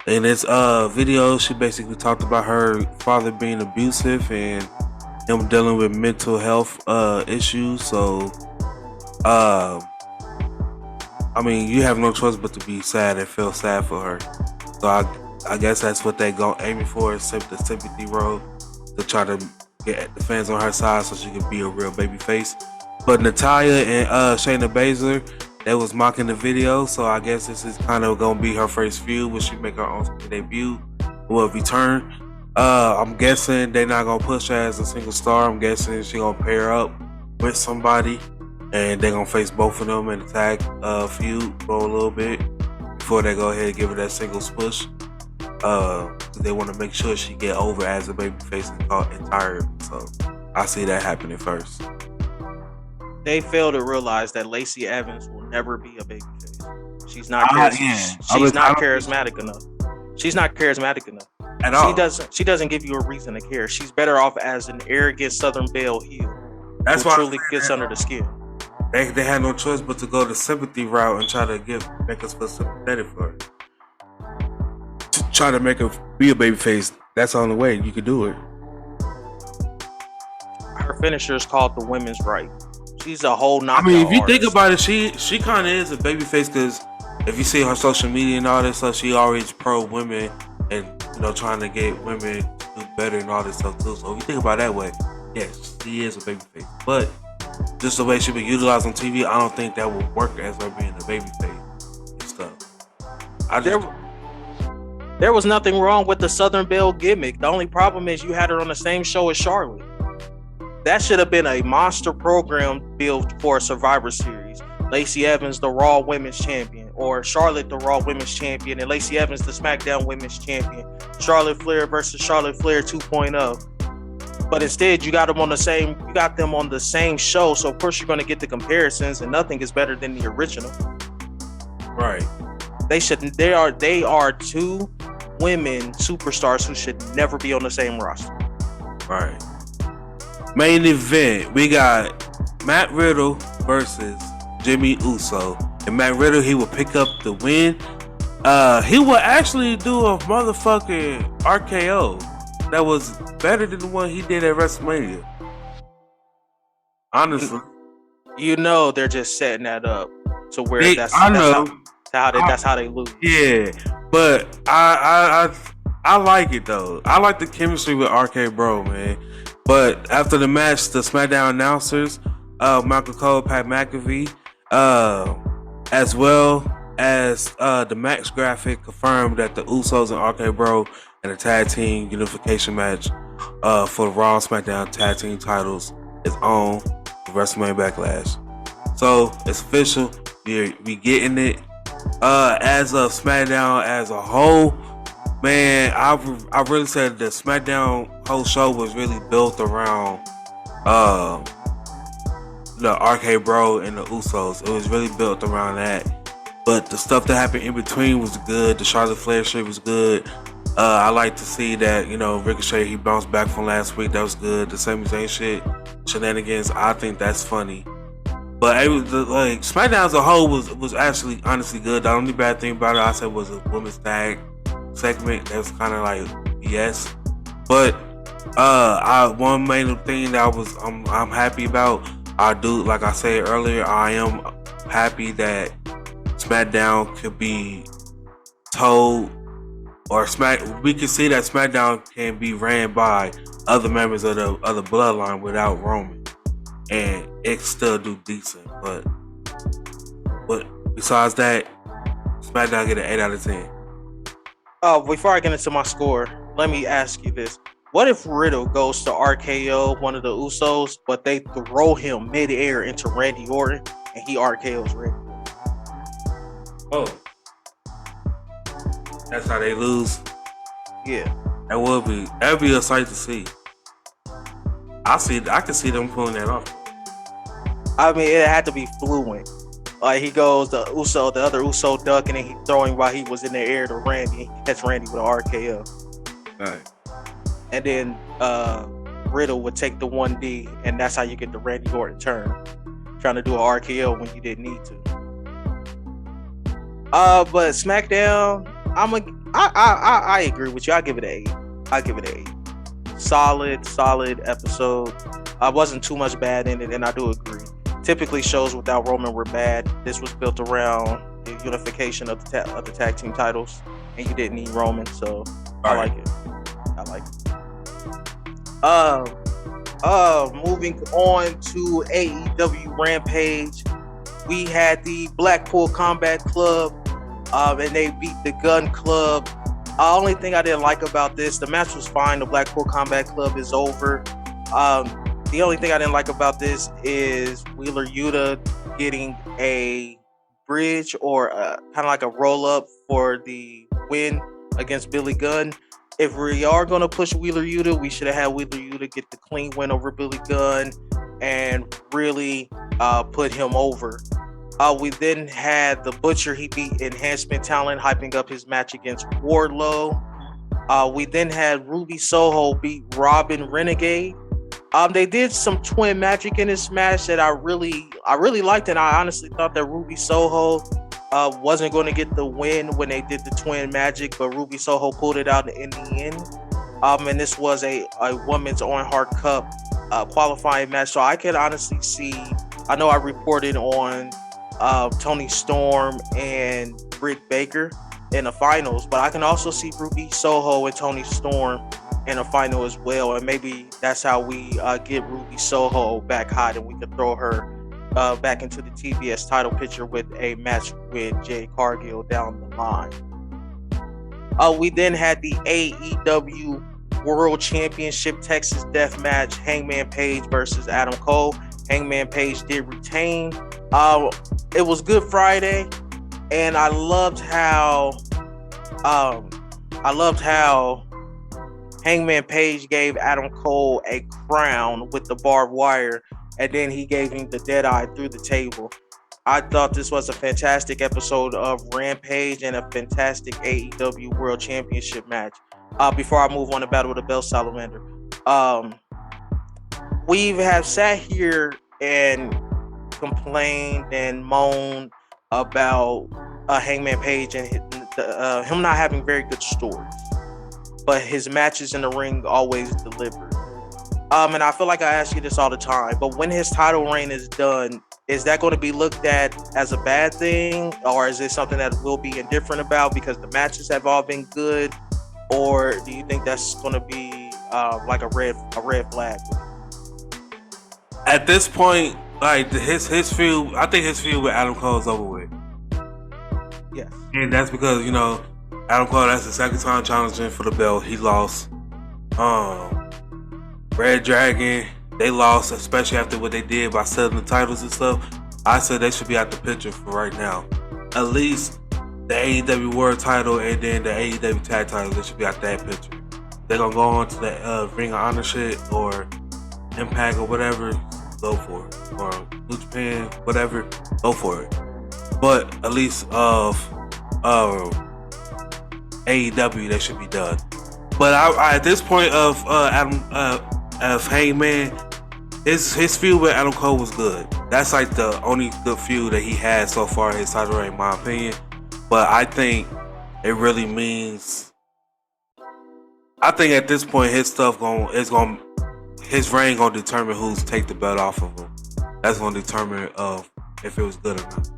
In this video, she basically talked about her father being abusive and him dealing with mental health issues. So I mean, you have no choice but to be sad and feel sad for her. So I guess that's what they aiming for, is the sympathy role, to try to get the fans on her side so she can be a real baby face. But Natalya and Shayna Baszler, they was mocking the video, so I guess this is kind of gonna be her first feud when she make her own debut or return. I'm guessing they're not gonna push her as a single star. I'm guessing she gonna pair up with somebody, and they're gonna face both of them in a tag feud for a little bit before they go ahead and give her that singles push. They want to make sure she get over as a babyface entirely. So I see that happening first. They fail to realize that Lacey Evans will never be a babyface. She's not. She's not charismatic enough. She's not charismatic enough at all. She doesn't give you a reason to care. She's better off as an arrogant Southern Belle heel. That's who why truly gets under the skin. They had no choice but to go the sympathy route and try to make us feel sympathetic for her. To try to make her be a babyface. That's the only way you can do it. Her finisher is called the women's right. She's a whole knockout. I mean, if you artist. think about it, she kind of is a babyface, because if you see her social media and all this stuff, she always pro women and trying to get women to do better and all this stuff too. So if you think about it that way, yes, she is a babyface. But just the way she been utilized on TV, I don't think that would work as her being a babyface and stuff. There was nothing wrong with the Southern Belle gimmick. The only problem is you had her on the same show as Charlotte. That should have been a monster program built for a Survivor Series. Lacey Evans, the Raw Women's Champion, or Charlotte, the Raw Women's Champion, and Lacey Evans, the SmackDown Women's Champion. Charlotte Flair versus Charlotte Flair 2.0. But instead, you got them on the same show. So of course you're going to get the comparisons, and nothing is better than the original. Right. They are two women superstars who should never be on the same roster. Right. Main event, we got Matt Riddle versus Jimmy Uso. And Matt Riddle, he will pick up the win. He will actually do a motherfucking RKO that was better than the one he did at WrestleMania. Honestly. They're just setting that up to where that's how they lose. Yeah, but I like it though. I like the chemistry with RK Bro, man. But after the match, the SmackDown announcers, Michael Cole, Pat McAfee, as well as the Max graphic confirmed that the Usos and RK Bro and the tag team unification match for the Raw and SmackDown tag team titles is on the WrestleMania Backlash. So it's official. We getting it. As of SmackDown as a whole, man, I really said the SmackDown whole show was really built around the RK Bro and the Usos. It was really built around that. But the stuff that happened in between was good. The Charlotte Flair shit was good. I like to see that, Ricochet, he bounced back from last week. That was good. The Sami Zayn shit, shenanigans, I think that's funny. But it was SmackDown as a whole was actually honestly good. The only bad thing about it, I said, was a women's tag segment. That was kind of like yes. But one main thing that I'm happy about, like I said earlier, I am happy that SmackDown could be told, or we can see that SmackDown can be ran by other members of the Bloodline without Roman, and it still do decent. But besides that, SmackDown get an 8 out of 10. Before I get into my score, let me ask you this. What if Riddle goes to RKO one of the Usos, but they throw him mid-air into Randy Orton and he RKO's Randy? Oh. That's how they lose? Yeah. That'd be a sight to see. I can see them pulling that off. I mean, it had to be fluent. Like he goes, the other Uso ducking, and he throwing while he was in the air to Randy. He catch Randy with an RKO. Right. And then Riddle would take the 1D, and that's how you get the Randy Orton turn. Trying to do an RKO when you didn't need to. But SmackDown, I agree with you. I give it an 8. Solid episode. Wasn't too much bad in it, and I do agree. Typically, shows without Roman were bad. This was built around the unification of the tag team titles, and you didn't need Roman, so I like it. Moving on to AEW Rampage, we had the Blackpool Combat Club, and they beat the Gun Club. Only thing I didn't like about this, the match was fine. The Blackpool Combat Club is over. The only thing I didn't like about this is Wheeler Yuta getting a bridge or kind of like a roll up for the win against Billy Gunn. If we are going to push Wheeler Yuta, we should have had Wheeler Yuta get the clean win over Billy Gunn and really put him over. We then had the Butcher. He beat Enhancement Talent, hyping up his match against Wardlow. We then had Ruby Soho beat Robin Renegade. They did some twin magic in this match that I really liked, and I honestly thought that Ruby Soho wasn't going to get the win when they did the twin magic, but Ruby Soho pulled it out in the end. And this was a women's Owen Hart Cup qualifying match, so I can honestly see. I know I reported on Toni Storm and Britt Baker in the finals, but I can also see Ruby Soho and Toni Storm in a final as well, and maybe that's how we get Ruby Soho back hot, and we could throw her back into the TBS title picture with a match with Jade Cargill down the line. We then had the AEW World Championship Texas Death Match, Hangman Page versus Adam Cole. Hangman Page did retain. It was Good Friday, and I loved how Hangman Page gave Adam Cole a crown with the barbed wire, and then he gave him the dead eye through the table. I thought this was a fantastic episode of Rampage and a fantastic AEW World Championship match. Before I move on to Battle of the Bell Salamander, we have sat here and complained and moaned about Hangman Page and him not having very good stories, but his matches in the ring always delivered. And I feel like I ask you this all the time, but when his title reign is done, is that going to be looked at as a bad thing, or is it something that we'll be indifferent about because the matches have all been good, or do you think that's going to be like a red flag? At this point, like his feud, I think his feud with Adam Cole is over with. Yes, and that's because Adam Cole, that's the second time challenging for the belt. He lost. Red Dragon, they lost, especially after what they did by selling the titles and stuff. I said they should be out the picture for right now. At least the AEW World title and then the AEW Tag title, they should be out that picture. They're gonna go on to the Ring of Honor shit or Impact or whatever, go for it. Or New Japan, whatever, go for it. But at least of AEW, they should be done. But I at this point of Hangman, his feud with Adam Cole was good. That's like the only good feud that he had so far in his title reign, in my opinion. But I think it really means. I think at this point his reign gonna determine who's take the belt off of him. That's gonna determine if it was good or not.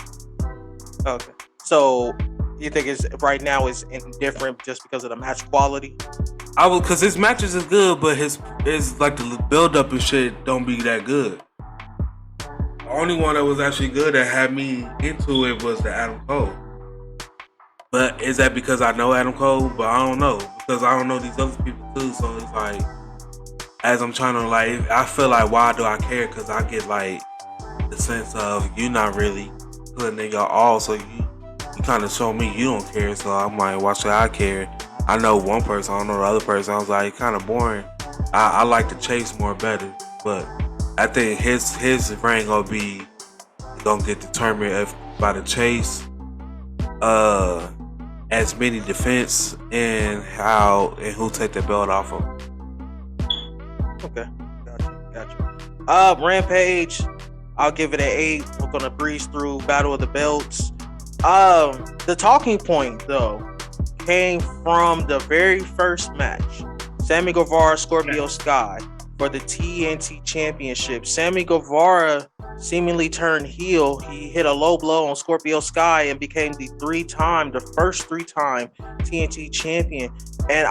Okay, so you think right now is indifferent just because of the match quality? Because his matches is good, but his like the build up and shit don't be that good. The only one that was actually good that had me into it was the Adam Cole. But is that because I know Adam Cole? But I don't know, because I don't know these other people too. So it's like, as I'm trying to I feel like, why do I care? Because I get like the sense of you not really putting in your all, so you kind of show me you don't care. So I'm like, why should I care? I know one person, I don't know the other person. I was like, kind of boring. I like the chase more better, but I think his reign gonna get determined by the chase, as many defense, and who take the belt off of. Okay, gotcha. Rampage, I'll give it an 8. We're gonna breeze through Battle of the Belts. The talking point though came from the very first match. Sammy Guevara, Scorpio Sky for the TNT Championship. Sammy Guevara seemingly turned heel. He hit a low blow on Scorpio Sky and became the first three-time TNT champion. And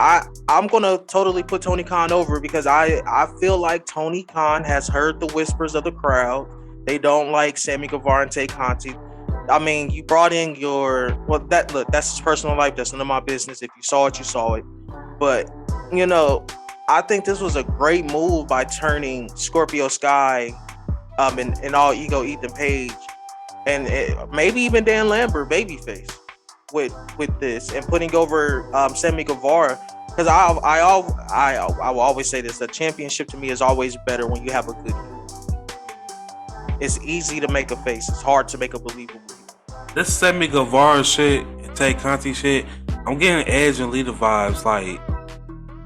I'm gonna totally put Tony Khan over because I feel like Tony Khan has heard the whispers of the crowd. They don't like Sammy Guevara and Tay Conti. I mean, you brought in that's his personal life. That's none of my business. If you saw it, you saw it. But, I think this was a great move by turning Scorpio Sky and All Ego Ethan Page and maybe even Dan Lambert babyface with this and putting over Sammy Guevara. Because I will always say this: a championship to me is always better when you have a good heel. It's easy to make a face. It's hard to make a believable. This Sammy Guevara shit and Tay Conti shit, I'm getting Edge and Lita vibes, like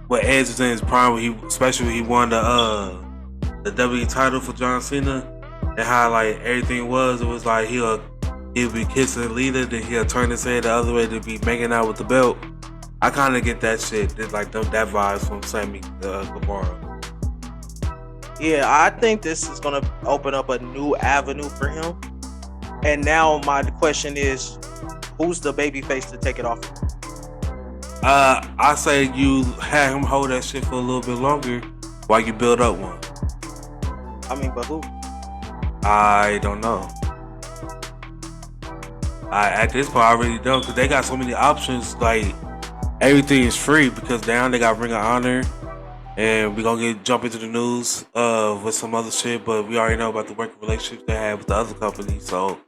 what Edge was in his prime, especially when he won the WWE title for John Cena, and how like everything it was like he'll be kissing Lita, then he'll turn his head the other way to be making out with the belt. I kind of get that shit, like that vibes from Sammy Guevara. Yeah, I think this is going to open up a new avenue for him. And now my question is, who's the babyface to take it off? I say you have him hold that shit for a little bit longer while you build up one. I mean, but who? I don't know. At this point, I really don't, because they got so many options. Like, everything is free because now they got Ring of Honor. And we're gonna jump into the news with some other shit, but we already know about the working relationships they have with the other companies. So,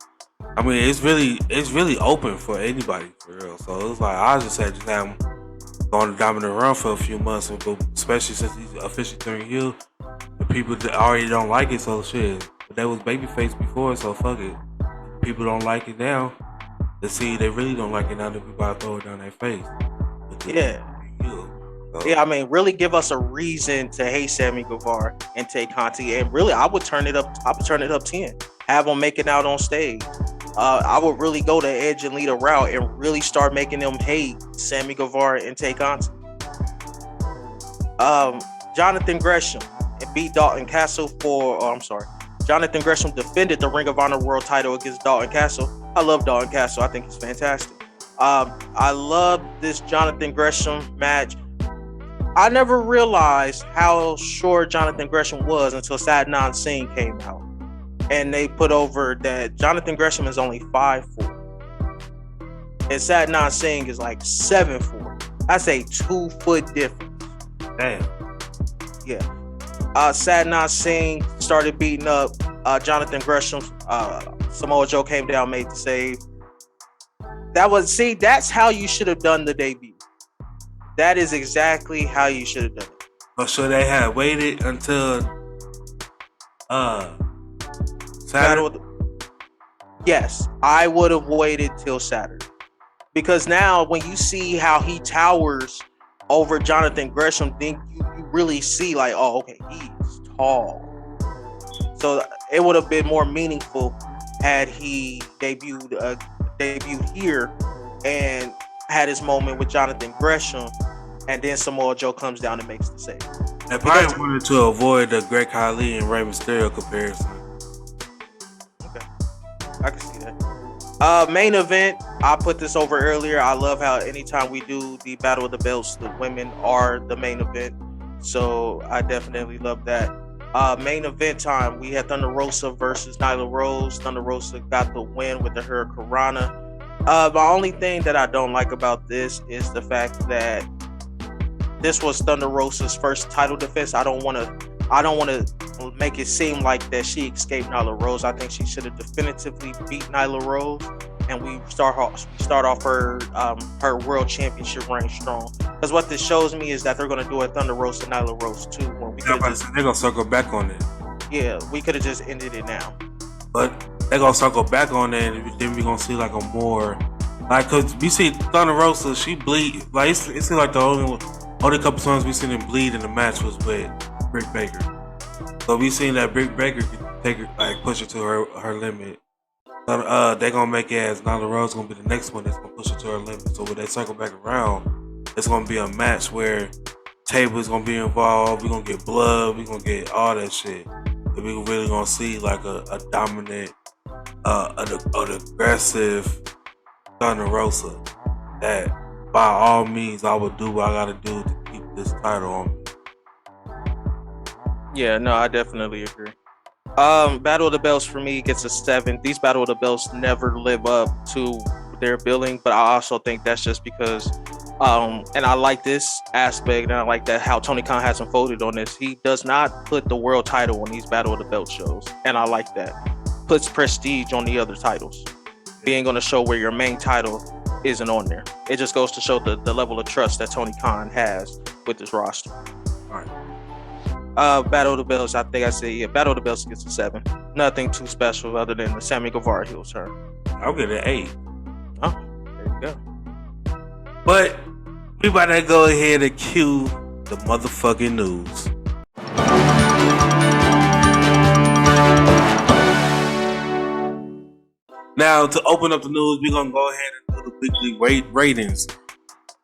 I mean, it's really open for anybody, for real. So it's like I just have them on a dominant run for a few months, but especially since he's officially turned heel, the people that already don't like it, so shit. But that was babyface before, so fuck it. People don't like it now. Let's see, they really don't like it now that we about to throw it down their face. Yeah. Yeah, I mean, really give us a reason to hate Sammy Guevara and Tay Conti, and really, I would turn it up. I would turn it up 10. Have them make it out on stage. I would really go to Edge and lead a route and really start making them hate Sammy Guevara and Tay Conti. Jonathan Gresham and beat Dalton Castle for. Oh, I'm sorry. Jonathan Gresham defended the Ring of Honor World Title against Dalton Castle. I love Dalton Castle. I think he's fantastic. I love this Jonathan Gresham match. I never realized how short Jonathan Gresham was until Satnam Singh came out. And they put over that Jonathan Gresham is only 5'4". And Satnam Singh is like 7'4". That's a 2 foot difference. Damn. Yeah. Satnam Singh started beating up Jonathan Gresham. Samoa Joe came down, made the save. That's how you should have done the debut. That is exactly how you should have done it. But should they have waited until Saturday? Yes, I would have waited till Saturday. Because now when you see how he towers over Jonathan Gresham, then you really see like, oh, okay, he's tall. So it would have been more meaningful had he debuted here and had his moment with Jonathan Gresham, and then Samoa Joe comes down and makes the save. I probably wanted to avoid the Greg Khali and Rey Mysterio comparison. Okay, I can see that. Main event, I put this over earlier. I love how anytime we do the Battle of the Belts, the women are the main event. So I definitely love that. Main event time, we had Thunder Rosa versus Nyla Rose. Thunder Rosa got the win with the Hurricanrana. The only thing that I don't like about this is the fact that this was Thunder Rosa's first title defense. I don't want to make it seem like that she escaped Nyla Rose. I think she should have definitively beat Nyla Rose, and we start off her world championship reign strong. Because what this shows me is that they're going to do a Thunder Rosa Nyla Rose too. When they're going to circle back on it. Yeah, we could have just ended it now. But they're going to circle back on it, and then we're going to see like a more, like, because we see Thunder Rosa, she bleed. Like, it seems like the only couple times we seen him bleed in the match was with Britt Baker. So we seen that Britt Baker can take her, like, push her to her limit. They're gonna make it as Nyla Rose gonna be the next one that's gonna push her to her limit. So when they circle back around, it's gonna be a match where tables gonna be involved. We're gonna get blood. We're gonna get all that shit. And we really gonna see like a dominant, an aggressive Thunder Rosa that by all means I would do what I gotta do to keep this title on me. Yeah, no, I definitely agree. Battle of the Belts for me gets a 7. These Battle of the Belts never live up to their billing, but I also think that's just because and I like this aspect, and I like that how Tony Khan has unfolded on this. He does not put the world title on these Battle of the Belt shows, and I like that. Puts prestige on the other titles. Being on a show where your main title isn't on there. It just goes to show the level of trust that Tony Khan has with this roster. All right. Battle of the Belts, I think I said, yeah, Battle of the Belts gets a 7. Nothing too special other than the Sammy Guevara heel turn. I'll get an 8. Oh, there you go. But we about to go ahead and cue the motherfucking news. Now, to open up the news, we're going to go ahead and do the weekly ratings.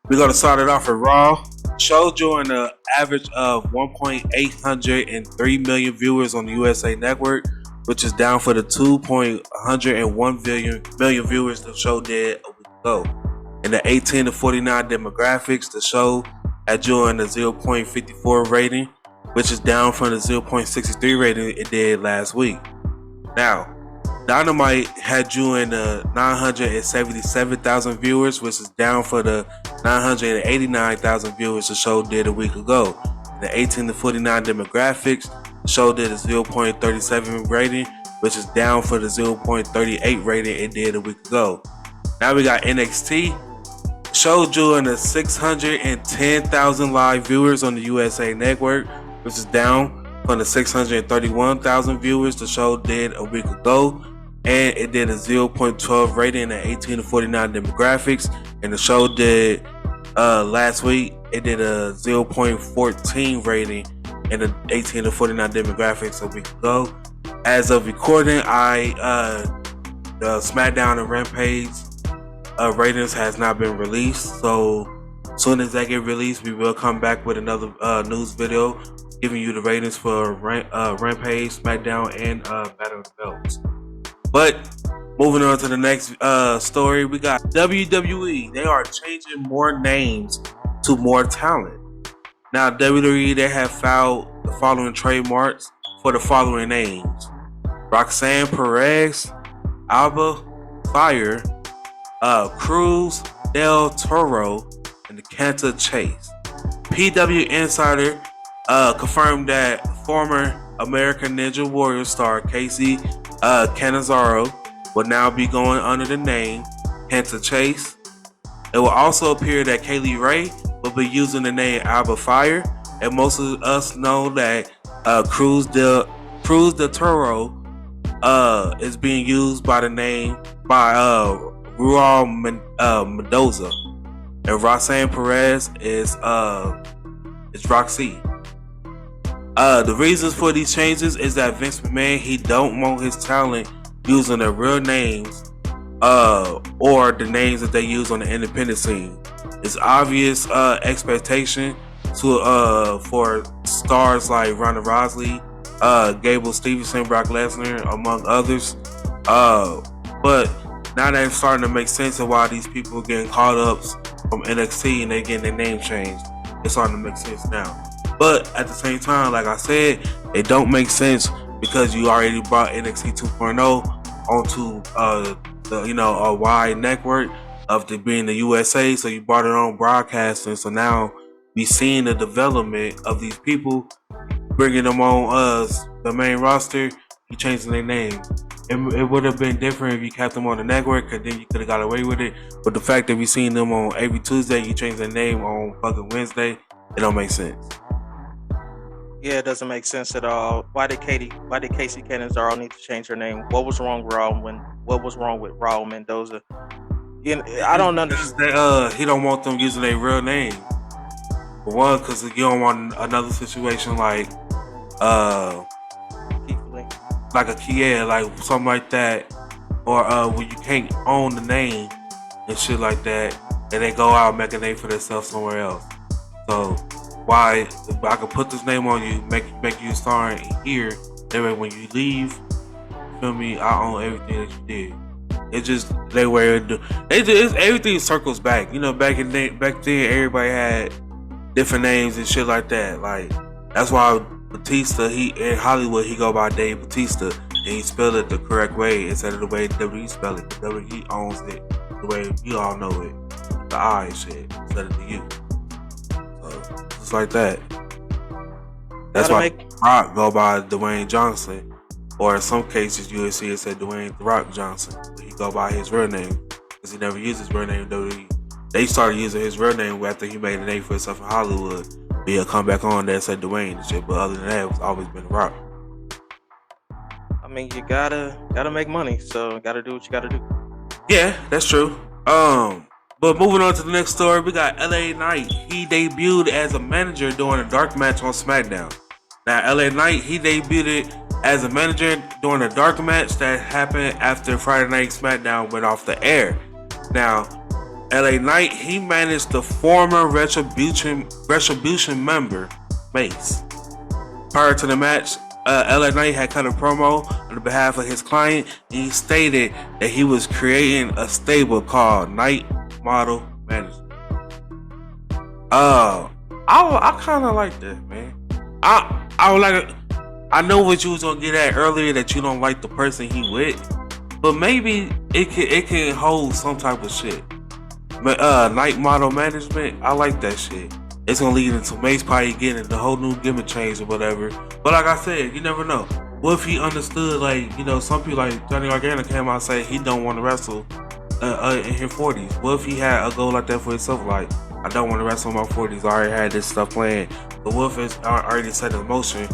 We're going to start it off with Raw. Show joined an average of 1.803 million viewers on the USA Network, which is down for the 2.101 million viewers the show did a week ago. In the 18 to 49 demographics, the show had joined a 0.54 rating, which is down from the 0.63 rating it did last week. Now, Dynamite had joined 977,000 viewers, which is down for the 989,000 viewers the show did a week ago. In the 18 to 49 demographics, the show did a 0.37 rating, which is down for the 0.38 rating it did a week ago. Now we got NXT. Show drew in the 610,000 live viewers on the USA Network, which is down from the 631,000 viewers the show did a week ago, and it did a 0.12 rating in the 18 to 49 demographics, and the show did last week it did a 0.14 rating in the 18 to 49 demographics a week ago. As of recording, the SmackDown and Rampage ratings has not been released, so as soon as that get released, we will come back with another news video giving you the ratings for Rampage, SmackDown, and Battle of the Belts. But moving on to the next story, we got WWE. They are changing more names to more talent. Now, WWE, they have filed the following trademarks for the following names: Roxanne Perez, Alba Fire, Cruz Del Toro, and the Cantor Chase. PW Insider confirmed that former American Ninja Warrior star Casey Canizaro will now be going under the name Cantor Chase. It will also appear that Kaylee Ray will be using the name Alba Fire, and most of us know that Cruz Del Toro is being used by the name by Raul Mendoza, and Roxanne Perez is Roxy. The reasons for these changes is that Vince McMahon, he don't want his talent using their real names or the names that they use on the independent scene. It's obvious expectation for stars like Ronda Rousey, Gable Stevenson, Brock Lesnar, among others. But now that it's starting to make sense of why these people are getting called up from NXT and they're getting their name changed, it's starting to make sense now. But at the same time, like I said, it don't make sense because you already brought NXT 2.0 onto a wide network of the being the USA, so you brought it on broadcasting. So now we seeing the development of these people, bringing them on the main roster. You changing their name. It would have been different if you kept them on the network, because then you could have got away with it. But the fact that we seen them on every Tuesday, you change their name on fucking Wednesday, it don't make sense. Yeah, it doesn't make sense at all. Why did Casey Canizaro need to change her name? What was wrong with Raul Mendoza? I don't understand. He don't want them using their real name. For one, because you don't want another situation like a Kia, like something like that, or when you can't own the name and shit like that, and they go out and make a name for themselves somewhere else. So why, if I could put this name on you, make you a star here, that way when you leave, feel me, I own everything that you did. It just everything circles back. You know, back then everybody had different names and shit like that. Like that's why Batista, he in Hollywood, he go by Dave Batista, and he spelled it the correct way instead of the way WWE spell it. WWE owns it the way you all know it, the I and shit instead of the U. So just like that. That's why Rock go by Dwayne Johnson. Or in some cases, you will see it said Dwayne The Rock Johnson. But he go by his real name because he never used his real name. They started using his real name after he made a name for himself in Hollywood. But he'll come back on there and say Dwayne and shit. But other than that, it's always been The Rock. I mean, you gotta make money, so gotta do what you gotta do. Yeah, that's true. But moving on to the next story, we got LA Knight. He debuted as a manager during a dark match on SmackDown. Now, LA Knight, he debuted as a manager during a dark match that happened after Friday Night SmackDown went off the air. Now, LA Knight, he managed the former Retribution member, Mace. Prior to the match, LA Knight had cut a promo on behalf of his client. He stated that he was creating a stable called Knight Model Management. I kind of like that, man. I would like. I know what you was gonna get at earlier, that you don't like the person he with, but maybe it can hold some type of shit. Night Model Management, I like that shit. It's gonna lead into Mace probably getting the whole new gimmick change or whatever. But like I said, you never know. What if he understood, like, you know, some people like Johnny Gargano came out and said he don't want to wrestle in his 40s? What if he had a goal like that for himself? Like, I don't want to wrestle in my 40s. I already had this stuff planned. But what if it's already set in motion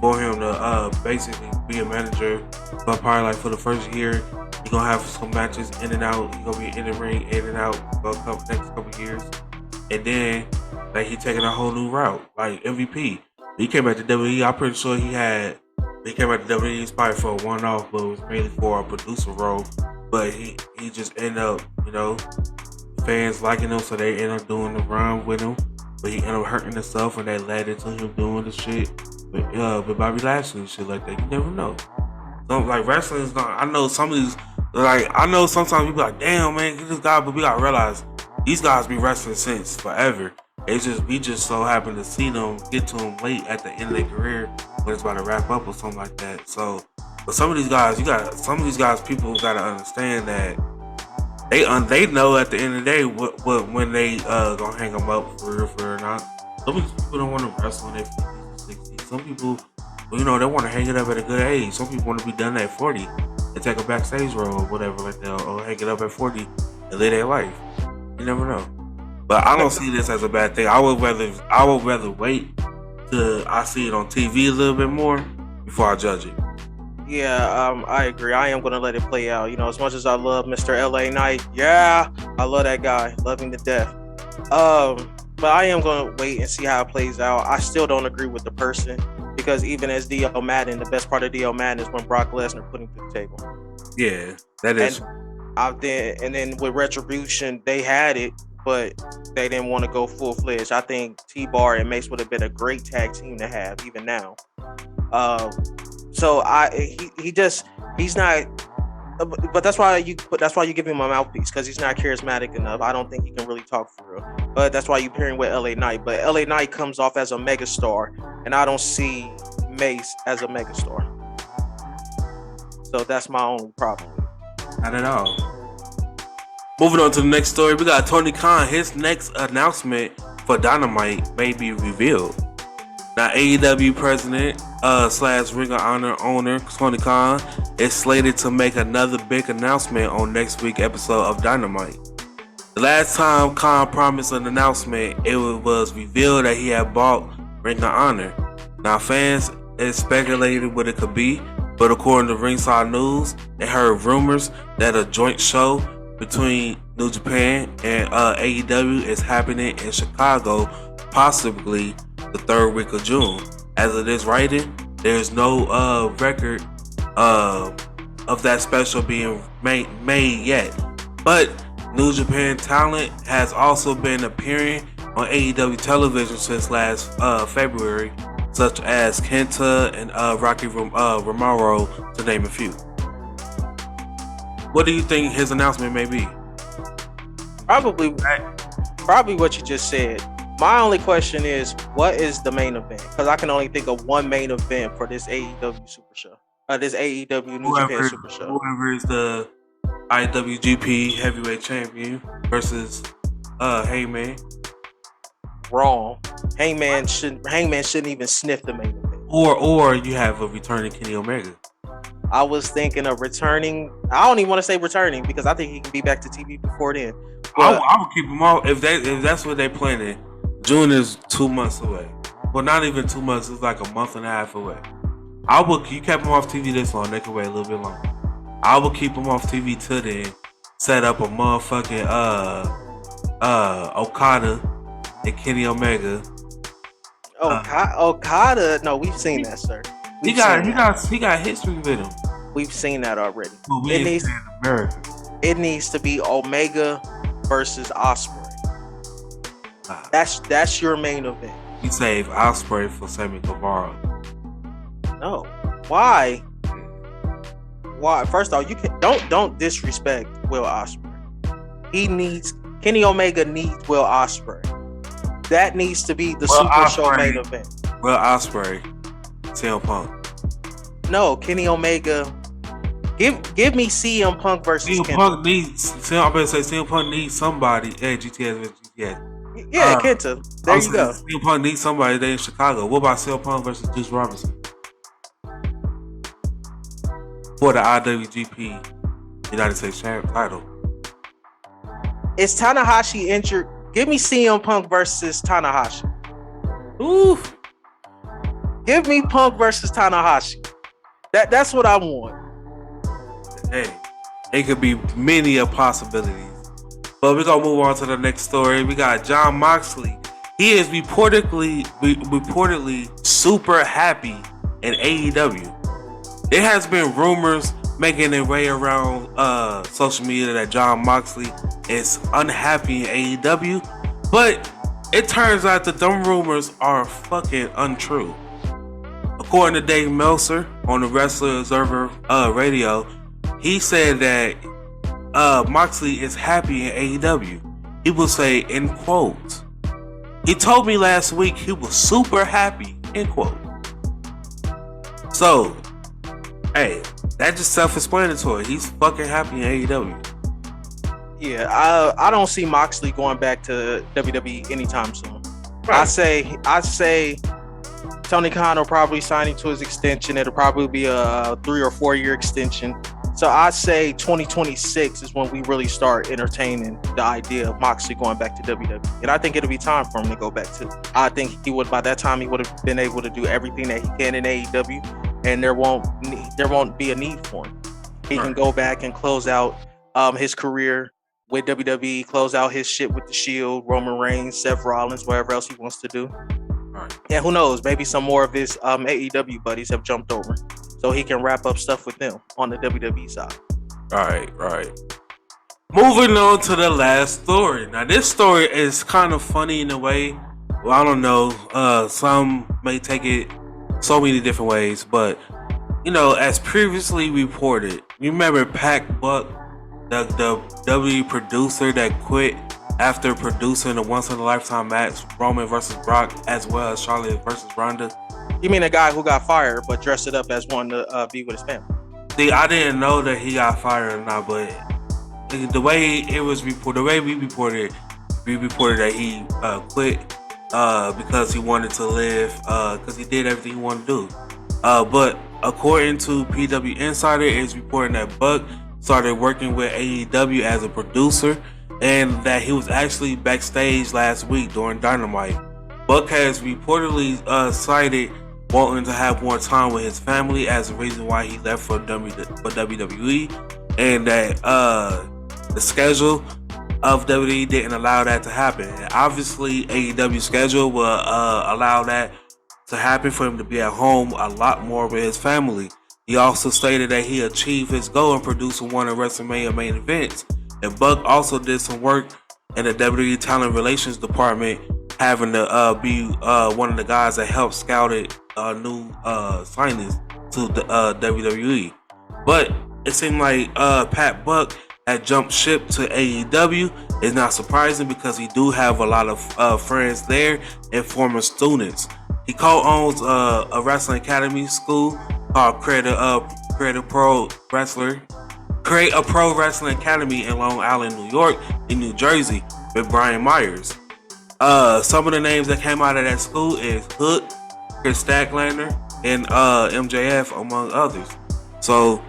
for him to basically be a manager? But probably like for the first year, he gonna have some matches in and out. He gonna be in the ring, in and out for next couple years, and then like he taking a whole new route. Like MVP, he came back to WWE. I'm pretty sure he came back to WWE. It's probably for a one-off, but it was mainly for a producer role. But he just ended up, fans liking him, so they ended up doing the run with him. But he ended up hurting himself, and that led into him doing the shit with Bobby Lashley and shit like that. You never know. So like wrestling is not. I know some of these. Like I know sometimes you be like, damn man, get this guy, but we gotta realize these guys be wrestling since forever. It's just we just so happen to see them get to them late at the end of their career when it's about to wrap up or something like that. So, but some of these guys, people gotta understand that they know at the end of the day what when they gonna hang them up for real or not. Some of these people don't want to wrestle in their 50s and 60s. Some people, they want to hang it up at a good age. Some people want to be done at 40 and take a backstage role or whatever like that, or hang it up at 40 and live their life. You never know. But I don't see this as a bad thing. I would rather wait till I see it on TV a little bit more before I judge it. Yeah, I agree. I am going to let it play out. As much as I love Mr. LA Knight, yeah, I love that guy. Love him to death. But I am going to wait and see how it plays out. I still don't agree with the person because even as D.L. Madden, the best part of D.L. Madden is when Brock Lesnar put him to the table. Yeah, that is. And then with Retribution, they had it, but they didn't want to go full-fledged. I think T-Bar and Mace would have been a great tag team to have, even now. So he's not. But that's why you give him a mouthpiece, because he's not charismatic enough. I don't think he can really talk for real. But that's why you pairing with LA Knight. But LA Knight comes off as a megastar, and I don't see Mace as a megastar. So that's my only problem. Not at all. Moving on to the next story, we got Tony Khan. His next announcement for Dynamite may be revealed. Now, AEW president / Ring of Honor owner Tony Khan is slated to make another big announcement on next week's episode of Dynamite. The last time Khan promised an announcement, it was revealed that he had bought Ring of Honor. Now, fans speculated what it could be, but according to Ringside News, they heard rumors that a joint show between New Japan and AEW is happening in Chicago, possibly the third week of June. As of this writing, there's no record of that special being made yet. But New Japan talent has also been appearing on AEW television since last February, such as Kenta and Rocky Romero, to name a few. What do you think his announcement may be? Probably what you just said. My only question is, what is the main event? Because I can only think of one main event for this AEW Super Show. This AEW New Japan Super Show. Whoever is the IWGP Heavyweight Champion versus Hangman. Wrong. Hangman shouldn't even sniff the main event. Or you have a returning Kenny Omega. I was thinking of returning. I don't even want to say returning because I think he can be back to TV before then. I would keep him off if that's what they're planning. June is 2 months away. Well, not even 2 months. It's like a month and a half away. You kept him off TV this long. They can wait a little bit longer. I will keep him off TV till then. Set up a motherfucking Okada and Kenny Omega. Okada? No, we've seen that, sir. He got history with him. We've seen that already. Well, It needs to be Omega versus Ospreay. That's your main event. You save Ospreay for Sammy Guevara. No. Why? Why? First off, you don't disrespect Will Ospreay. Kenny Omega needs Will Ospreay. That needs to be the Super Show main event. Will Ospreay, CM Punk. No, Kenny Omega. Give me CM Punk versus CM Punk CM Punk needs somebody. Hey, GTS. Yeah, Kenta. There you go. CM Punk needs somebody there in Chicago. What about CM Punk versus Juice Robinson for the IWGP United States title? Is Tanahashi injured? Give me CM Punk versus Tanahashi. Ooh. Give me Punk versus Tanahashi. That's what I want. Hey, it could be many of possibilities. But we're gonna move on to the next story. We got Jon Moxley. He is reportedly super happy in AEW. There has been rumors making their way around social media that Jon Moxley is unhappy in AEW, but it turns out that them rumors are fucking untrue. According to Dave Meltzer on the Wrestling Observer Radio, he said that Moxley is happy in AEW. He will say, in quotes, he told me last week he was super happy, end quote. So, hey, that's just self-explanatory. He's fucking happy in AEW. Yeah, I don't see Moxley going back to WWE anytime soon. Right. I say Tony Khan will probably sign to his extension. It'll probably be a 3 or 4 year extension. So I say 2026 is when we really start entertaining the idea of Moxley going back to WWE. And I think it'll be time for him to go back to. I think he would, by that time, he would have been able to do everything that he can in AEW, and there won't be a need for him. He can go back and close out his career with WWE, close out his shit with the Shield, Roman Reigns, Seth Rollins, whatever else he wants to do. Right. And who knows, maybe some more of his AEW buddies have jumped over, so he can wrap up stuff with them on the WWE side. Right. Moving on to the last story. Now, this story is kind of funny in a way. Well, I don't know. Some may take it so many different ways, but as previously reported, you remember Pac Buck, the WWE producer that quit after producing a once-in-a-lifetime match, Roman versus Brock, as well as Charlotte versus Ronda. You mean a guy who got fired but dressed it up as one to be with his family? See, I didn't know that he got fired or not, but the way it was reported, the way we reported that he quit because he wanted to live, because he did everything he wanted to do. But according to PW Insider, it's reporting that Buck started working with AEW as a producer, and that he was actually backstage last week during Dynamite. Buck has reportedly cited wanting to have more time with his family as a reason why he left for WWE, and that the schedule of WWE didn't allow that to happen. And obviously, AEW's schedule will allow that to happen for him to be at home a lot more with his family. He also stated that he achieved his goal in producing one of WrestleMania main events. And Buck also did some work in the WWE Talent Relations Department, having to be one of the guys that helped scouted new signings to the WWE. But it seemed like Pat Buck had jumped ship to AEW. It's not surprising because he do have a lot of friends there and former students. He co-owns a wrestling academy school called Create a Pro Wrestling Academy in Long Island, New York, and New Jersey with Brian Myers. Some of the names that came out of that school is Hook, Chris Statlander, and MJF, among others. So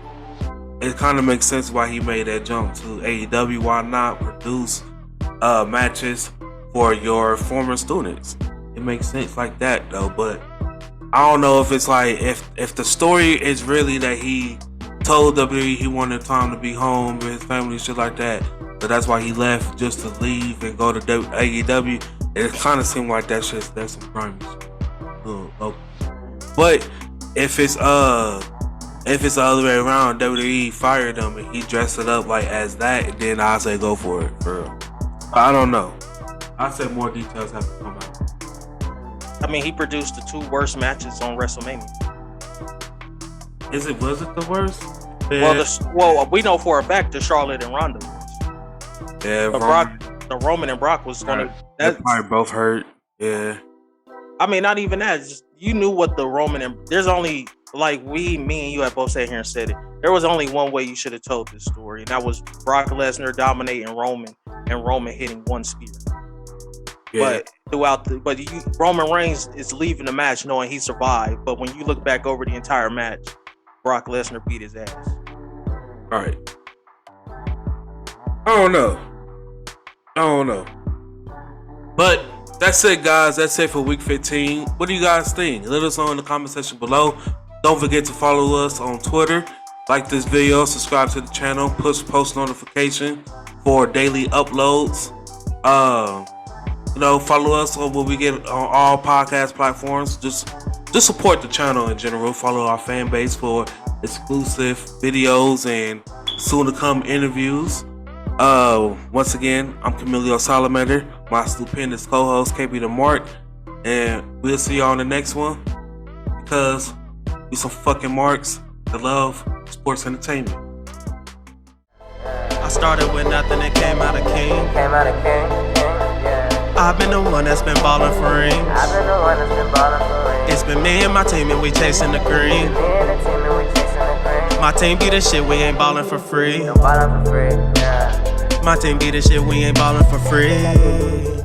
it kind of makes sense why he made that jump to AEW. Why not produce matches for your former students? It makes sense like that though, but I don't know if it's like if the story is really that he told WWE he wanted time to be home with his family, shit like that. So that's why he left, just to leave and go to AEW. It kind of seemed like that's some grimy shit. But if it's the other way around, WWE fired him and he dressed it up like as that, then I say go for it, for real. I don't know. I said more details have to come out. I mean, he produced the 2 worst matches on WrestleMania. Was it the worst? Yeah. Well, we know for a fact the Charlotte and Ronda was. Yeah, the Roman and Brock was going to. They probably both hurt. Yeah. I mean, not even that. Just, you knew what the Roman and there's only me and you have both sat here and said it. There was only one way you should have told this story, and that was Brock Lesnar dominating Roman and Roman hitting one spear. Yeah. But Roman Reigns is leaving the match knowing he survived. But when you look back over the entire match, Brock Lesnar beat his ass. All right. I don't know. I don't know. But that's it, guys. That's it for week 15. What do you guys think? Let us know in the comment section below. Don't forget to follow us on Twitter. Like this video, subscribe to the channel, push post notification for daily uploads. Follow us on what we get on all podcast platforms. Just support the channel in general. Follow our fan base for exclusive videos and soon to come interviews. Once again, I'm Camilio Salamander, my stupendous co-host KB the Mark, and we'll see y'all on the next one, because we some fucking marks that love sports entertainment. I started with nothing and came out a king. I've been the one that's been ballin' for rings. It's been me and my team and we chasing the green. My team be the shit, we ain't ballin' for free. My team be the shit, we ain't ballin' for free.